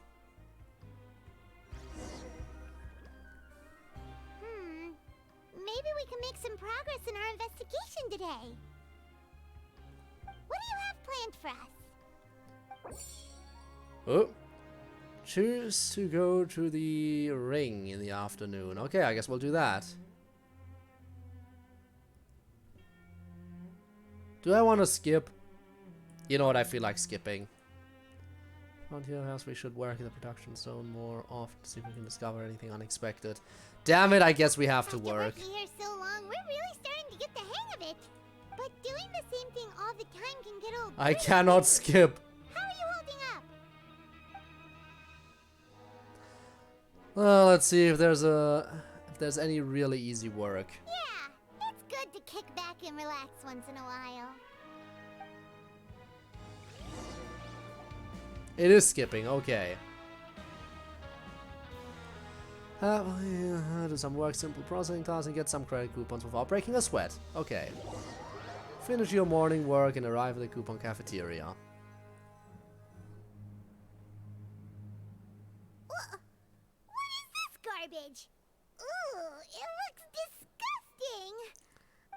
Maybe we can make some progress in our investigation today. What do you have planned for us? Oh. Choose to go to the ring in the afternoon. Okay, I guess we'll do that. Do I want to skip? You know what, I feel like skipping. Around here, else we should work in the production zone more often to see if we can discover anything unexpected. Damn it, I guess we have to work. After working here so long, we're really starting to get the hang of it. But doing the same thing all the time can get old. I cannot skip. How are you holding up? Well, let's see if there's any really easy work. Yeah, it's good to kick back and relax once in a while. It is skipping, okay. Do some work, simple processing tasks, and get some credit coupons without breaking a sweat. Okay. Finish your morning work and arrive at the coupon cafeteria. What is this garbage? Ooh, it looks disgusting.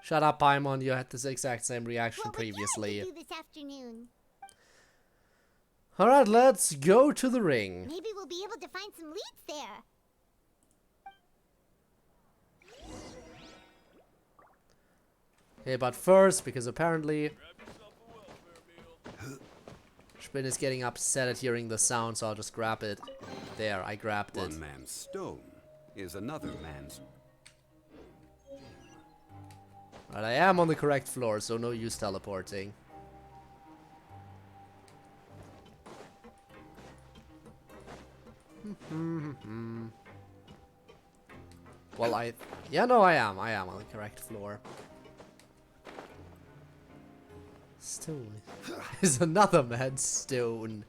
Shut up, Paimon. You had this exact same reaction previously. What would you like to do this afternoon? Alright, let's go to the ring. Maybe we'll be able to find some leads there. Okay, but first, because apparently Spin is getting upset at hearing the sound, so I'll just grab it. There, I grabbed it. One man's stone is another man's... But I am on the correct floor, so no use teleporting. Well, yeah, no, I am on the correct floor. Stone. There's another mad stone.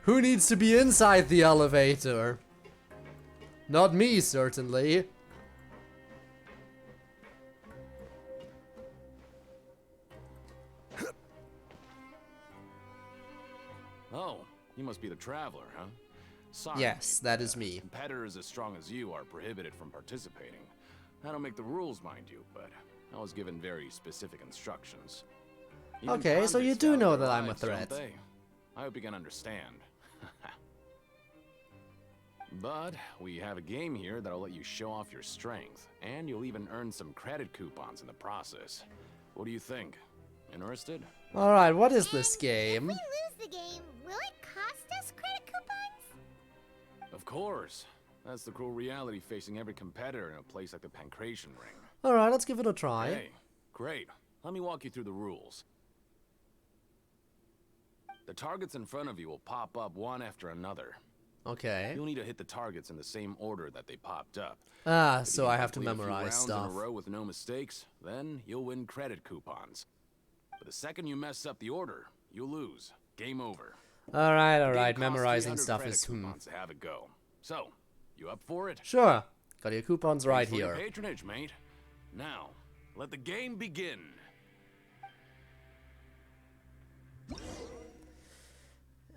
Who needs to be inside the elevator? Not me, certainly. Oh, you must be the traveler, huh? Sorry, Yes, that is me. competitors as strong as you are prohibited from participating. I don't make the rules, mind you, but I was given very specific instructions. Even Okay, so you convicts do value know their that I'm a lives, don't threat. they? I hope you can understand. But we have a game here that'll let you show off your strength, and you'll even earn some credit coupons in the process. What do you think? Interested? Alright, what is this game? If we lose the game, will it cost us credit coupons? Of course. That's the cruel reality facing every competitor in a place like the Pancration Ring. Alright, let's give it a try. Hey, great. Let me walk you through the rules. The targets in front of you will pop up one after another. Okay. You'll need to hit the targets in the same order that they popped up. Ah, If you so can I have to complete a few memorize rounds stuff. in a row with no mistakes, then you'll win credit coupons. But the second you mess up the order, you'll lose. Game over. Alright, The game alright. costs Memorizing 300 stuff credit is coupons to have it go. So, you up for it? Sure. Got your coupons right Thanks for your here. patronage, mate. Now, let the game begin.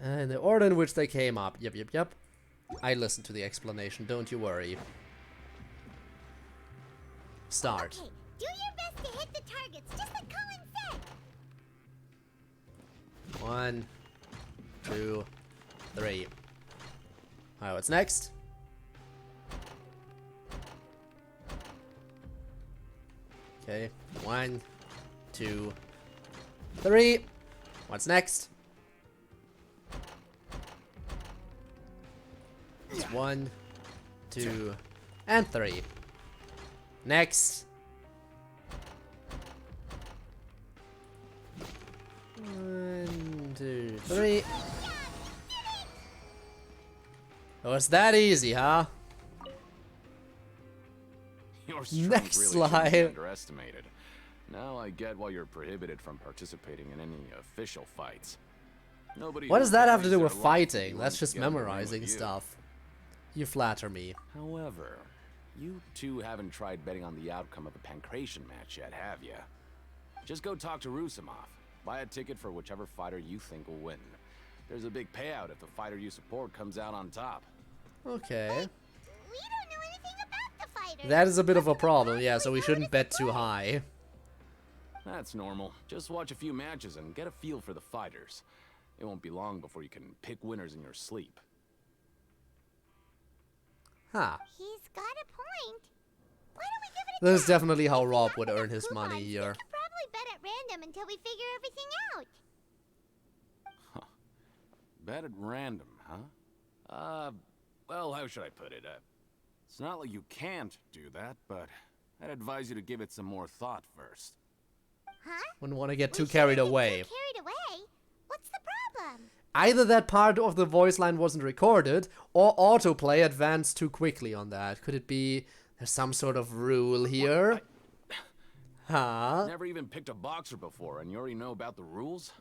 And the order in which they came up. Yep. I listened to the explanation, don't you worry. Start. Okay, do your best to hit the targets, just like Colin said. 1, 2, 3. Alright, what's next? Okay, 1, 2, 3. What's next? It's 1, 2, and 3. Next. 1, 2, 3. Oh, it's that easy, huh? Your strength Next really slide. shouldn't be underestimated. Now I get why you're prohibited from participating in any official fights. Nobody What who does that have to values do with their life would be fighting? willing That's to just get in the ring with memorizing you. stuff. You flatter me. However, you two haven't tried betting on the outcome of a Pancration match yet, have you? Just go talk to Rusimov. Buy a ticket for whichever fighter you think will win. There's a big payout if the fighter you support comes out on top. Okay. We don't know anything about the fighters. That is a bit of a problem, yeah, so we shouldn't bet too high. That's normal. Just watch a few matches and get a feel for the fighters. It won't be long before you can pick winners in your sleep. Huh. He's got a point. Why don't we give it a This is try? definitely how Rob would earn his money here. We could probably bet at random until we figure everything out. Bet at random, huh? Well, how should I put it? It's not like you can't do that, but I'd advise you to give it some more thought first. Huh? Wouldn't want to get too carried away. Carried away? What's the problem? Either that part of the voice line wasn't recorded, or autoplay advanced too quickly on that. Could it be there's some sort of rule here? Huh? Never even picked a boxer before, and you already know about the rules?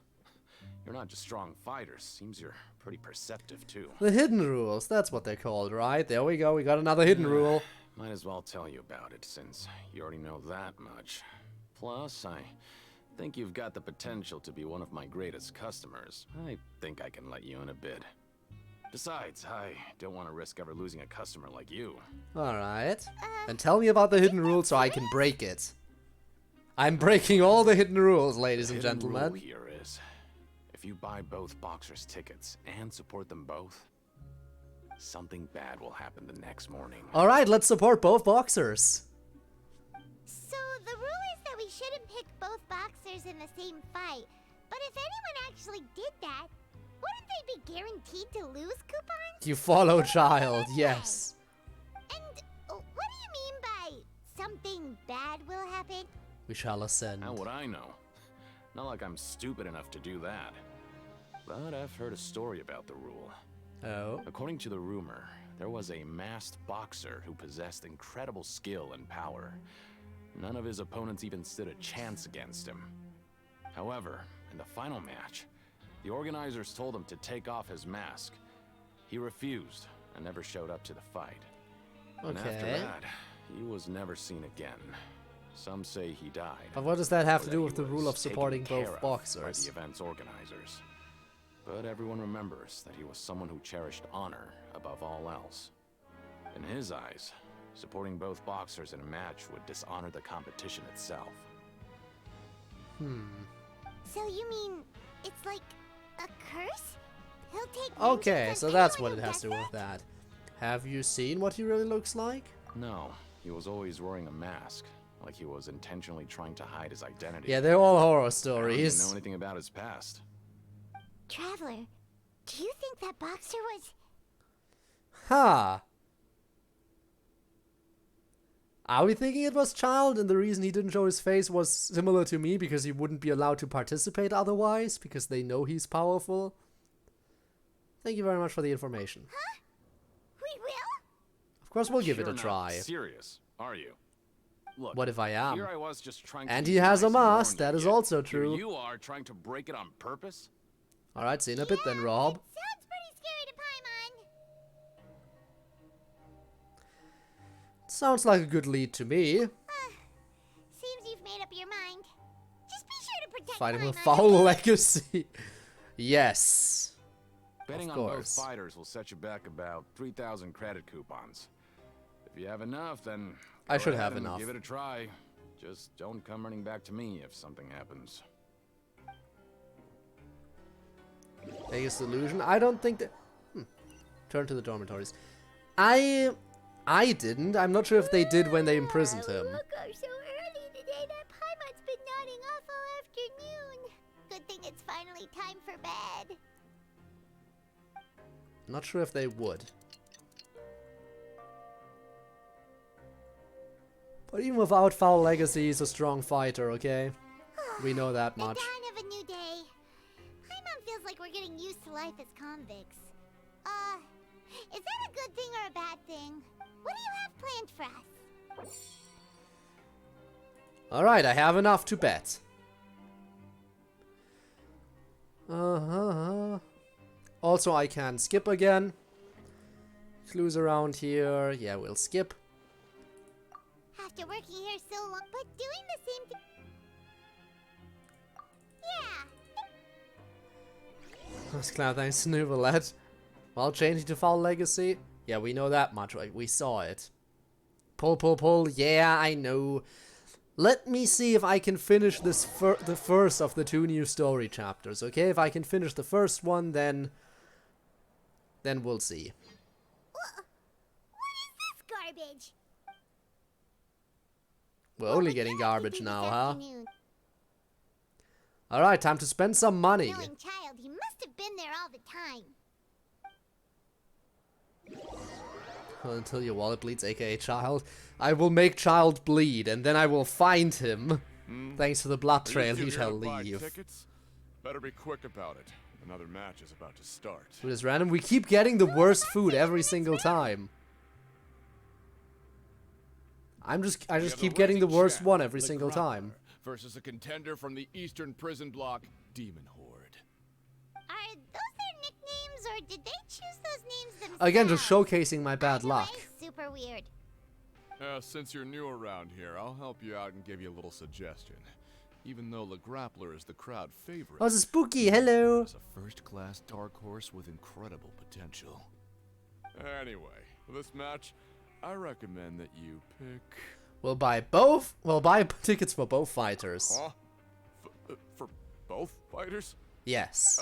You're not just strong fighters. Seems you're pretty perceptive, too. The hidden rules, that's what they're called, right? There we go, we got another hidden rule. Might as well tell you about it, since you already know that much. Plus, I think you've got the potential to be one of my greatest customers. I think I can let you in a bid. Besides, I don't want to risk ever losing a customer like you. Alright. Then tell me about the hidden rule so I can break it. I'm breaking all the hidden rules, ladies and The hidden gentlemen. rule here is, if you buy both boxers' tickets and support them both, something bad will happen the next morning. Alright, let's support both boxers. So the rule shouldn't pick both boxers in the same fight, but if anyone actually did that, wouldn't they be guaranteed to lose coupons? You follow Childe, yes. And what do you mean by something bad will happen? We shall ascend. How would I know? Not like I'm stupid enough to do that. But I've heard a story about the rule. Oh? According to the rumor, there was a masked boxer who possessed incredible skill and power. None of his opponents even stood a chance against him. However, in the final match, the organizers told him to take off his mask. He refused and never showed up to the fight. And after Okay. that, he was never seen again. Some say he died. But what does that have or to that do he with the rule was of supporting taken care both of by boxers? the event's organizers. But everyone remembers that he was someone who cherished honor above all else. In his eyes, supporting both boxers in a match would dishonor the competition itself. So you mean it's like a curse? He'll take Okay, vengeance so on that's anyone what it who has does to do that? with that. Have you seen what he really looks like? No, he was always wearing a mask, like he was intentionally trying to hide his identity. Yeah, they're all horror I don't stories. even know anything about his past. Traveler, do you think that boxer was... Ha! Are we thinking it was Childe and the reason he didn't show his face was similar to me because he wouldn't be allowed to participate otherwise because they know he's powerful? Thank you very much for the information. Huh? We will? Of course we'll give it You're a not try. serious, are you? Look, What if I am? Here I was just trying And to he be has a nice and warn mask, you, that is yet also here true. you are trying to break it on purpose? Alright, see you in a bit then, Rob. Sounds pretty scary to Paimon. Sounds like a good lead to me. Seems you've made up your mind. Just be sure to protect Fighting with Paimon. foul legacy. Yes. Betting Of on both course. fighters will set you back about 3,000 credit coupons. If you have enough, then I go should ahead have and enough. Give it a try. Just don't come running back to me if something happens. Biggest illusion? I don't think that... Turn to the dormitories. I didn't. I'm not sure if they did when they imprisoned him. Look, I'm so early today that Paimon's been nodding off all afternoon. Good thing it's finally time for bed. Not sure if they would. But even without foul legacy, he's a strong fighter, okay? We know that much. The dawn of a new day. Paimon feels like we're getting used to life as convicts. Is that a good thing or a bad thing? What do you have planned for us? Alright, I have enough to bet. Also, I can skip again. Clues around here. Yeah, we'll skip. After working here so long, but doing the same thing. Yeah. That's clear, thanks to Neuvillette. Well, changing to foul legacy. Yeah, we know that much, right? We saw it. Pull, pull, pull. Yeah, I know. Let me see if I can finish this the first of the 2 new story chapters, okay? If I can finish the first one, then we'll see. What is this garbage? We're only getting garbage now, huh? Alright, time to spend some money. Knowing Childe, he must have been there all the time. Well, until your wallet bleeds, aka Childe. I will make Childe bleed, and then I will find him. Thanks to the blood trail, he shall leave. Tickets? Better be quick about it. Another match is about to start. Food is random. We keep getting the worst food every single time. I just keep getting the worst one every single time. Versus a contender from the Eastern Prison Block, Demon Horde. Are those their nicknames, or did they choose those names themselves? Again, just showcasing my bad luck. Super weird. Since you're new around here, I'll help you out and give you a little suggestion. Even though the Grappler is the crowd favorite. Oh, it's spooky. Hello. It's a first-class dark horse with incredible potential. Anyway, for this match, I recommend that you pick... We'll buy both. We'll buy tickets for both fighters. Huh? For both fighters? Yes.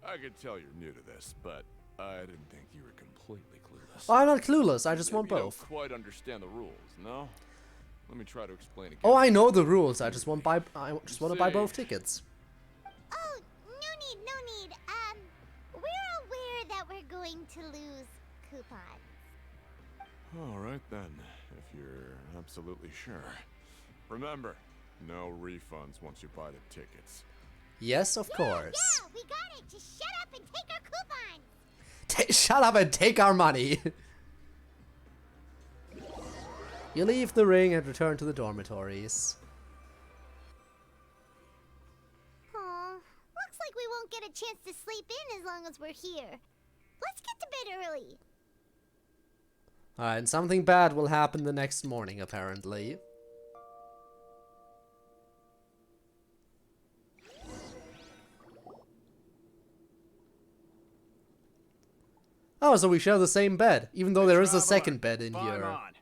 I can tell you're new to this, but I didn't think you were completely clueless. Oh, I'm not clueless. I just want Maybe both. You don't quite understand the rules, no? Let me try to explain again. Oh, I know the rules. I just want to buy both tickets. Oh, no need, no need. We're aware that we're going to lose coupons. All right then, if you're absolutely sure. Remember, no refunds once you buy the tickets. Yes, of course. Yeah, we got it. Just shut up and take our coupons. Shut up and take our money. You leave the ring and return to the dormitories. Aw, looks like we won't get a chance to sleep in as long as we're here. Let's get to bed early. Alright, and something bad will happen the next morning, apparently. Oh, so we share the same bed, even though there is a second bed in here. On.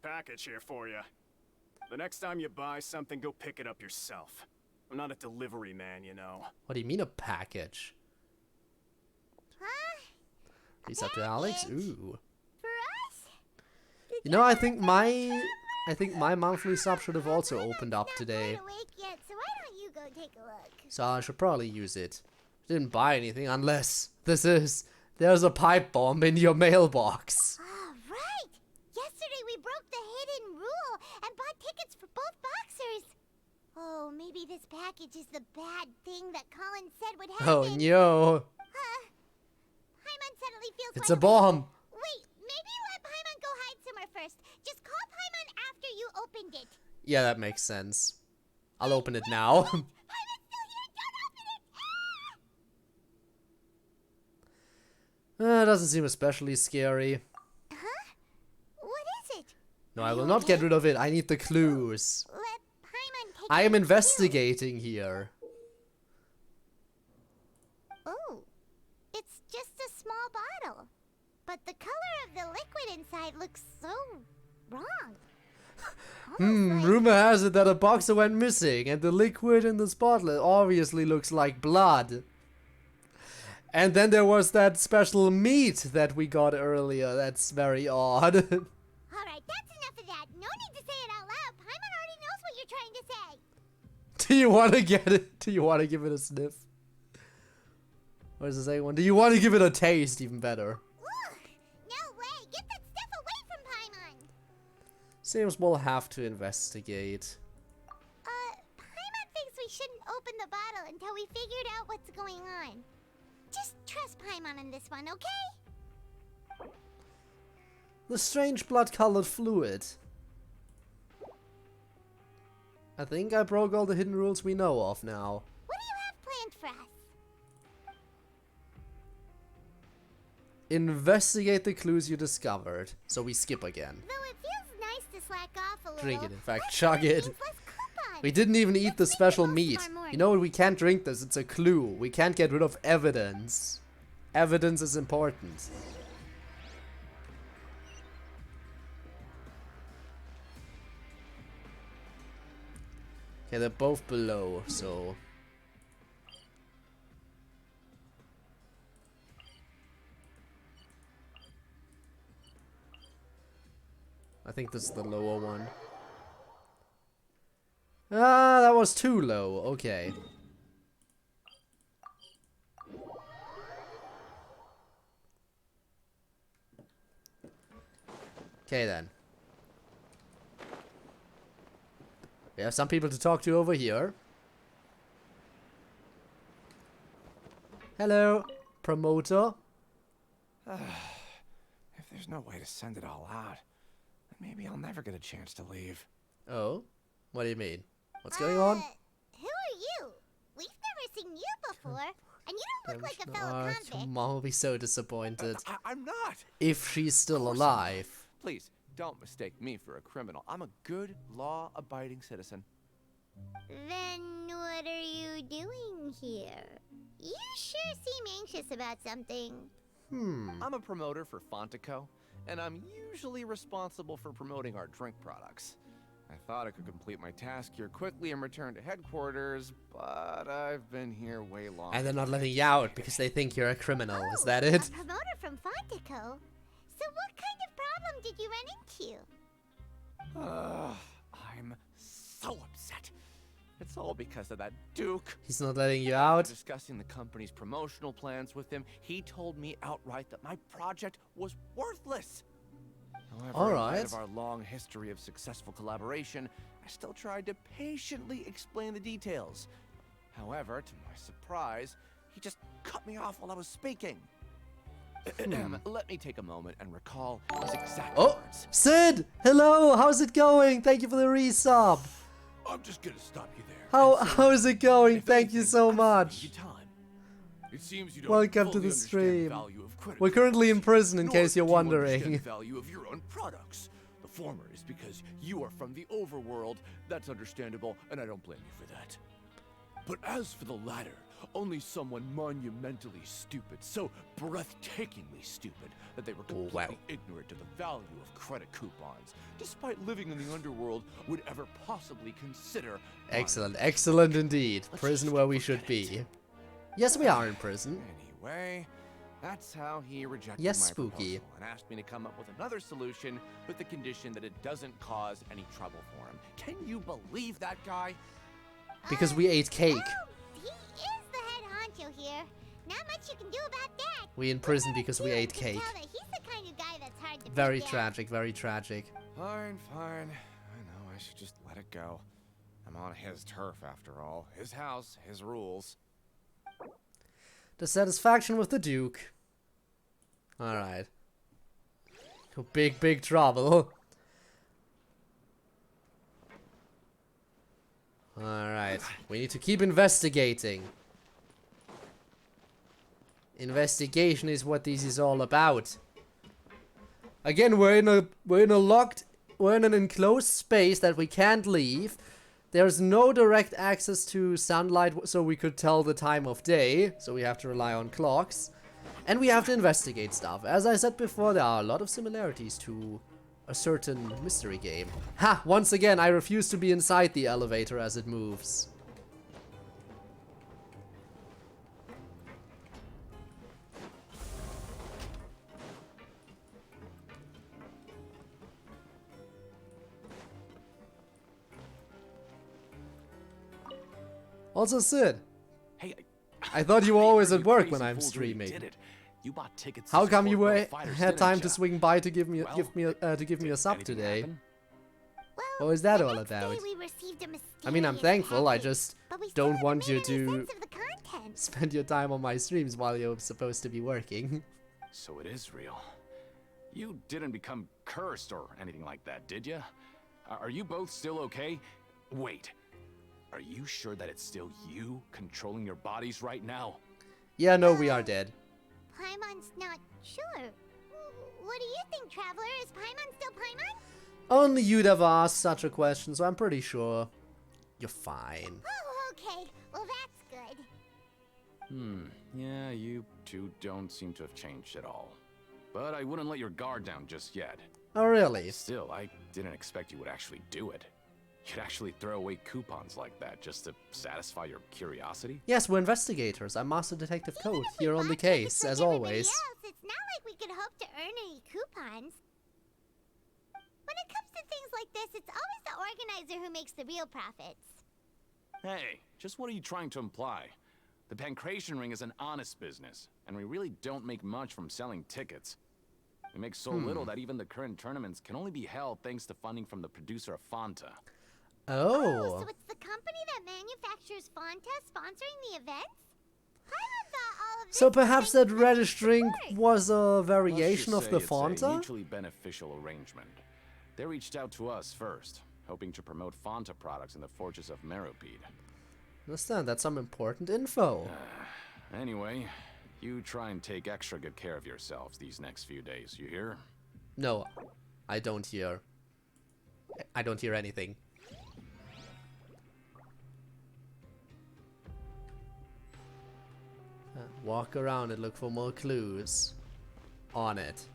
Package here for you. The next time you buy something, go pick it up yourself. I'm not a delivery man, you know. What do you mean a package? Huh? He's up to Alex? Ooh. For us? You know, I think my monthly sub should have also opened up today. Not awake yet, so why don't you go take a look? So I should probably use it. Didn't buy anything unless there's a pipe bomb in your mailbox. Oh, right! Yesterday we broke the hidden rule and bought tickets for both boxers. Oh, maybe this package is the bad thing that Colin said would happen. Oh no. Paimon suddenly feels It's like a bomb. Wait, maybe let Paimon go hide somewhere first. Just call Paimon after you opened it. Yeah, that makes sense. I'll open it now. Doesn't seem especially scary. Huh? What is it? No, I will not get rid of it. I need the clues. Let Paimon take I am it investigating here. Oh, it's just a small bottle. But the color of the liquid inside looks so wrong. Rumor has it that a boxer went missing, and the liquid in this bottle obviously looks like blood. And then there was that special meat that we got earlier. That's very odd. Alright, that's enough of that. No need to say it out loud. Paimon already knows what you're trying to say. Do you want to get it? Do you want to give it a sniff? Where's the second one? Do you want to give it a taste? Even better. Ugh, no way. Get that stuff away from Paimon. Seems we'll have to investigate. Paimon thinks we shouldn't open the bottle until we figured out what's going on. Just trust Paimon on this one, okay? The strange blood-colored fluid. I think I broke all the hidden rules we know of now. What do you have planned for us? Investigate the clues you discovered. So we skip again. Though it feels nice to slack off a little. Drink it, in fact, chug it. We didn't even eat the special meat. You know what? We can't drink this. It's a clue. We can't get rid of evidence. Evidence is important. Okay, they're both below, so... I think this is the lower one. Ah, that was too low. Okay. Okay then. We have some people to talk to over here. Hello, promoter. If there's no way to send it all out, then maybe I'll never get a chance to leave. Oh? What do you mean? What's going on? Who are you? We've never seen you before, and you don't look like a fellow convict. Mom will be so disappointed. I'm not. If she's still alive. Please, don't mistake me for a criminal. I'm a good, law-abiding citizen. Then what are you doing here? You sure seem anxious about something. I'm a promoter for Fontaine, and I'm usually responsible for promoting our drink products. I thought I could complete my task here quickly and return to headquarters, but I've been here way longer. And they're not letting you out because they think you're a criminal. Is that it? A promoter from Fontaine. So what kind of problem did you run into? I It's all because of that Duke. He's not letting you out. Discussing the company's promotional plans with him, he told me outright that my project was worthless. However, in light of our long history of successful collaboration, I still tried to patiently explain the details. However, to my surprise, he just cut me off while I was speaking. Let me take a moment and recall his exact words. Sid! Hello! How's it going? Thank you for the resub. I'm just gonna stop you there. How's it going? Thank you so much. It seems you don't Welcome to fully the understand stream. the value of credit We're currently in cards, prison, in nor case you're do you understand wondering. the value of your own products. The former is because you are from the overworld. That's understandable, and I don't blame you for that. But as for the latter, only someone monumentally stupid, so breathtakingly stupid, that they were completely ignorant of the value of credit coupons, despite living in the underworld, would ever possibly consider. Excellent, excellent indeed. Prison where we should be. Yes, we are in prison. Anyway, that's how he rejected Yes, my Spooky. proposal and asked me to come up with another solution with the condition that it doesn't cause any trouble for him. Can you believe that guy? Because we ate cake. He is the head honcho here. Not much you can do about that. We in prison because we ate cake. Tell that he's the kind of guy that's hard to Very pin down. tragic, very tragic. Fine, fine. I know, I should just let it go. I'm on his turf after all. His house, his rules. Dissatisfaction with the Duke. Alright. Big, big trouble. Alright. We need to keep investigating. Investigation is what this is all about. Again, we're in an enclosed space that we can't leave. There's no direct access to sunlight, so we could tell the time of day, so we have to rely on clocks. And we have to investigate stuff. As I said before, there are a lot of similarities to a certain mystery game. Ha! Once again, I refuse to be inside the elevator as it moves. Also, Sid. Hey, I thought you were always at work when I'm streaming. You bought tickets How to come you support were both fighters, had didn't time ya? to swing by to give me a sub anything today? happen? What was that all about? We received a I mean, I'm mysterious thankful. I package, just but we still don't haven't want made you any to sense of the content. spend your time on my streams while you're supposed to be working. So it is real. You didn't become cursed or anything like that, did you? Are you both still okay? Wait. Are you sure that it's still you controlling your bodies right now? Yeah, no, we are dead. Paimon's not sure. What do you think, Traveler? Is Paimon still Paimon? Only you'd have asked such a question, so I'm pretty sure you're fine. Oh, okay. Well, that's good. Yeah, you two don't seem to have changed at all. But I wouldn't let your guard down just yet. Oh, really? Still, I didn't expect you would actually do it. You'd actually throw away coupons like that just to satisfy your curiosity? Yes, we're investigators. I'm Master Detective Code, here on the case, as always. It's not like we could hope to earn any coupons. When it comes to things like this, it's always the organizer who makes the real profits. Hey, just what are you trying to imply? The Pancration Ring is an honest business, and we really don't make much from selling tickets. We make so little that even the current tournaments can only be held thanks to funding from the producer of Fanta. Oh. So it's the company that manufactures Fonta sponsoring the events? I thought all of this So was perhaps that thanks to the registering support. was a Let's variation just of the say it's a Fonta? mutually beneficial arrangement. They reached out to us first, hoping to promote Fanta products in the Fortress of Meropide. Understand, that's some important info. Anyway, you try and take extra good care of yourselves these next few days, you hear? No, I don't hear. I don't hear anything. Walk around and look for more clues on it.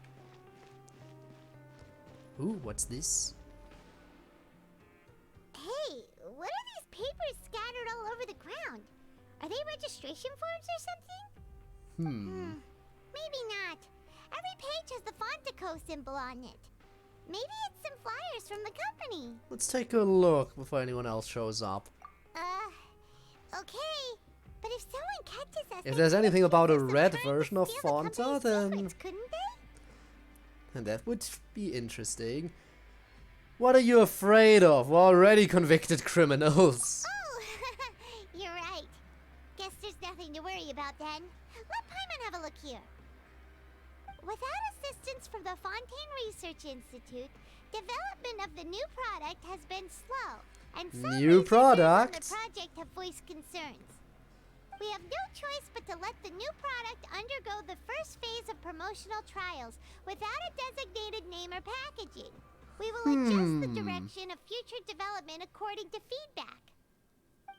Ooh, what's this? Hey, what are these papers scattered all over the ground? Are they registration forms or something? Maybe not. Every page has the Fontaco symbol on it. Maybe it's some flyers from the company. Let's take a look before anyone else shows up. Okay, but if someone catches us, If there's anything about a red version of Fonta, then that would be interesting. What are you afraid of? We're already convicted criminals. Oh, you're right. Guess there's nothing to worry about then. Let Paimon have a look here. Without assistance from the Fontaine Research Institute, development of the new product has been slow, and some New researchers on product? the project have voiced concerns. We have no choice but to let the new product undergo the first phase of promotional trials without a designated name or packaging. We will adjust the direction of future development according to feedback.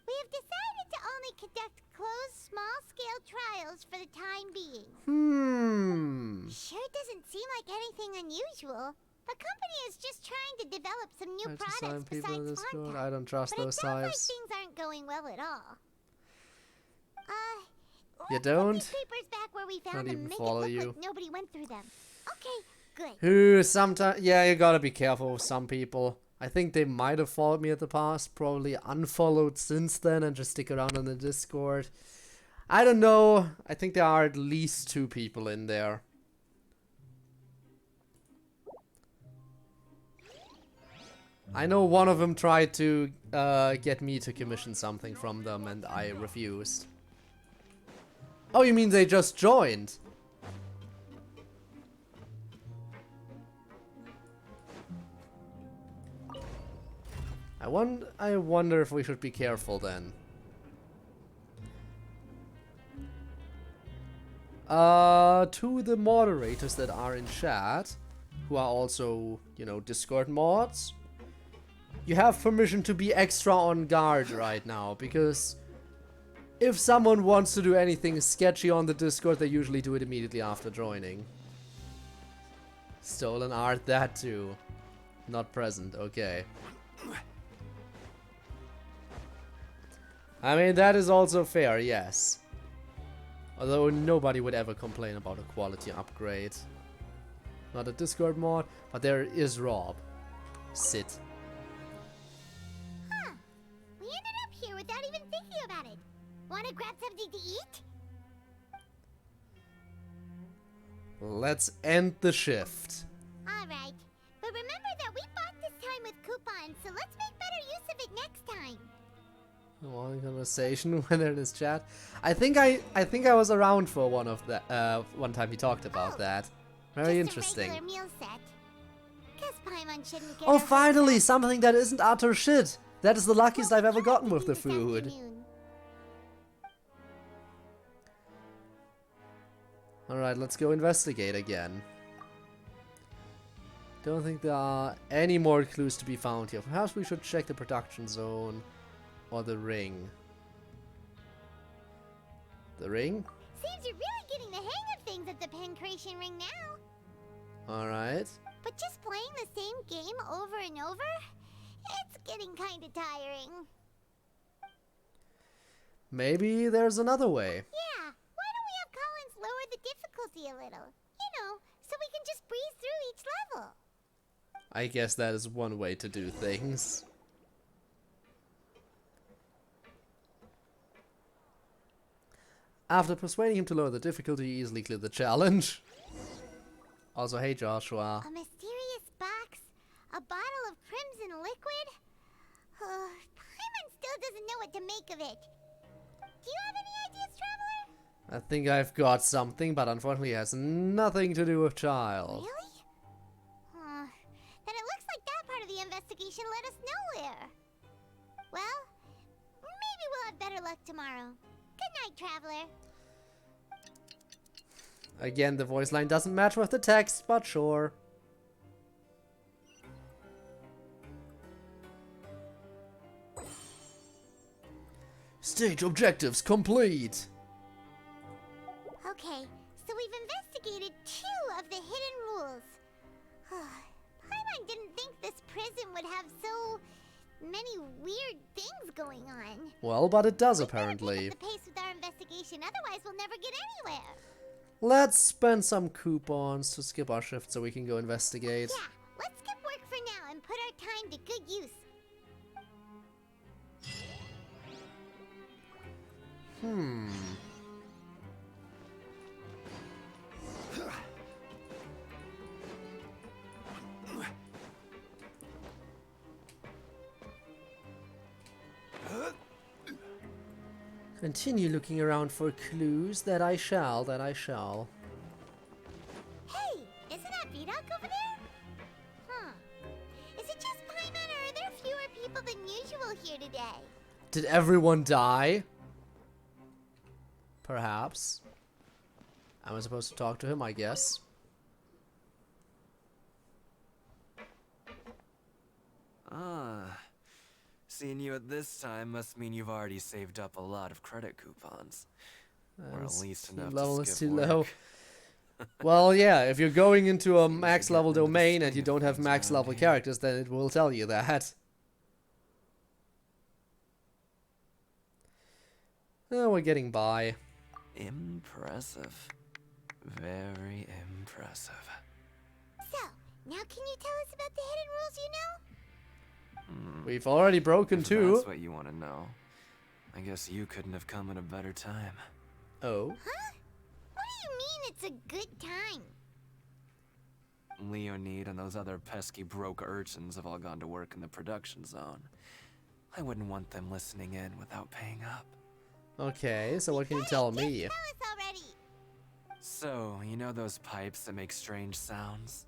We have decided to only conduct closed, small-scale trials for the time being. Sure doesn't seem like anything unusual. The company is just trying to develop some new products besides Fonta. I don't trust those But it sounds like types. things aren't going well at all. You don't? These papers back where we found Not them, even make follow it look you. like nobody went through them. Okay, good. Who sometimes, yeah, you gotta be careful with some people. I think they might have followed me at the past, probably unfollowed since then and just stick around on the Discord. I don't know. I think there are at least 2 people in there. I know one of them tried to get me to commission something from them and I refused. Oh, you mean they just joined? I wonder if we should be careful then. To the moderators that are in chat, who are also, you know, Discord mods, you have permission to be extra on guard right now, because if someone wants to do anything sketchy on the Discord, they usually do it immediately after joining. Stolen art, that too. Not present, okay. I mean, that is also fair, yes. Although nobody would ever complain about a quality upgrade. Not a Discord mod, but there is Rob. Sit. Huh. We ended up here without even thinking about it. Wanna grab something to eat? Let's end the shift. Alright. But remember that we bought this time with coupons, so let's make better use of it next time. One conversation when they're in his chat. I think I was around for one of the one time he talked about that. Very interesting. A meal set. Guess Paimon shouldn't get Oh, finally something that isn't utter shit. That is the luckiest I've ever gotten with the food. Alright, let's go investigate again. Don't think there are any more clues to be found here. Perhaps we should check the production zone or the ring. The ring? Seems you're really getting the hang of things at the Pancration Ring now. Alright. But just playing the same game over and over? It's getting kinda tiring. Maybe there's another way. Yeah, why don't we have Collins lower the difficulty a little? You know, so we can just breeze through each level. I guess that is one way to do things. After persuading him to lower the difficulty, he easily cleared the challenge. Also, hey Joshua. A mysterious box? A bottle of crimson liquid? Paimon still doesn't know what to make of it. Do you have any ideas, Traveler? I think I've got something, but unfortunately it has nothing to do with Childe. Really? Then it looks like that part of the investigation led us nowhere. Well, maybe we'll have better luck tomorrow. Good night, Traveler. Again, the voice line doesn't match with the text, but sure. Stage objectives complete. Okay, so we've investigated 2 of the hidden rules. Paimon didn't think this prison would have so many weird things going on. Well, but it does apparently. The pace with our investigation, otherwise we'll never get anywhere. Let's spend some coupons to skip our shift so we can go investigate. Yeah, let's skip work for now and put our time to good use. Continue looking around for clues. That I shall, that I shall. Hey, isn't that Vidocq over there? Huh. Is it just Paimon, or are there fewer people than usual here today? Did everyone die? Perhaps. Am I supposed to talk to him? I guess. Ah. Seeing you at this time must mean you've already saved up a lot of credit coupons. Or at least enough level to is skip too work. low. Well, yeah, if you're going into a max level domain and you don't have max level characters, then it will tell you that. Oh, we're getting by. Impressive. Very impressive. So, now can you tell us about the hidden rules you know? We've already broken If two. that's what you want to know, I guess you couldn't have come at a better time. Oh. Huh? What do you mean it's a good time? Leonid and those other pesky broke urchins have all gone to work in the production zone. I wouldn't want them listening in without paying up. Okay, so what can you tell me? Tell us already. So, you know those pipes that make strange sounds?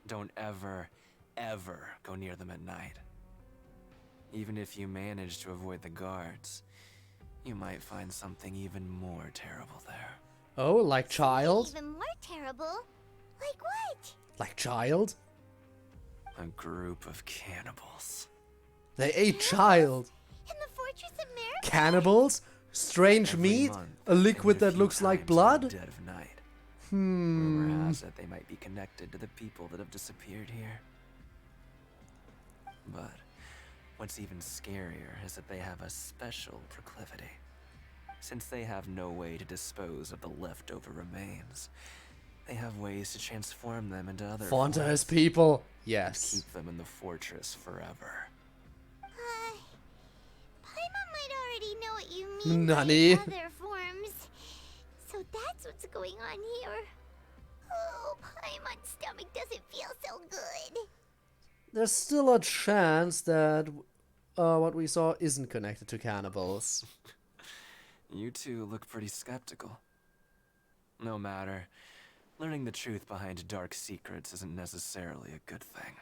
Don't ever, ever go near them at night. Even if you manage to avoid the guards, you might find something even more terrible there. Oh, like Childe? Even more terrible? Like what? Like Childe? A group of cannibals. They ate Childe. In the Fortress of Merrick? Cannibals? Strange Every meat? month, A liquid and a that few looks like times in the blood? Dead of night. Rumor has it they might be connected to the people that have disappeared here. But what's even scarier is that they have a special proclivity. Since they have no way to dispose of the leftover remains, they have ways to transform them into other Fontaine forms people. and Yes. keep them in the fortress forever. Paimon might already know what you mean Nani? by other forms. So that's what's going on here. Oh, Paimon's stomach doesn't feel so good. There's still a chance that what we saw isn't connected to cannibals. You two look pretty skeptical. No matter. Learning the truth behind dark secrets isn't necessarily a good thing.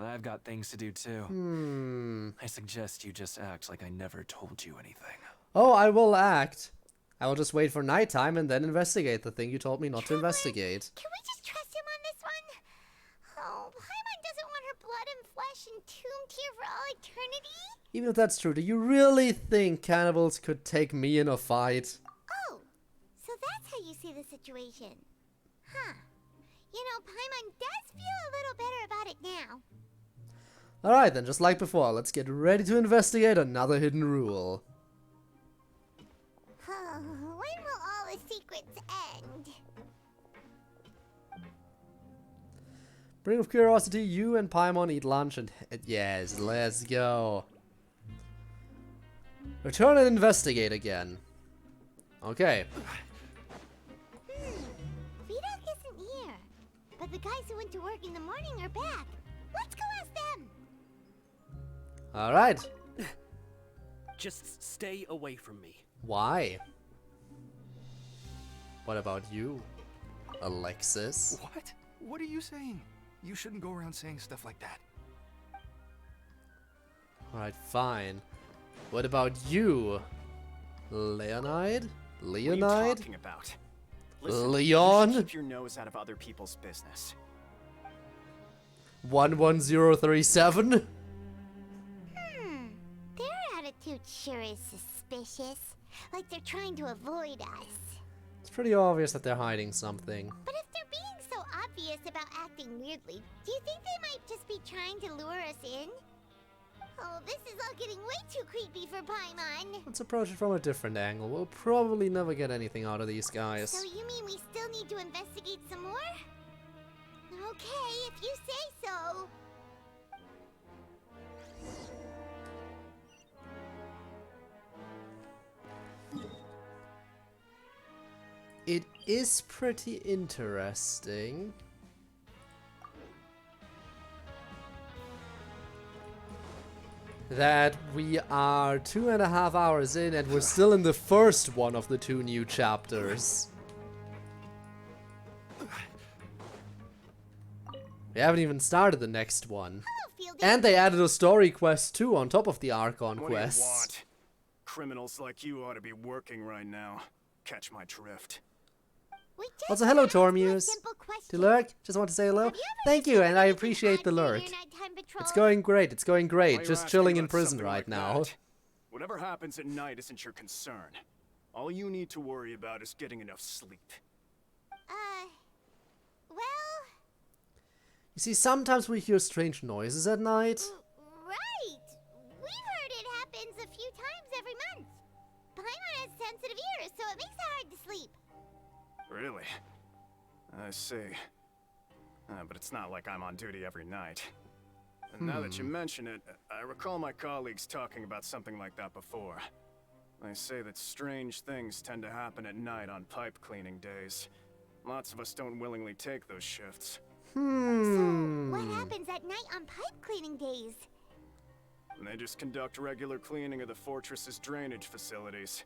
I've got things to do too. I suggest you just act like I never told you anything. Oh, I will act. I will just wait for nighttime and then investigate the thing you told me not to investigate. Can we just trust him on this one? Oh, Paimon doesn't want her blood and flesh entombed here for all eternity. Even if that's true, do you really think cannibals could take me in a fight? Oh, so that's how you see the situation. Huh. You know, Paimon does feel a little better about it now. Alright then, just like before, let's get ready to investigate another hidden rule. When will all the secrets end? Bring of curiosity, you and Paimon eat lunch and... Yes, let's go. Return and investigate again. Okay. Vidocq isn't here. But the guys who went to work in the morning are back. Let's go ask them. Alright. Just stay away from me. Why? What about you, Alexis? What? What are you saying? You shouldn't go around saying stuff like that. Alright, fine. What about you, Leonide? What are you Leonide? talking about? Listen, Leon? You should keep your nose out of other people's business. 11037? Their attitude sure is suspicious. Like they're trying to avoid us. It's pretty obvious that they're hiding something. But if they're being so obvious about acting weirdly, do you think they might just be trying to lure us in? Oh, this is all getting way too creepy for Paimon. Let's approach it from a different angle. We'll probably never get anything out of these guys. So you mean we still need to investigate some more? Okay, if you say so. is pretty interesting. That we are 2.5 hours in and we're still in the first one of the 2 new chapters. We haven't even started the next one. And they added a story quest too on top of the Archon What quest. do you want? Criminals like you ought to be working right now. Catch my drift. Also, hello Tormuse. To lurk, just want to say hello. Thank you, and I appreciate the lurk. It's going great, it's going great. Just chilling in prison right now. Whatever happens at night isn't your concern. All you need to worry about is getting enough sleep. Well... You see, sometimes we hear strange noises at night. Right! We've heard it happens a few times every month. Paimon has sensitive ears, so it makes it hard to sleep. Really? I see. But it's not like I'm on duty every night. And now that you mention it, I recall my colleagues talking about something like that before. They say that strange things tend to happen at night on pipe cleaning days. Lots of us don't willingly take those shifts. So, what happens at night on pipe cleaning days? They just conduct regular cleaning of the fortress's drainage facilities.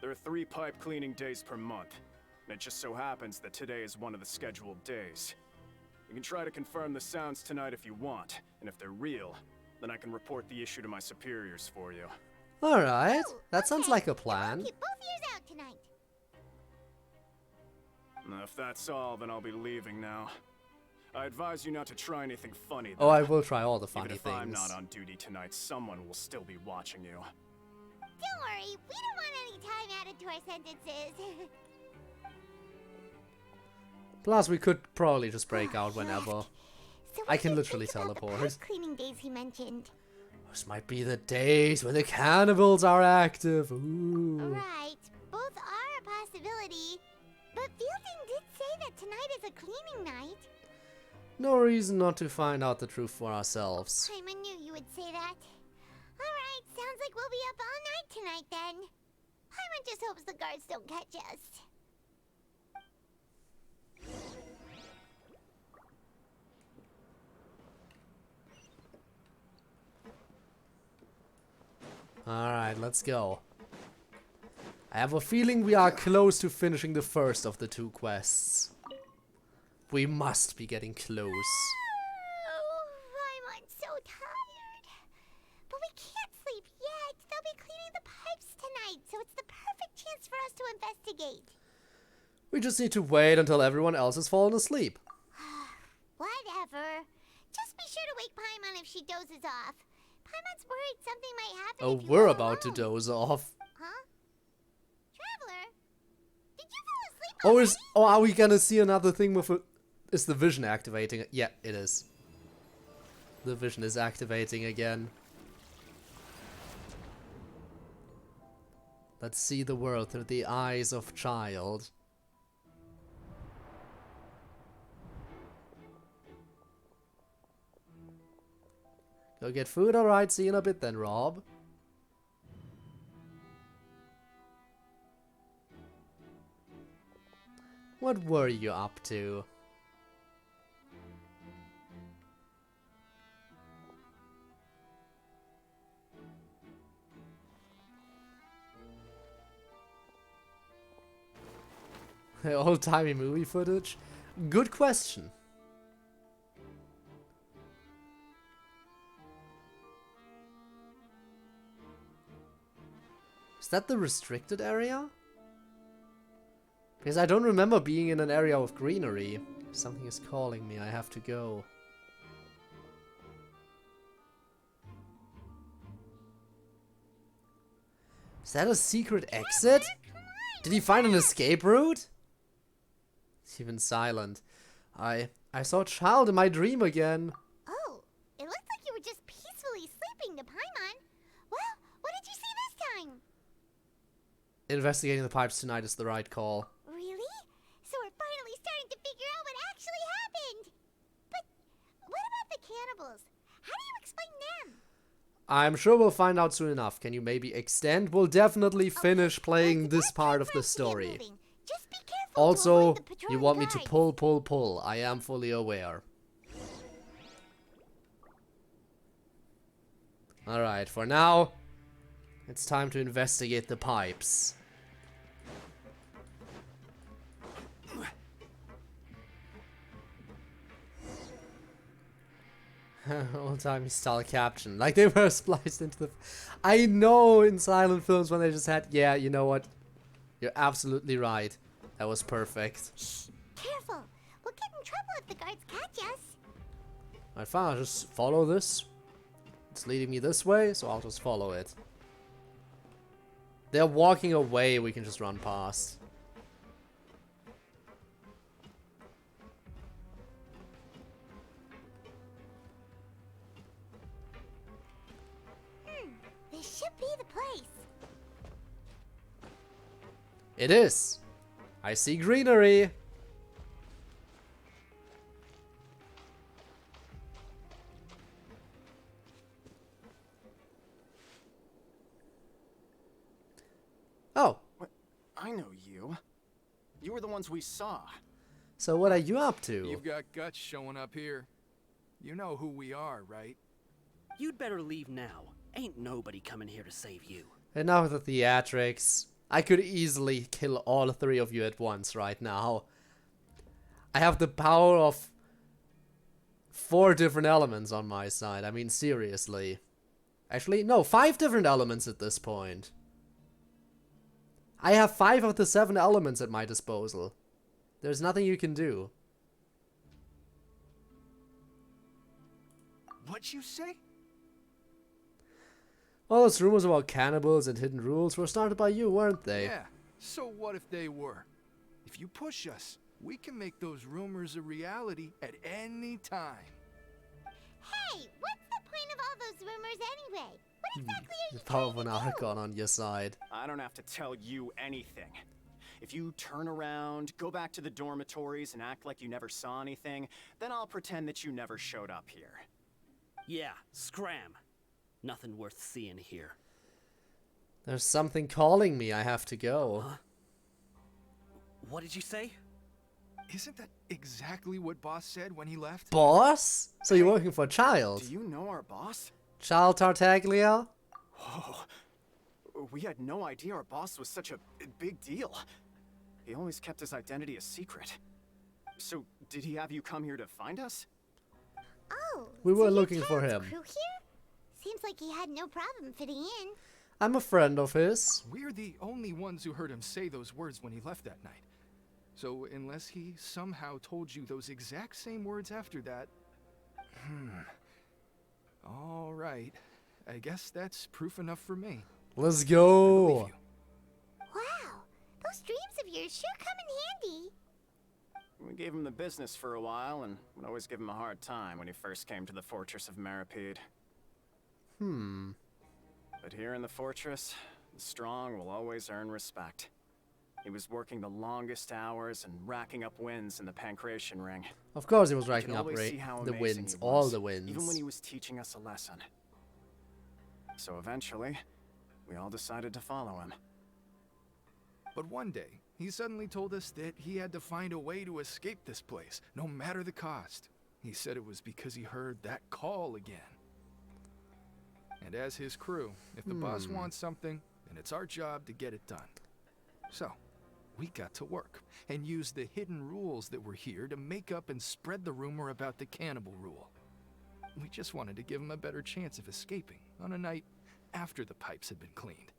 There are 3 pipe cleaning days per month. And it just so happens that today is one of the scheduled days. You can try to confirm the sounds tonight if you want, and if they're real, then I can report the issue to my superiors for you. Alright, that sounds like a plan. Keep both ears out tonight. If that's all, then I'll be leaving now. I advise you not to try anything funny, though. Oh, I will try all the funny Even if things. I'm not on duty tonight, someone will still be watching you. Don't worry, we don't want any time added to our sentences. Plus, we could probably just break out whenever. So I can literally teleport. The cleaning days he mentioned. This might be the days when the cannibals are active. Ooh. Right, both are a possibility. But Fielding did say that tonight is a cleaning night. No reason not to find out the truth for ourselves. I knew you would say that. Alright, sounds like we'll be up all night tonight then. Paimon just hopes the guards don't catch us. Alright, let's go. I have a feeling we are close to finishing the first of the 2 quests. We must be getting close. Oh, I'm so tired. But we can't sleep yet. They'll be cleaning the pipes tonight, so it's the perfect chance for us to investigate. We just need to wait until everyone else has fallen asleep. Whatever. Just be sure to wake Paimon if she dozes off. Paimon's worried something might happen. Oh, if you we're go about alone. to doze off. Huh? Traveler? Did you fall asleep Oh, are we gonna see another thing with is the vision activating? Yeah, it is. The vision is activating again. Let's see the world through the eyes of Childe. Go get food, alright, see you in a bit then, Rob. What were you up to? Old-timey movie footage? Good question. Is that the restricted area? Because I don't remember being in an area of greenery. Something is calling me, I have to go. Is that a secret exit? Did he find an escape route? It's even silent. I saw Childe in my dream again. Oh, it looked like you were just peacefully sleeping to Paimon. Well, what did you see this time? Investigating the pipes tonight is the right call. Really? So we're finally starting to figure out what actually happened. But what about the cannibals? How do you explain them? I'm sure we'll find out soon enough. Can you maybe extend? We'll definitely finish playing this part of the story. Just be careful. Also, you want me to pull. I am fully aware. Alright, for now, it's time to investigate the pipes. Old time style caption. Like they were spliced into the... I know in silent films when they just had... Yeah, you know what? You're absolutely right. That was perfect. Shh! Careful! We'll get in trouble if the guards catch us. Alright, fine. I'll just follow this. It's leading me this way, so I'll just follow it. They're walking away. We can just run past. This should be the place. It is. I see greenery. Oh. What? I know you. You were the ones we saw. So what are you up to? You've got guts showing up here. You know who we are, right? You'd better leave now. Ain't nobody coming here to save you. Enough with the theatrics. I could easily kill all three of you at once right now. I have the power of 4 different elements on my side. I mean, seriously. Actually, no, 5 different elements at this point. I have 5 of the 7 elements at my disposal. There's nothing you can do. What'd you say? All those rumors about cannibals and hidden rules were started by you, weren't they? Yeah, so what if they were? If you push us, we can make those rumors a reality at any time. Hey, what's the point of all those rumors anyway? What exactly are you The power of an Archon on your side. I don't have to tell you anything. If you turn around, go back to the dormitories and act like you never saw anything, then I'll pretend that you never showed up here. Yeah, scram. Nothing worth seeing here. There's something calling me. I have to go. Huh? What did you say? Isn't that exactly what Boss said when he left? Boss? So you're working for Childe? Do you know our boss? Childe Tartaglia? Oh, we had no idea our boss was such a big deal. He always kept his identity a secret. So, did he have you come here to find us? Oh, We were so looking you're for Childe's him. crew here? Seems like he had no problem fitting in. I'm a friend of his. We're the only ones who heard him say those words when he left that night. So unless he somehow told you those exact same words after that... All right. I guess that's proof enough for me. Let's go. Wow, those dreams of yours sure come in handy. We gave him the business for a while and would always give him a hard time when he first came to the fortress of Meripede. But here in the fortress, the strong will always earn respect. He was working the longest hours and racking up wins in the Pancration Ring. Of course he was You racking could up always see how the amazing wins, he all was, the wins. even when he was teaching us a lesson. So eventually, we all decided to follow him. But one day, he suddenly told us that he had to find a way to escape this place, no matter the cost. He said it was because he heard that call again. And as his crew, if the boss wants something, then it's our job to get it done. So, we got to work and used the hidden rules that were here to make up and spread the rumor about the cannibal rule. We just wanted to give him a better chance of escaping on a night after the pipes had been cleaned.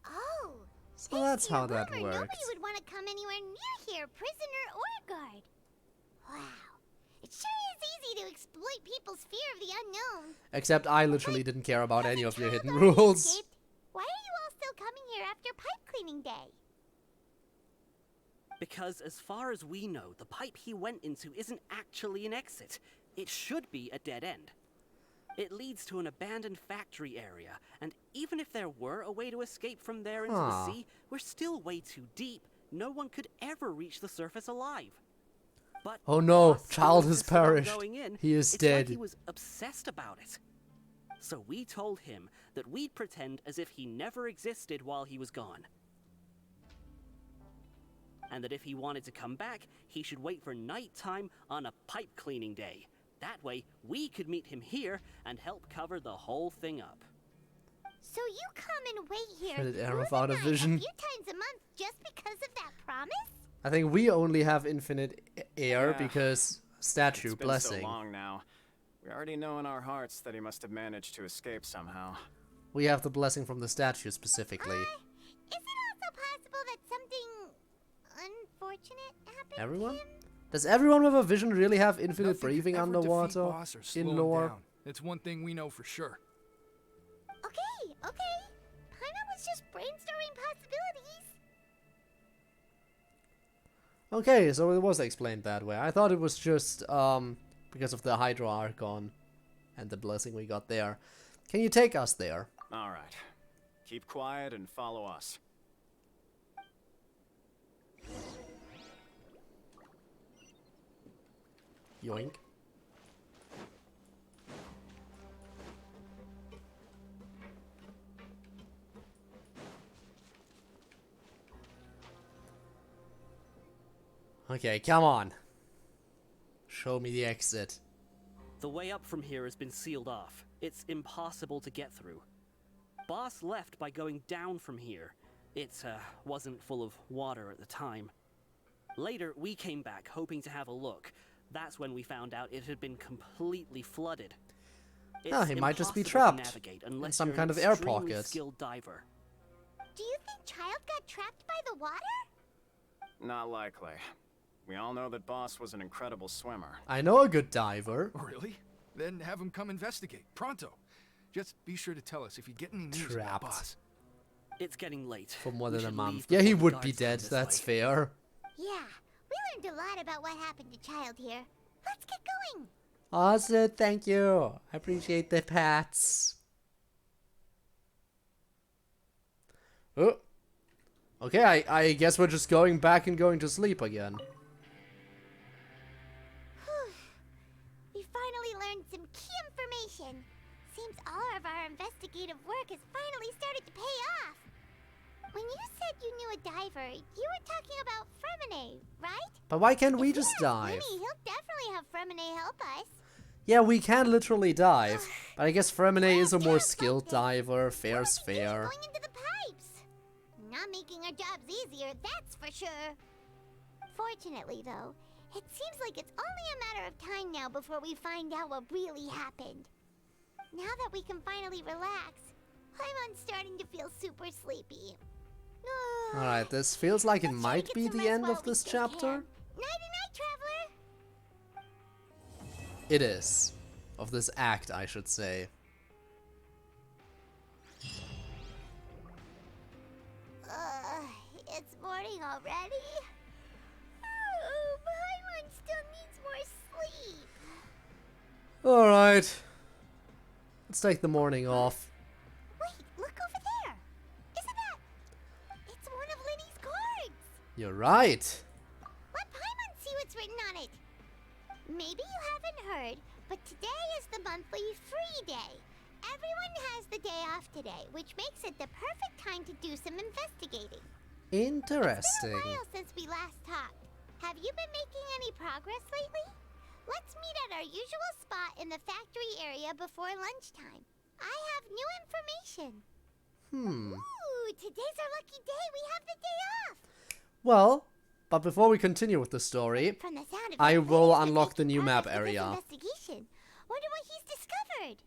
Oh, So that's how that rumor, works. Nobody would want to come anywhere near here, prisoner or guard. Wow, it sure is easy to exploit people's fear of the unknown. Except I literally didn't care about any of your hidden rules. Escaped. Why are you all still coming here after pipe cleaning day? Because as far as we know, the pipe he went into isn't actually an exit. It should be a dead end. It leads to an abandoned factory area, and even if there were a way to escape from there into the sea, we're still way too deep. No one could ever reach the surface alive. But Oh no, Boss Childe has insisted on perished. going in. He is It's dead. like he was obsessed about it. So we told him that we'd pretend as if he never existed while he was gone. and that if he wanted to come back, he should wait for nighttime on a pipe cleaning day. That way, we could meet him here and help cover the whole thing up. So you come and wait here Infinite air through without the a night vision. a few times a month just because of that promise? I think we only have infinite air Yeah. because statue It's been blessing. so long now. We already know in our hearts that he must have managed to escape somehow. We have the blessing from the statue specifically. Is it also possible that something unfortunate happened Everyone? to him? Does everyone with a vision really have infinite Nothing could breathing ever underwater defeat Boss or slow in him lore? down. It's one thing we know for sure. Okay. Paimon was just brainstorming possibilities. Okay, so it was explained that way. I thought it was just because of the Hydro Archon and the blessing we got there. Can you take us there? Alright. Keep quiet and follow us. Yoink. Okay, come on. Show me the exit. The way up from here has been sealed off. It's impossible to get through. Boss left by going down from here. It wasn't full of water at the time. Later, we came back hoping to have a look. That's when we found out it had been completely flooded. Ah, he might just be impossible to trapped navigate in unless some you're kind an of air extremely pocket. skilled diver. Do you think Childe got trapped by the water? Not likely. We all know that Boss was an incredible swimmer. I know a good diver. Really? Then have him come investigate. Pronto. Just be sure to tell us if you get any news about Trapped. Boss. It's getting late. For more We than a should month. leave Yeah, he before the would be guards come dead. this That's way. fair. Yeah, we learned a lot about what happened to Childe here. Let's get going. Awesome, thank you. I appreciate the pats. Oh. Okay, I guess we're just going back and going to sleep again. We finally learned some key information. Seems all of our investigative work has finally started to pay off. When you said you knew a diver, you were talking about Fremine, right? But why can't we If just ask dive? Winnie, he'll definitely have Fremine help us. Yeah, we can literally dive. But I guess Fremine is a more skilled diver. Fair's fair. Going into the pipes. Not making our jobs easier, that's for sure. Fortunately, though, it seems like it's only a matter of time now before we find out what really happened. Now that we can finally relax, I'm starting to feel super sleepy. Alright, this feels like it might be the end of this chapter. Nighty-night, traveler. It is. Of this act, I should say. It's morning already. Oh, Paimon still needs more sleep. Alright. Let's take the morning off. Wait, look over there. Isn't that? It's one of Linny's cards. You're right. Let Paimon see what's written on it. Maybe you haven't heard, but today is the monthly free day. Everyone has the day off today, which makes it the perfect time to do some investigating. Interesting. It's been a while since we last talked. Have you been making any progress lately? Let's meet at our usual spot in the factory area before lunchtime. I have new information. Ooh, today's our lucky day. We have the day off. Well, but before we continue with the story, From the sound of I it, will Linny's been unlock the making new map progress with his area. investigation. Wonder what he's discovered.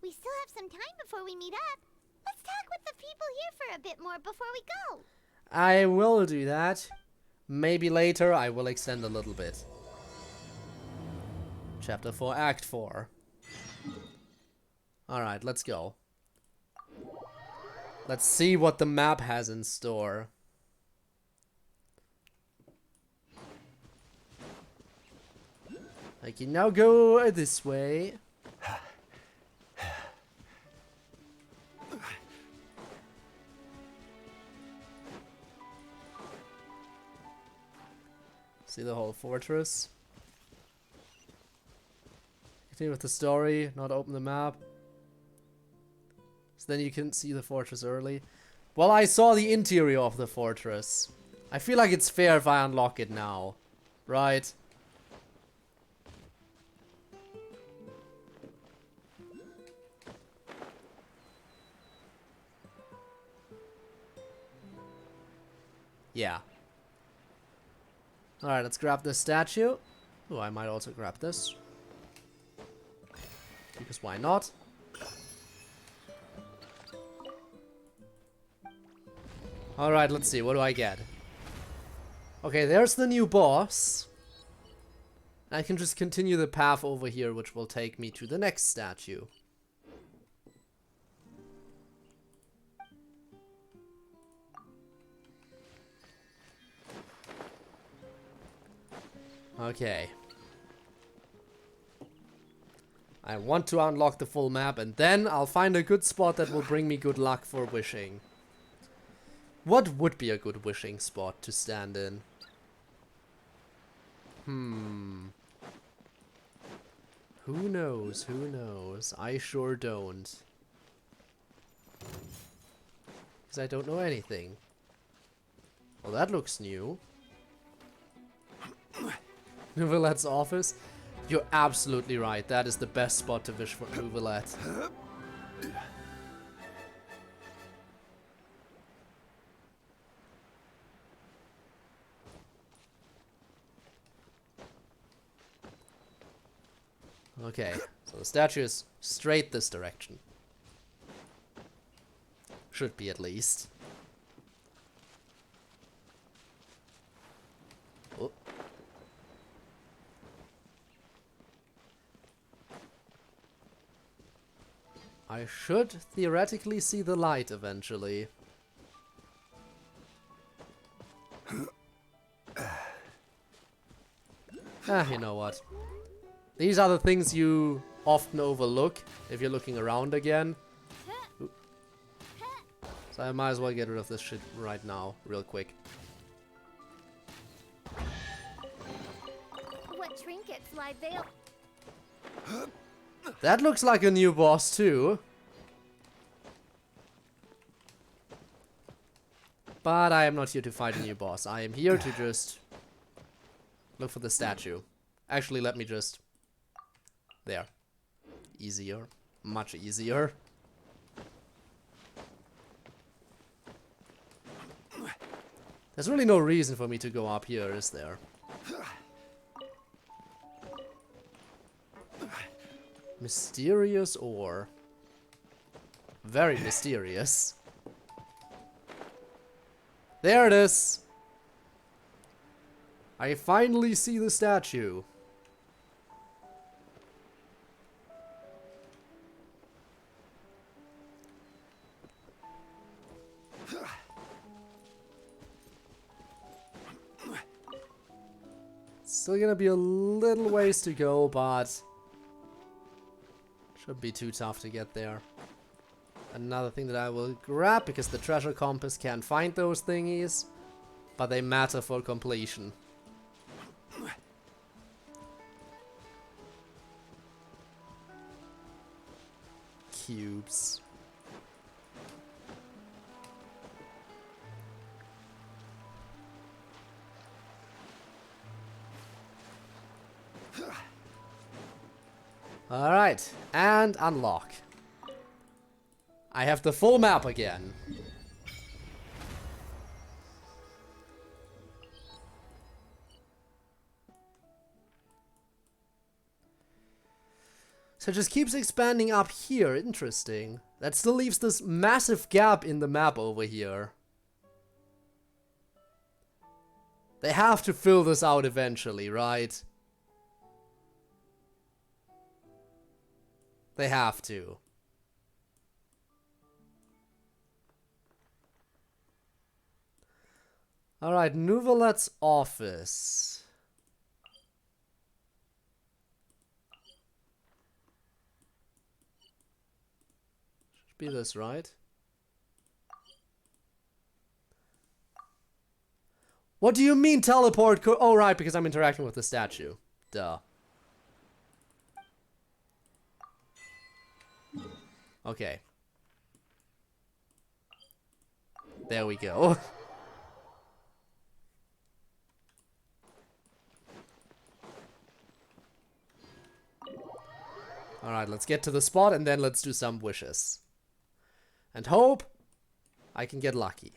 We still have some time before we meet up. Let's talk with the people here for a bit more before we go. I will do that. Maybe later I will extend a little bit. Chapter 4, Act 4. Alright, let's go. Let's see what the map has in store. I can now go this way. See the whole fortress. Continue with the story, not open the map. So then you can see the fortress early. Well, I saw the interior of the fortress. I feel like it's fair if I unlock it now. Right? Yeah. Alright, let's grab this statue. Oh, I might also grab this. Because why not? Alright, let's see. What do I get? Okay, there's the new boss. I can just continue the path over here, which will take me to the next statue. Okay. I want to unlock the full map, and then I'll find a good spot that will bring me good luck for wishing. What would be a good wishing spot to stand in? Who knows? Who knows? I sure don't. Because I don't know anything. Well, that looks new. Neuvillette's office? You're absolutely right. That is the best spot to wish for Neuvillette. Okay, so the statue is straight this direction. Should be, at least. Oh. I should theoretically see the light eventually. You know what? These are the things you often overlook if you're looking around again. Oop. So I might as well get rid of this shit right now, real quick. What trinkets lie veiled? That looks like a new boss too. But I am not here to fight a new boss. I am here to just look for the statue. Actually, let me just... There. Easier. Much easier. There's really no reason for me to go up here, is there? Mysterious ore. Very mysterious. There it is! I finally see the statue. Still gonna be a little ways to go, but shouldn't be too tough to get there. Another thing that I will grab, because the treasure compass can't find those thingies, but they matter for completion. Cubes. Alright, and unlock. I have the full map again. So it just keeps expanding up here. Interesting. That still leaves this massive gap in the map over here. They have to fill this out eventually, right? They have to. Alright, Neuvillette's office. Should be this, right? What do you mean teleport? Oh, right, because I'm interacting with the statue. Duh. Okay. There we go. Alright, let's get to the spot and then let's do some wishes. And hope I can get lucky.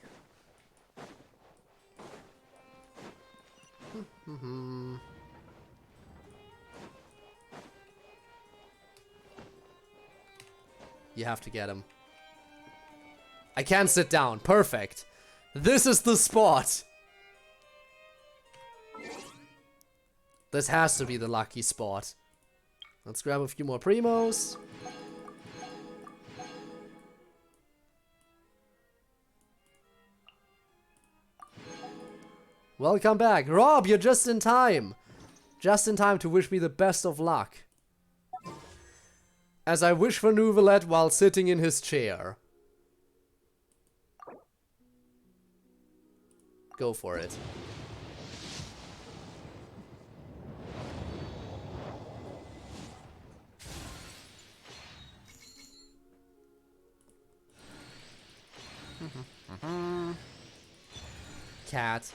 You have to get him. I can't sit down. Perfect. This is the spot. This has to be the lucky spot. Let's grab a few more primos. Welcome back. Rob, you're just in time. Just in time to wish me the best of luck. As I wish for Neuvillette while sitting in his chair. Go for it. Cat.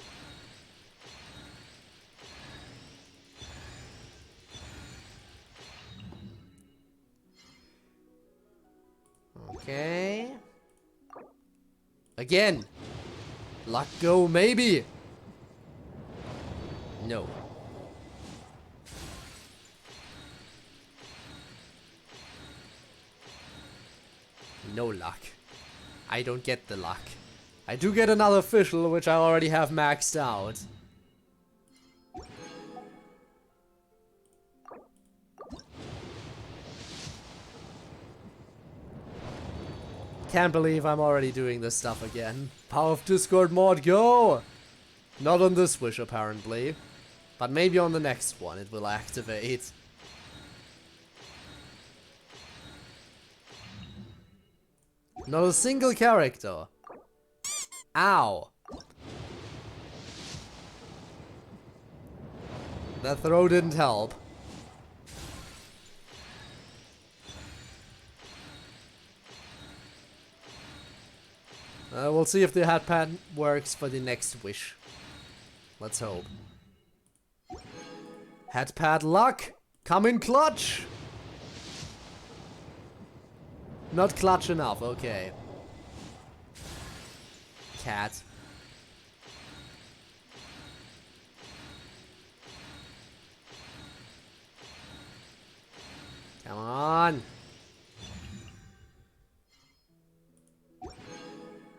Okay. Again. Luck go, maybe. No. No luck. I don't get the luck. I do get another official, which I already have maxed out. Can't believe I'm already doing this stuff again. Power of Discord mod, go! Not on this wish, apparently. But maybe on the next one it will activate. Not a single character. Ow. That throw didn't help. We'll see if the hat pad works for the next wish. Let's hope. Hat pad luck! Come in clutch! Not clutch enough, okay. Cat. Come on!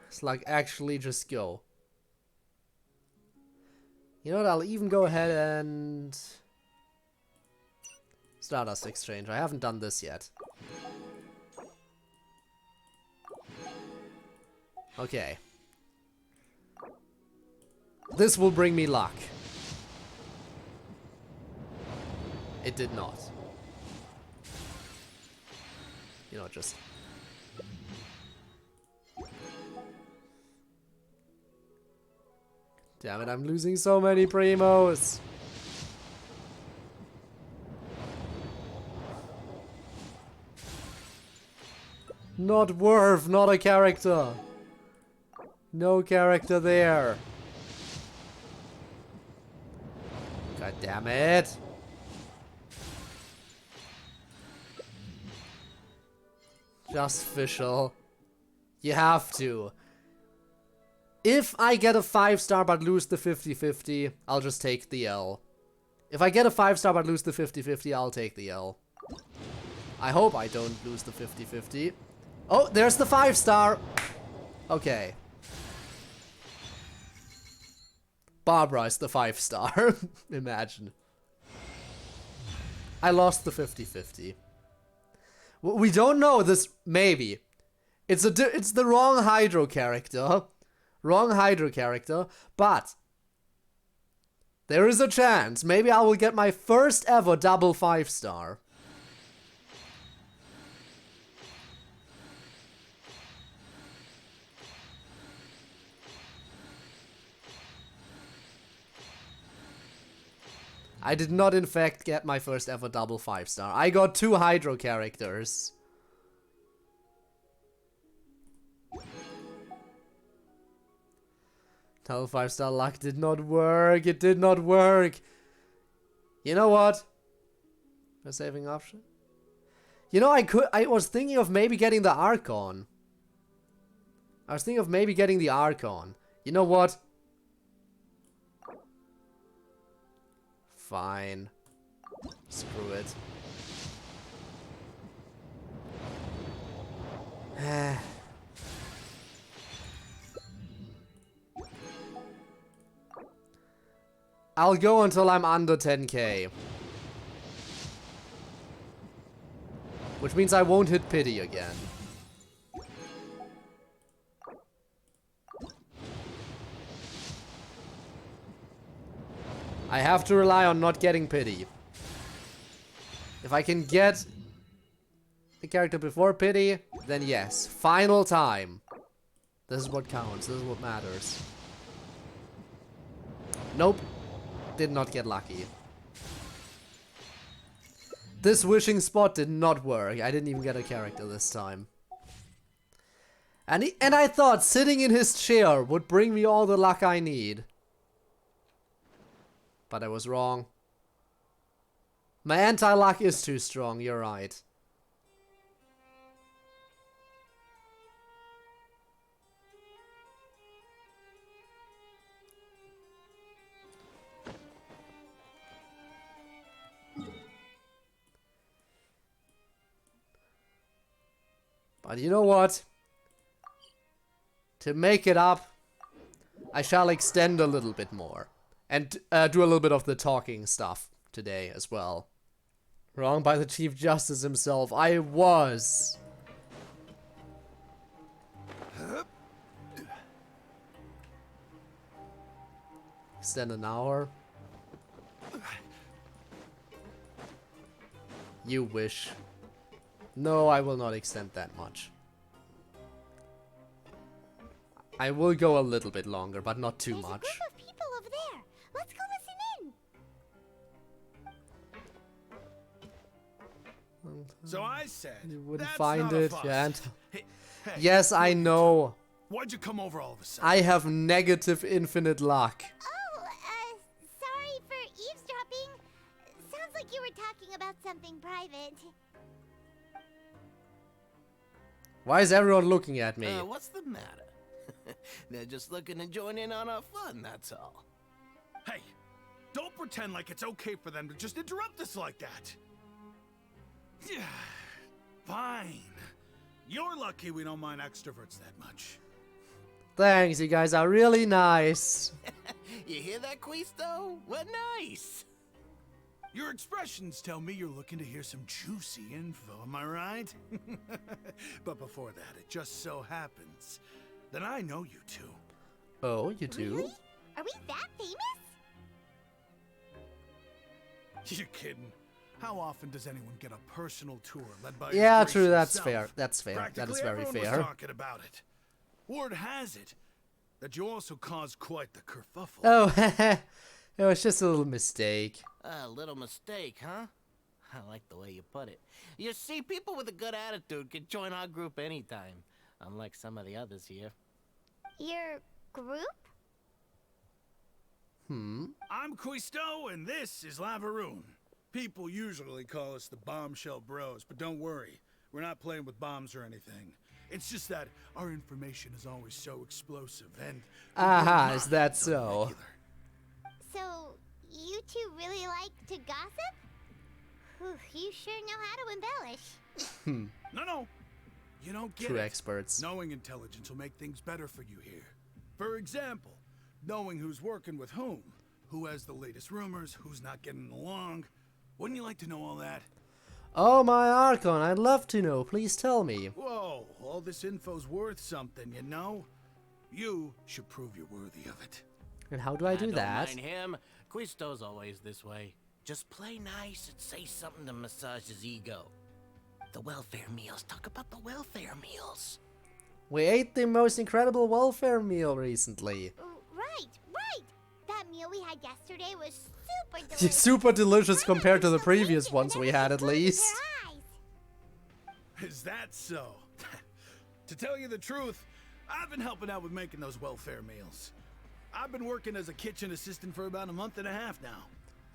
It's like actually just go. You know what, I'll even go ahead and... Stardust Exchange. I haven't done this yet. Okay. This will bring me luck. It did not. You know, just... Damn it, I'm losing so many primos. Not worth, not a character. No character there. God damn it. Just official. You have to. If I get a 5-star but lose the 50-50, I'll just take the L. If I get a 5-star but lose the 50-50, I'll take the L. I hope I don't lose the 50-50. Oh, there's the 5-star. Okay. Barbara is the 5-star. Imagine. I lost the 50-50. We don't know this. Maybe. It's the wrong Hydro character. Wrong Hydro character. But there is a chance. Maybe I will get my first ever double 5-star. I did not, in fact, get my first ever double 5-star. I got 2 Hydro characters. Double 5-star luck did not work. It did not work. You know what? A saving option? You know, I was thinking of maybe getting the Archon. You know what? Fine. Screw it. I'll go until I'm under 10k. Which means I won't hit pity again. I have to rely on not getting pity. If I can get the character before pity, then yes. Final time. This is what counts. This is what matters. Nope. Did not get lucky. This wishing spot did not work. I didn't even get a character this time. And I thought sitting in his chair would bring me all the luck I need. But I was wrong. My anti-luck is too strong, you're right. But you know what? To make it up, I shall extend a little bit more. And do a little bit of the talking stuff today as well. Wrong by the Chief Justice himself. I was. Extend an hour. You wish. No, I will not extend that much. I will go a little bit longer, but not too much. There's a group of people over there. Let's go listen in. So I said, You wouldn't that's find not a it, fuss. yeah. And Hey, yes, I know. Why'd you come over all of a sudden? I have negative infinite luck. Oh, sorry for eavesdropping. Sounds like you were talking about something private. Why is everyone looking at me? What's the matter? They're just looking to join in on our fun, that's all. Hey, don't pretend like it's okay for them to just interrupt us like that. Yeah, fine. You're lucky we don't mind extroverts that much. Thanks, you guys are really nice. You hear that, Quisto? We're nice. Your expressions tell me you're looking to hear some juicy info, am I right? But before that, it just so happens that I know you two. Oh, you do? Really? Are we that famous? You're kidding. How often does anyone get a personal tour led by Yeah, his true, gracious that's self? fair. That's fair. That is Practically very everyone fair. was talking about it. Word has it that you also caused quite the kerfuffle. Oh, it was just a little mistake. A little mistake, huh? I like the way you put it. You see, people with a good attitude can join our group anytime, unlike some of the others here. Your group? I'm Quisto, and this is Lavaroon. People usually call us the Bombshell Bros, but don't worry. We're not playing with bombs or anything. It's just that our information is always so explosive, and... Aha, is that so? So, you two really like to gossip? Whew, you sure know how to embellish. No. You don't get True it. experts. Knowing intelligence will make things better for you here. For example, knowing who's working with whom, who has the latest rumors, who's not getting along. Wouldn't you like to know all that? Oh, my Archon, I'd love to know. Please tell me. Whoa, all this info's worth something, you know? You should prove you're worthy of it. And how do I do that? Don't mind him. Quisto's always this way. Just play nice and say something to massage his ego. The welfare meals. Talk about the welfare meals. We ate the most incredible welfare meal recently. Right. That meal we had yesterday was super delicious. Super delicious compared to the previous ones we had, at least. Is that so? To tell you the truth, I've been helping out with making those welfare meals. I've been working as a kitchen assistant for about a month and a half now.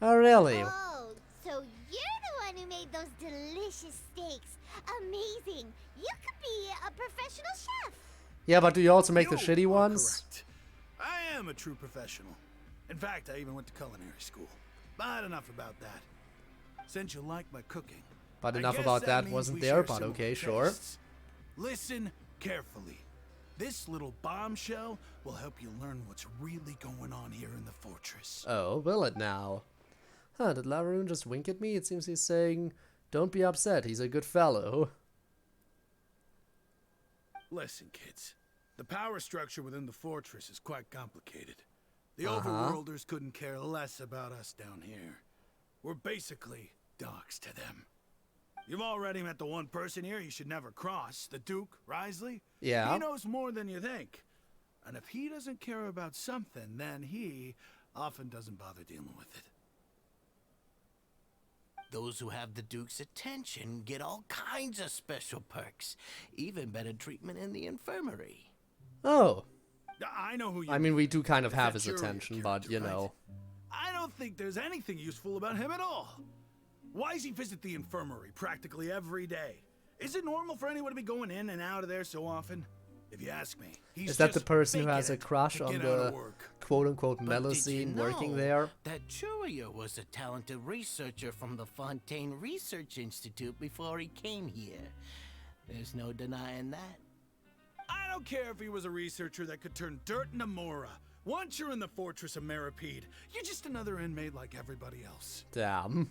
Oh, really? Oh, so you're the one who made those delicious steaks. Amazing. You could be a professional chef. Yeah, but do you also make the shitty ones? Correct. I am a true professional. In fact, I even went to culinary school. But enough about that. Since you like my cooking. But I enough guess about that means wasn't we there, share but similar okay, sure. tastes. Listen carefully. This little bombshell will help you learn what's really going on here in the fortress. Oh, will it now? Huh, did Lavaroon just wink at me? It seems he's saying, don't be upset, he's a good fellow. Listen, kids. The power structure within the fortress is quite complicated. The overworlders couldn't care less about us down here. We're basically dogs to them. You've already met the one person here you should never cross, the Duke, Risley. Yeah. He knows more than you think. And if he doesn't care about something, then he often doesn't bother dealing with it. Those who have the Duke's attention get all kinds of special perks. Even better treatment in the infirmary. Oh. I know who you I mean, we do kind of have his Cafeteria attention, but, you know. I don't think there's anything useful about him at all. Why does he visit the infirmary practically every day? Is it normal for anyone to be going in and out of there so often? If you ask me, he's Is that the just person who faking has a it crush to on get out of the work. quote-unquote But did you Melusine know working there? that Courier was a talented researcher from the Fontaine Research Institute before he came here? There's no denying that. I don't care if he was a researcher that could turn dirt into Mora. Once you're in the fortress of Meripede, you're just another inmate like everybody else. Damn.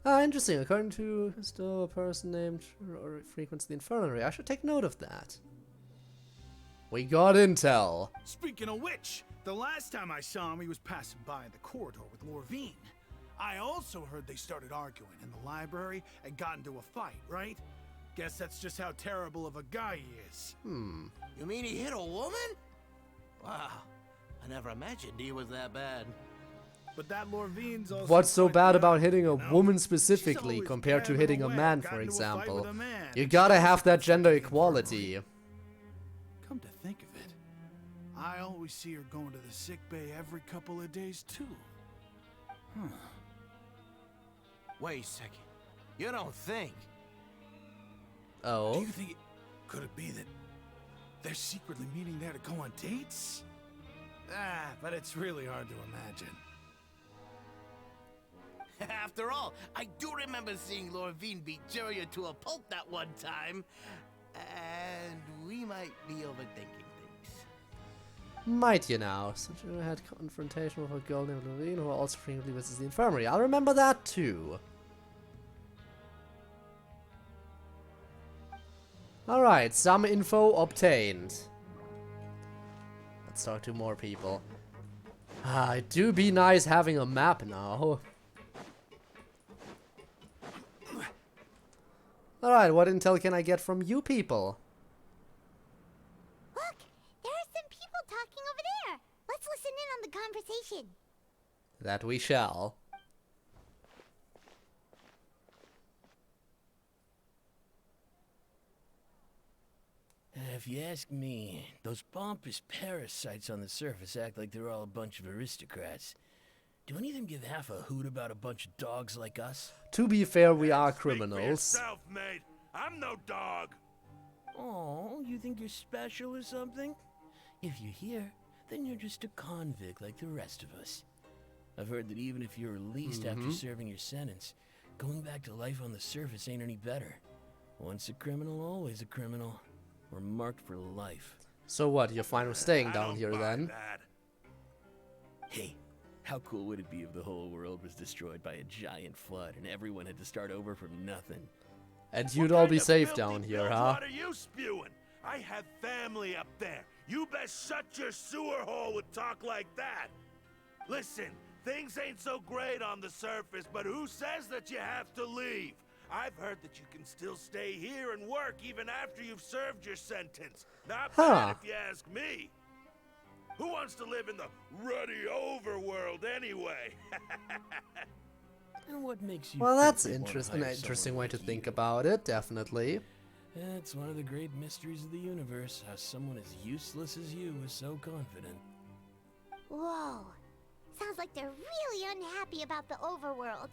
Ah, interesting. According to still a person named or frequents the infirmary. I should take note of that. We got intel. Speaking of which, the last time I saw him, he was passing by in the corridor with Lorvine. I also heard they started arguing in the library and got into a fight, right? Guess that's just how terrible of a guy he is. You mean he hit a woman? Wow, I never imagined he was that bad. But that Lorvine's also What's so quite bad the about other, hitting a you know? woman She's specifically always compared to gabbing hitting a away, man, got for into a fight example? with a man, You and gotta she have that was gender in the infirmary. equality. Come to think of it, I always see her going to the sick bay every couple of days too. Huh. Wait a second. You don't think? Oh? Do you think could it be that they're secretly meeting there to go on dates? But it's really hard to imagine. After all, I do remember seeing Lorvine beat Courier to a pulp that one time. And we might be overthinking things. Might you now? Such a had confrontation with a girl named Lorraine who also frequently visits the infirmary. I'll remember that too. Alright, some info obtained. Let's talk to more people. Ah, it do be nice having a map now. Alright, what intel can I get from you people? Look, there are some people talking over there. Let's listen in on the conversation. That we shall. If you ask me, those pompous parasites on the surface act like they're all a bunch of aristocrats. Do any of them give half a hoot about a bunch of dogs like us? To be fair, we are criminals. Yourself, mate. I'm no dog. Oh, you think you're special or something? If you're here, then you're just a convict like the rest of us. I've heard that even if you're released after serving your sentence, going back to life on the surface ain't any better. Once a criminal, always a criminal. We're marked for life. So what, you're fine with staying down here then? Hey, how cool would it be if the whole world was destroyed by a giant flood and everyone had to start over from nothing? And you'd all be safe down here, huh? What are you spewing? I have family up there. You best shut your sewer hole with talk like that. Listen, things ain't so great on the surface, but who says that you have to leave? I've heard that you can still stay here and work even after you've served your sentence. Not bad if you ask me. Who wants to live in the ruddy overworld anyway? And what makes you Well, that's think they wanna an hire interesting someone way like to you? think about it, definitely. It's one of the great mysteries of the universe, how someone as useless as you is so confident. Whoa. Sounds like they're really unhappy about the overworld.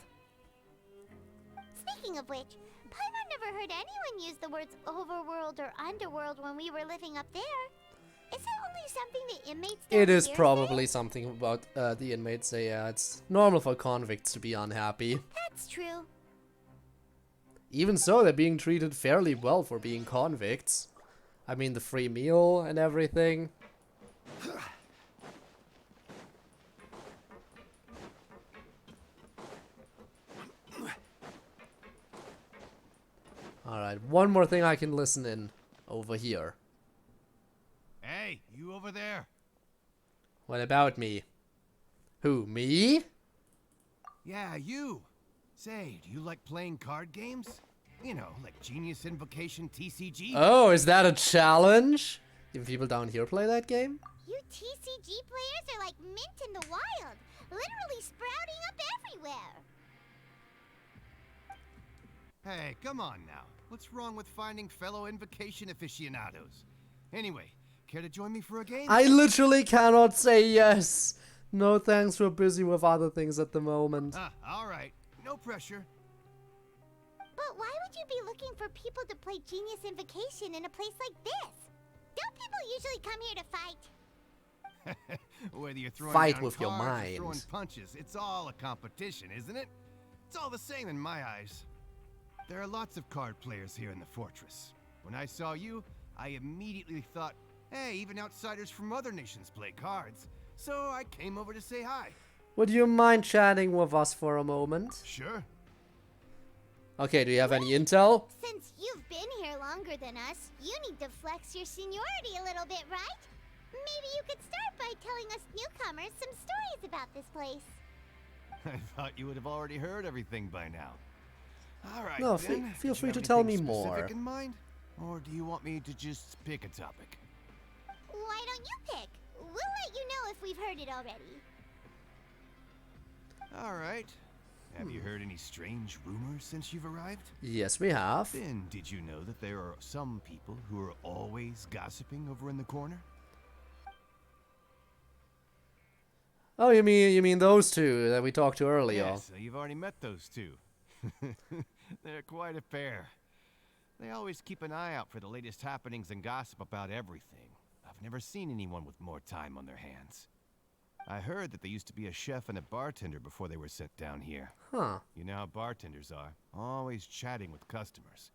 Speaking of which, Paimon never heard anyone use the words overworld or underworld when we were living up there. Is it only something the inmates down It is here probably something about the inmates say, yeah, it's normal for convicts to be unhappy. That's true. Even so, they're being treated fairly well for being convicts. I mean, the free meal and everything. Alright, one more thing I can listen in over here. Hey, you over there? What about me? Who, me? Yeah, you. Say, do you like playing card games? You know, like Genius Invocation TCG? Oh, is that a challenge? Do people down here play that game? You TCG players are like mint in the wild, literally sprouting up everywhere. Hey, come on now. What's wrong with finding fellow Invocation aficionados? Anyway, care to join me for a game? I literally cannot say yes. No thanks, we're busy with other things at the moment. Alright. No pressure. But why would you be looking for people to play Genius Invocation in a place like this? Don't people usually come here to fight? Whether you're throwing Fight down with your cards or mind. throwing punches, it's all a competition, isn't it? It's all the same in my eyes. There are lots of card players here in the fortress. When I saw you, I immediately thought, hey, even outsiders from other nations play cards. So I came over to say hi. Would you mind chatting with us for a moment? Sure. Okay, do you have any intel? Since you've been here longer than us, you need to flex your seniority a little bit, right? Maybe you could start by telling us newcomers some stories about this place. I thought you would have already heard everything by now. All right, No, then. feel Did you free have to tell me anything more. specific in mind? Or do you want me to just pick a topic? Why don't you pick? We'll let you know if we've heard it already. All right. Have you heard any strange rumors since you've arrived? Yes, we have. Then did you know that there are some people who are always gossiping over in the corner? Oh, you mean those two that we talked to earlier? Yes, you've already met those two. They're quite a pair. They always keep an eye out for the latest happenings and gossip about everything. I've never seen anyone with more time on their hands. I heard that they used to be a chef and a bartender before they were sent down here. Huh. You know how bartenders are, always chatting with customers.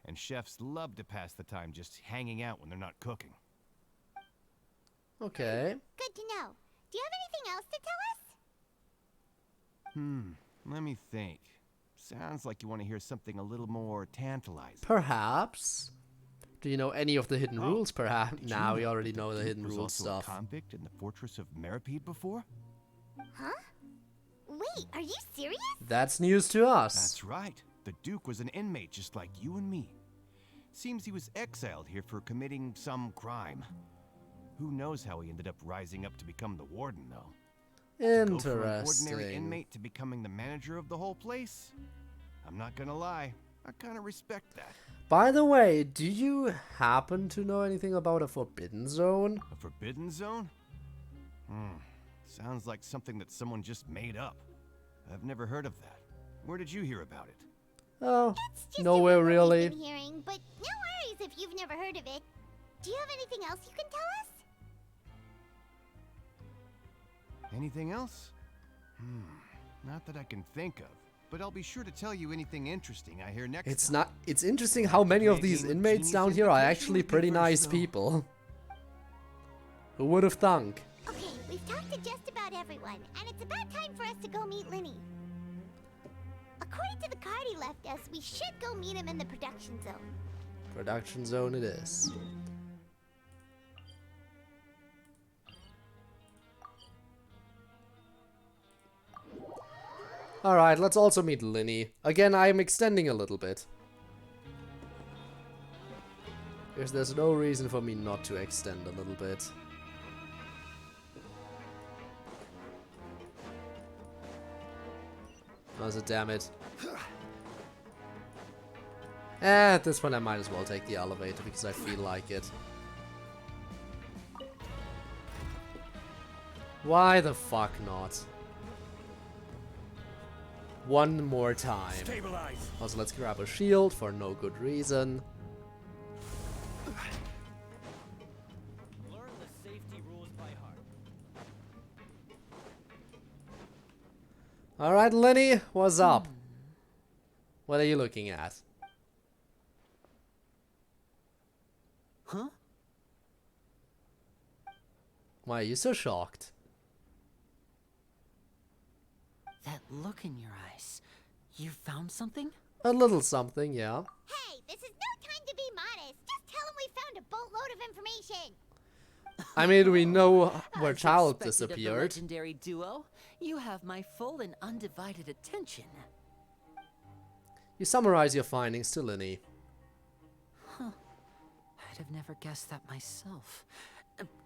And chefs love to pass the time just hanging out when they're not cooking. Okay. Good to know. Do you have anything else to tell us? Let me think. Sounds like you want to hear something a little more tantalizing. Perhaps. Do you know any of the hidden rules, perhaps? Did Nah, you we know already that know the Duke hidden was rules also stuff. a convict in the fortress of Meripede before? Huh? Wait, are you serious? That's news to us. That's right. The Duke was an inmate just like you and me. Seems he was exiled here for committing some crime. Who knows how he ended up rising up to become the warden, though. To go from an ordinary inmate to becoming the manager of the whole place? I'm not gonna lie, I kinda respect that. By the way, do you happen to know anything about a forbidden zone? A forbidden zone? Sounds like something that someone just made up. I've never heard of that. Where did you hear about it? Oh, It's just nowhere a rumor really. we've been hearing, but no worries if you've never heard of it. Do you have anything else you can tell us? Anything else? Not that I can think of. But I'll be sure to tell you anything interesting I hear next time. It's interesting how many of these inmates down here are actually pretty nice people. Who would have thunk? Okay, we've talked to just about everyone, and it's about time for us to go meet Linny. According to the card he left us, we should go meet him in the production zone. Production zone it is. Alright, let's also meet Linny. Again, I am extending a little bit. Because there's no reason for me not to extend a little bit. Oh, damn it. At this point I might as well take the elevator because I feel like it. Why the fuck not? one more time. Stabilize. Also, let's grab a shield for no good reason. Learn the safety rules by heart. Alright, Lenny, what's up? What are you looking at? Huh? Why are you so shocked? That look in your eyes. You found something? A little something, yeah. Hey, this is no time to be modest. Just tell him we found a boatload of information. I mean, we know where As Childe expected of the disappeared. legendary duo, you have my full and undivided attention. You summarize your findings to Lenny. Huh. I'd have never guessed that myself.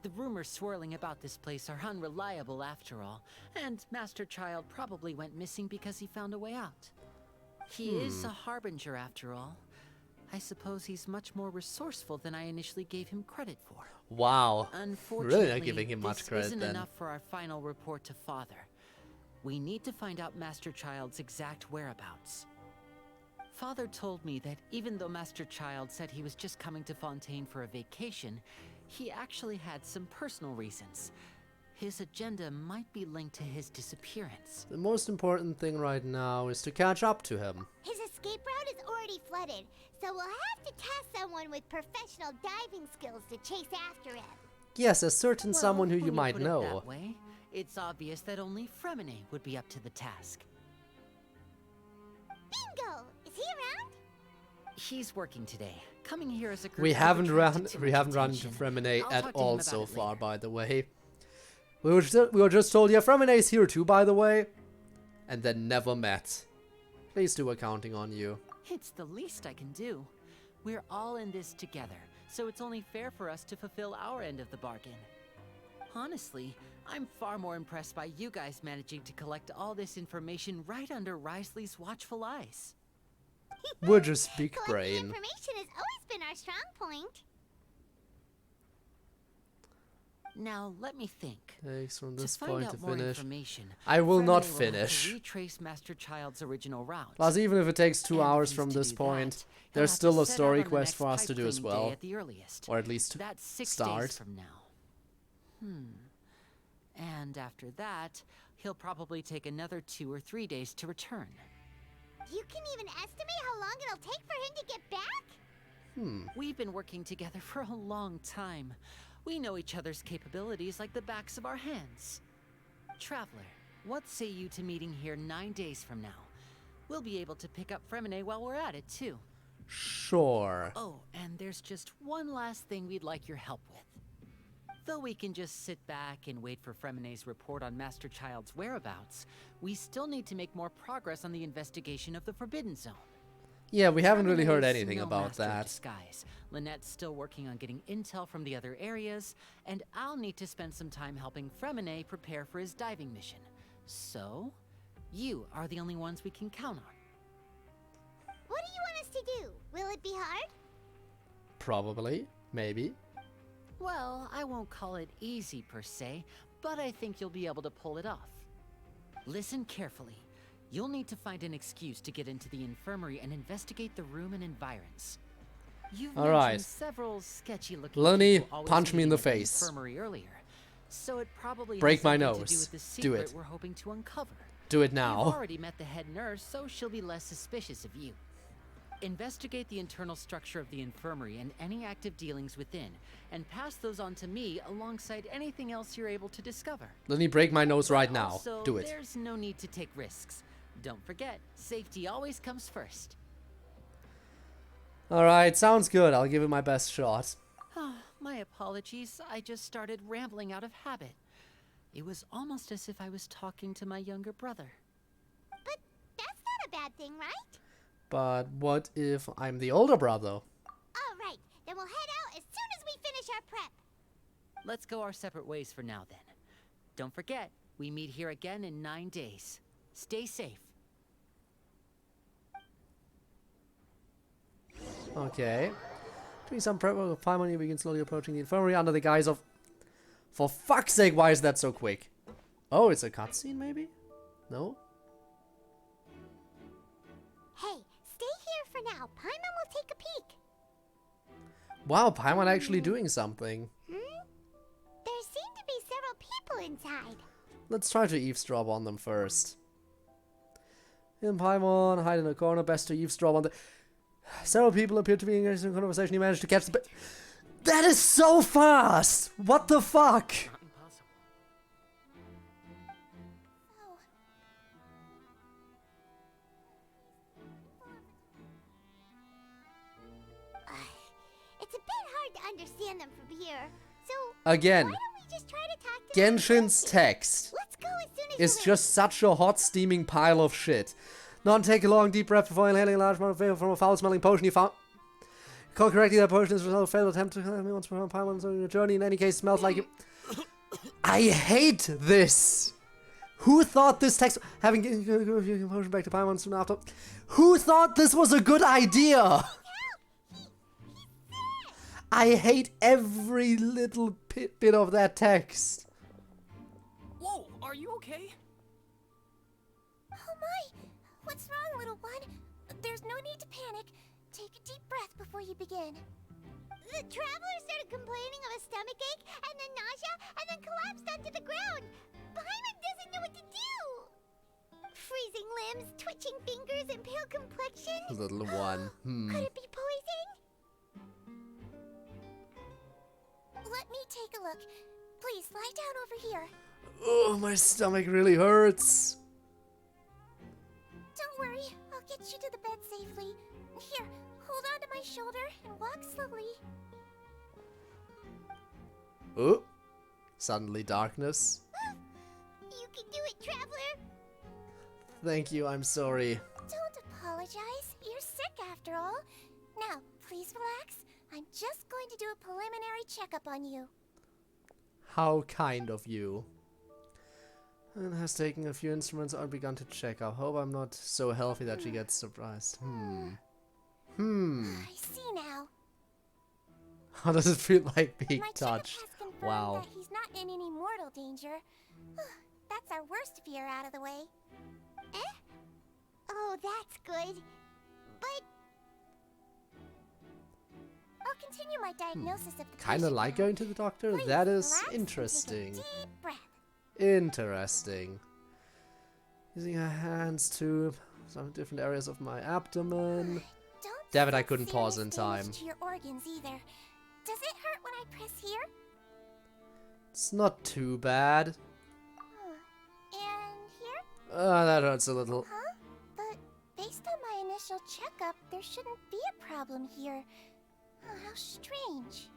The rumors swirling about this place are unreliable after all, and Master Childe probably went missing because he found a way out. He is a harbinger after all. I suppose he's much more resourceful than I initially gave him credit for. Wow. Unfortunately, Really not giving him much credit this isn't then. enough for our final report to Father. We need to find out Master Childe's exact whereabouts. Father told me that even though Master Childe said he was just coming to Fontaine for a vacation, he actually had some personal reasons. His agenda might be linked to his disappearance. The most important thing right now is to catch up to him. His escape route is already flooded, so we'll have to task someone with professional diving skills to chase after him. Yes, a certain Well, someone who when you might put it know. that way, it's obvious that only Fremine would be up to the task. Bingo! Is he around? He's working today, coming here as a group. We who've haven't run attracted too much into attention. Fremine I'll at talk to him all about so it far, later. by the way. We were just told, yeah, Fremine's here too, by the way. And then never met. Please do, we're counting on you. It's the least I can do. We're all in this together, so it's only fair for us to fulfill our end of the bargain. Honestly, I'm far more impressed by you guys managing to collect all this information right under Risley's watchful eyes. We're just big Collecting brain. information has always been our strong point. Now, let me think. Takes from To this find point out to more finish. information, I will not Fremine will have to finish. retrace Master Childe's original route. Plus, even if it takes 2 And if hours he's from to this do point, that, he'll there's have still to a set out story on the quest next for us to do as pipe cleaning day well. at the earliest. Or at least That's 6 start. days from now. And after that, he'll probably take another 2 or 3 days to return. You can even estimate how long it'll take for him to get back? We've been working together for a long time. We know each other's capabilities like the backs of our hands. Traveler, what say you to meeting here 9 days from now? We'll be able to pick up Fremine while we're at it, too. Sure. Oh, and there's just one last thing we'd like your help with. Though we can just sit back and wait for Fremine's report on Master Childe's whereabouts, we still need to make more progress on the investigation of the Forbidden Zone. Yeah, we haven't really Fremine heard is anything no about master of that. disguise. Lynette's still working on getting intel from the other areas, and I'll need to spend some time helping Fremine prepare for his diving mission. So, you are the only ones we can count on. What do you want us to do? Will it be hard? Probably. Maybe. Well, I won't call it easy per se, but I think you'll be able to pull it off. Listen carefully. You'll need to find an excuse to get into the infirmary and investigate the room and environs. You've All mentioned right. several sketchy-looking Lenny, people always punch me in meeting the at face. infirmary earlier, so it probably Break has my something to nose. do with the Do secret it. we're hoping to uncover. Do it now. You've already met the head nurse, so she'll be less suspicious of you. Investigate the internal structure of the infirmary and any active dealings within, and pass those on to me alongside anything else you're able to discover. Lenny, break my nose right now. Also, Do it. there's no need to take risks. Don't forget, safety always comes first. Alright, sounds good. I'll give it my best shot. My apologies, I just started rambling out of habit. It was almost as if I was talking to my younger brother. But that's not a bad thing, right? But what if I'm the older brother? All right, then we'll head out as soon as we finish our prep. Let's go our separate ways for now then. Don't forget, we meet here again in 9 days. Stay safe. Okay. Doing some prep work, finally we begin slowly approaching the infirmary under the guise of... For fuck's sake, why is that so quick? Oh, it's a cutscene maybe? No? for now. Paimon will take a peek. Wow, Paimon actually doing something. There seem to be several people inside. Let's try to eavesdrop on them first. In Paimon, hide in a corner, best to eavesdrop on the... Several people appear to be engaged in conversation. You managed to catch the... That is so fast! What the fuck? It's a bit hard to understand them from here. So, Again, why don't we just try to talk to them? Genshin's text Let's go as soon as is you're just such a hot, steaming pile of shit. Not take a long, deep breath before inhaling a large amount of vapor from a foul-smelling potion you found. Recall correctly, that potion is a result of a failed attempt to kill me once from Paimon on your journey. In any case, smells like you. I hate this. Who thought this text having your potion back to Paimon soon after? Who thought this was a good idea? I hate every little bit of that text. Whoa, are you okay? Oh my! What's wrong, little one? There's no need to panic. Take a deep breath before you begin. The traveler started complaining of a stomachache and then nausea and then collapsed onto the ground. Paimon doesn't know what to do. Freezing limbs, twitching fingers, and pale complexion. Little one. Could it be poison? Let me take a look. Please lie down over here. Oh, my stomach really hurts. Don't worry, I'll get you to the bed safely. Here, hold on to my shoulder and walk slowly. Oh, suddenly darkness. You can do it, traveler. Thank you, I'm sorry. Don't apologize. You're sick after all. Now, please relax. I'm just going to do a preliminary checkup on you. How kind of you. And has taken a few instruments. I've begun to check. I hope I'm not so healthy that she gets surprised. I see now. How does it feel like being My touched? checkup has confirmed Wow. that he's not in any mortal danger. That's our worst fear out of the way. Oh, that's good. But I'll continue my diagnosis of the Kind of patient like now. going to the doctor? Please That is relax and take a interesting. deep breath. Interesting. Using her hands to some different areas of my abdomen. Don't Damn it, I inflict couldn't pause serious in damage time. to your organs either. Does it hurt when I press here? It's not too bad. And here? That hurts a little. Huh? But based on my initial checkup, there shouldn't be a problem here. Oh, how strange.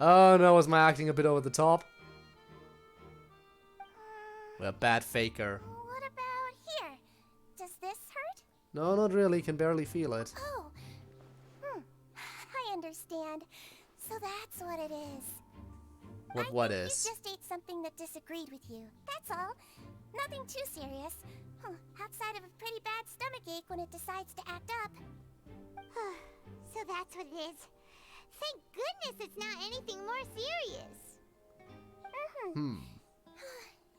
Oh no, was my acting a bit over the top? We're a bad faker. What about here? Does this hurt? No, not really. Can barely feel it. Oh. I understand. So that's what it is. What You is? just ate something that disagreed with you. That's all. Nothing too serious. Outside of a pretty bad stomachache when it decides to act up. so that's what it is. Thank goodness it's not anything more serious. And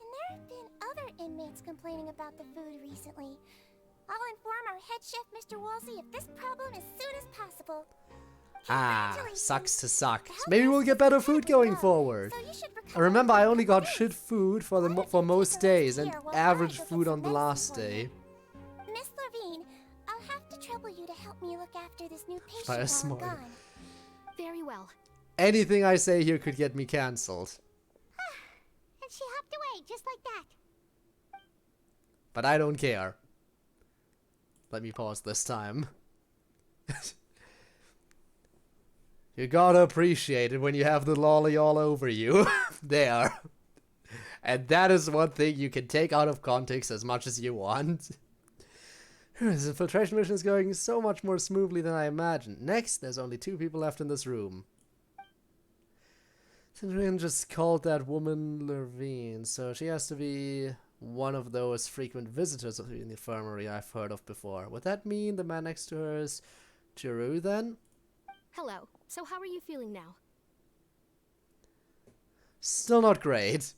there have been other inmates complaining about the food recently. I'll inform our head chef, Mr. Wolsey, of this problem as soon as possible. Sucks to suck. Maybe we'll get better food going forward. I remember I only got shit food for most days and average food on the last day. Miss Levine, I'll have to trouble you to help me look after this new patient Fire while I'm smart. gone. Very well. Anything I say here could get me cancelled. And she hopped away just like that. But I don't care. Let me pause this time. You gotta appreciate it when you have the lolly all over you. There. And that is one thing you can take out of context as much as you want. This infiltration mission is going so much more smoothly than I imagined. Next, there's only 2 people left in this room. Centurion just called that woman Levine, so she has to be one of those frequent visitors in the infirmary I've heard of before. Would that mean the man next to her is Giroux then? Hello. So how are you feeling now? Still not great.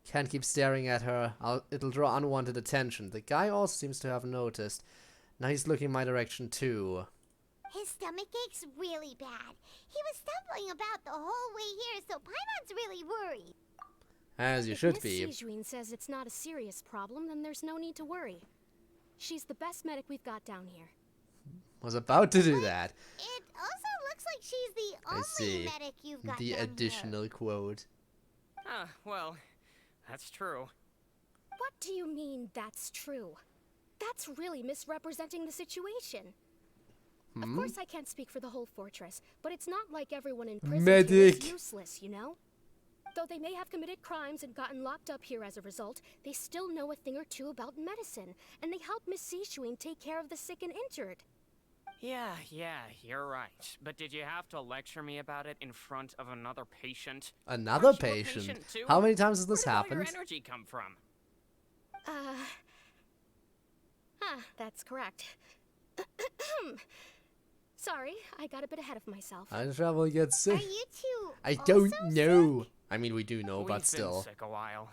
Can't keep staring at her. It'll draw unwanted attention. The guy also seems to have noticed. Now he's looking my direction too. His stomach ache's really bad. He was stumbling about the whole way here, so Paimon's really worried. As you should If be. Miss Sijouin says it's not a serious problem, then there's no need to worry. She's the best medic we've got down here. Was about to do that. It also looks like she's the I only see. medic you've got The down additional quote. Ah, well, that's true. What do you mean, that's true? That's really misrepresenting the situation. Of course I can't speak for the whole fortress, but it's not like everyone in prison here Medic. is useless, you know? Though they may have committed crimes and gotten locked up here as a result, they still know a thing or two about medicine, and they help Miss Sijouin take care of the sick and injured. Yeah, you're right. But did you have to lecture me about it in front of another patient? Another Aren't you a patient? too? How many times has this Where did all happened? your energy come from? That's correct. Sorry, I got a bit ahead of myself. I travel get sick. Are you two I don't know. I mean, we do know, We've but still. been sick a while.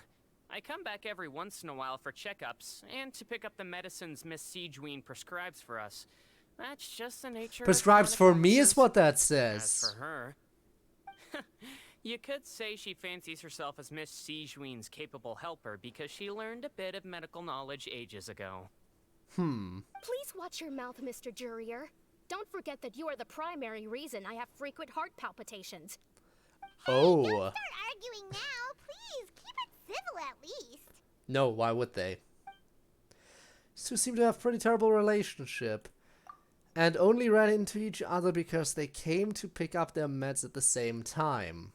I come back every once in a while for checkups and to pick up the medicines Miss Sijouin prescribes for us. That's just the nature of Prescribes chronic for me illnesses. is what that As says. for her, you could say she fancies herself as Miss Sijouin's capable helper because she learned a bit of medical knowledge ages ago. Please watch your mouth, Mr. Jurier. Don't forget that you are the primary reason I have frequent heart palpitations. Oh. Start arguing now, please. Keep it civil at least. No, why would they? These two seem to have a pretty terrible relationship. And only ran into each other because they came to pick up their meds at the same time.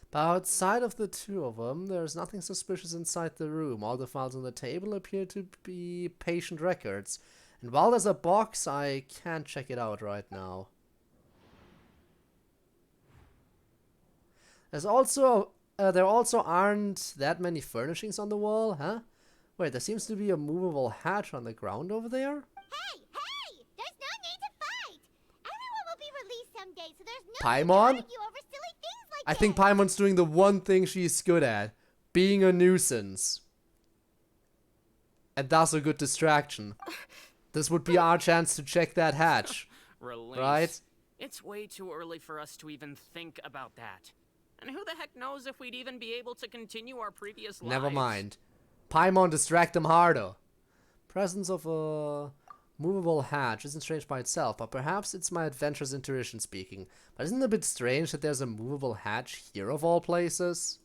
But outside of the two of them, there's nothing suspicious inside the room. All the files on the table appear to be patient records. And while there's a box, I can't check it out right now. There's also, there also aren't that many furnishings on the wall, huh? Wait, there seems to be a movable hatch on the ground over there? Hey! There's no need to fight! Everyone will be released someday, so there's no Paimon? need to argue over silly things like I think Paimon's doing the one thing she's good at. Being a nuisance. And that's a good distraction. This would be our chance to check that hatch. Release. Right? It's way too early for us to even think about that. And who the heck knows if we'd even be able to continue our previous lives? Never mind. Paimon, distract them harder. Presence of a movable hatch isn't strange by itself, but perhaps it's my adventurous intuition speaking. But isn't it a bit strange that there's a movable hatch here of all places?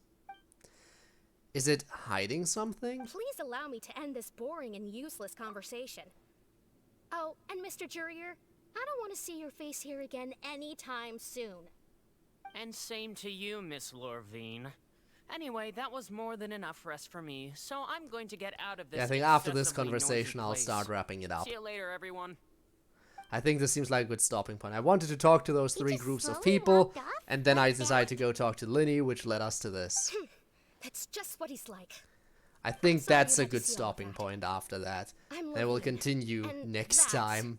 Is it hiding something? Please allow me to end this boring and useless conversation. Oh, and Mr. Jurier, I don't want to see your face here again anytime soon. And same to you, Miss Lorvine. Anyway, that was more than enough rest for me, so I'm going to get out of this. Yeah, I think after this excessively conversation, noisy I'll place. start wrapping it up. See you later, everyone. I think this seems like a good stopping point. I wanted to talk to those three groups of people, and then I decided to go talk to Linny, which led us to this. That's just what he's like. I think sorry that's you a had to good see all of stopping point after that. I'm And we'll Lorvine, continue and next that's- time.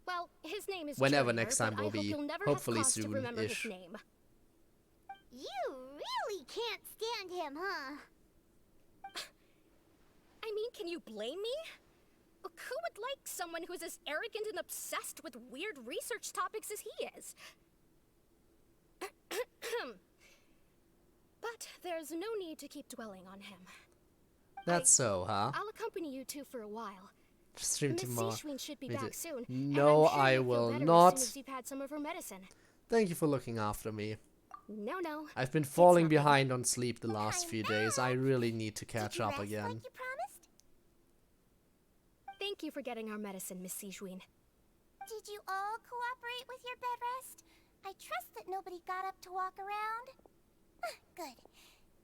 Well, his name is Whenever Jurier, next time but will I hope be. you'll never Hopefully have cause to remember his soon-ish. name. You really can't stand him, huh? I mean, can you blame me? Who would like someone who's as arrogant and obsessed with weird research topics as he is? But there's no need to keep dwelling on him. That's so, huh? I'll accompany you two for a while. Stream Miss tomorrow. Sijouin should be Me too. back soon. No, and I'm sure I you'll feel will better not. As soon as you've had some of her medicine. Thank you for looking after me. No. I've been falling behind on sleep the last few days. I really need to catch up again. Thank you for getting our medicine, Miss Sijouin. Did you all cooperate with your bed rest? I trust that nobody got up to walk around. Good.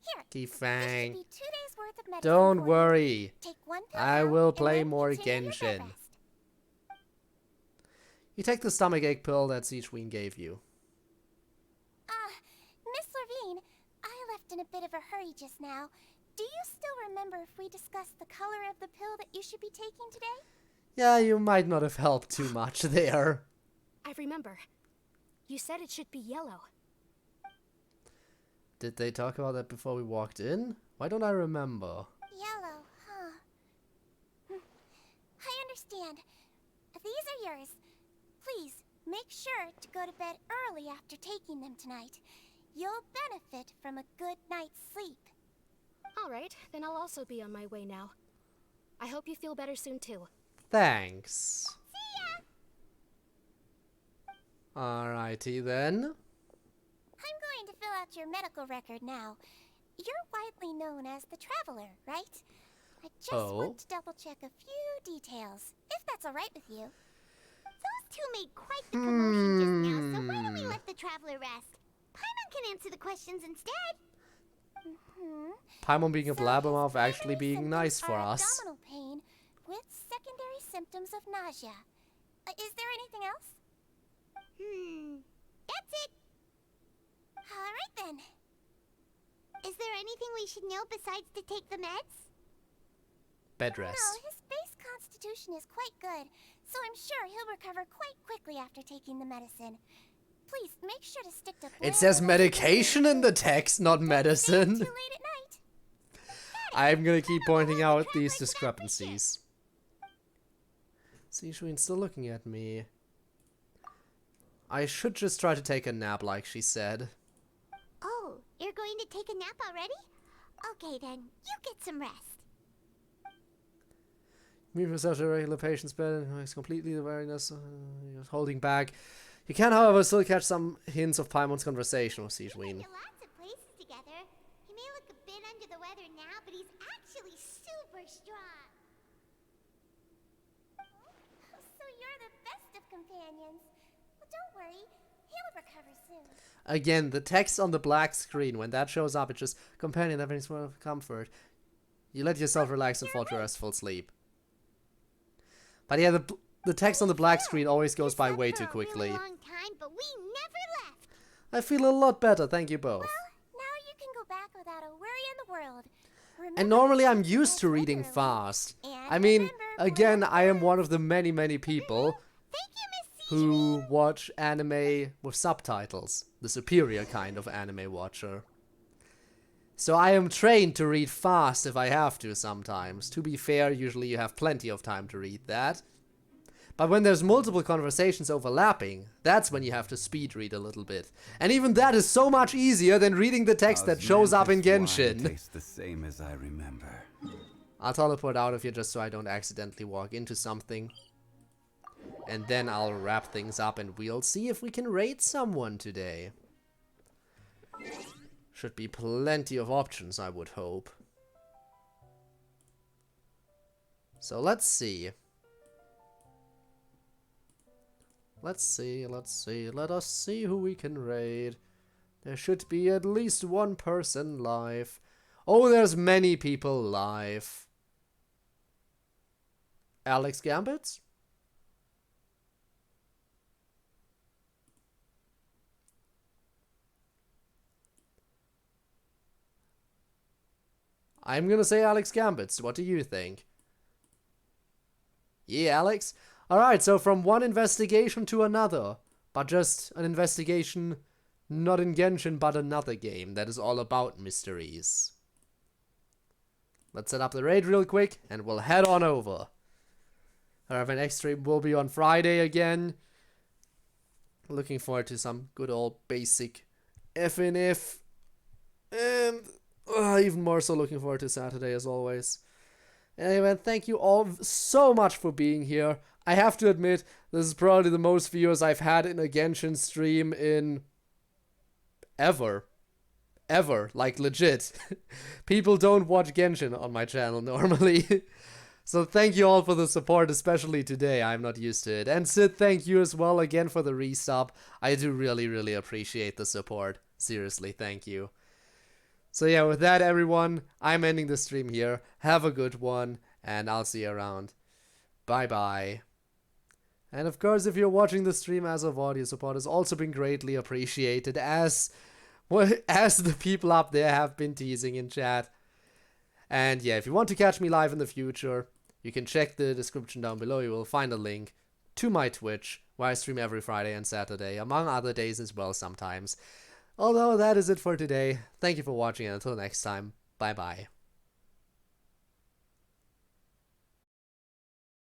Here, Kifang. 2 days worth of medicine Don't for you. worry. Take one pill I now, will and play then more continue your bed Genshin. rest. You take the stomachache pill that Sijouin gave you. Miss Lorvine, I left in a bit of a hurry just now. Do you still remember if we discussed the color of the pill that you should be taking today? Yeah, you might not have helped too much there. I remember. You said it should be yellow. Did they talk about that before we walked in? Why don't I remember? Yellow, huh? I understand. These are yours. Please, make sure to go to bed early after taking them tonight. You'll benefit from a good night's sleep. All right, then I'll also be on my way now. I hope you feel better soon, too. Thanks. Alrighty then. I'm going to fill out your medical record now. You're widely known as the Traveler, right? I just want to double check a few details, if that's alright with you. Those two made quite the commotion just now, so why don't we let the Traveler rest? Paimon can answer the questions instead. Paimon being a blabbermouth actually being nice for us. Abdominal pain with secondary symptoms of nausea. Is there anything else? That's it. Alright then. Is there anything we should know besides to take the meds? Bed rest. No, his base constitution is quite good, so I'm sure he'll recover quite quickly after taking the medicine. Please make sure to stick to. It says medication in the text, not medicine. Too late at night. I'm gonna keep pointing out these discrepancies. Zhongli's still looking at me. I should just try to take a nap like she said. Oh, you're going to take a nap already? Okay then, you get some rest. Me for such a regular patient's bed is completely the awareness holding back. You can, however, still catch some hints of Paimon's conversation with Zhongli. Lots of places together. He may look a bit under the weather now, but he's actually super strong. So you're the best of companions. Well, don't worry, he'll recover soon. Again, the text on the black screen, when that shows up, it's just companion, everything's full of comfort. You let yourself relax and fall to restful sleep. But yeah, the text on the black screen always goes by way too quickly. Long time, but we never left. I feel a lot better, thank you both. Now you can go back without a worry in the world. And normally I'm used to reading fast. I mean, again, I am one of the many people who watch anime with subtitles. The superior kind of anime watcher. So I am trained to read fast if I have to sometimes. To be fair, usually you have plenty of time to read that. But when there's multiple conversations overlapping, that's when you have to speed read a little bit. And even that is so much easier than reading the text that shows up in Genshin. Tastes the same as I remember. I'll teleport out of here just so I don't accidentally walk into something. And then I'll wrap things up and we'll see if we can raid someone today. Should be plenty of options, I would hope. So let's see. Let us see who we can raid. There should be at least one person live. Oh, there's many people live. Alex Gambits? I'm gonna say Alex Gambits. What do you think? Yeah, Alex? Alright, so from one investigation to another. But just an investigation not in Genshin, but another game that is all about mysteries. Let's set up the raid real quick, and we'll head on over. Our next stream will be on Friday again. Looking forward to some good old basic FNF. And even more so looking forward to Saturday as always. Anyway, thank you all so much for being here. I have to admit, this is probably the most viewers I've had in a Genshin stream in ever. Ever. Like, legit. People don't watch Genshin on my channel normally. So thank you all for the support, especially today. I'm not used to it. And Sid, thank you as well again for the resub. I do really appreciate the support. Seriously, thank you. So yeah, with that everyone, I'm ending the stream here. Have a good one, and I'll see you around. Bye bye. And of course, if you're watching the stream as of audio support has also been greatly appreciated, as the people up there have been teasing in chat. And yeah, if you want to catch me live in the future, you can check the description down below. You will find a link to my Twitch, where I stream every Friday and Saturday, among other days as well sometimes. Although that is it for today. Thank you for watching, and until next time, Bye bye.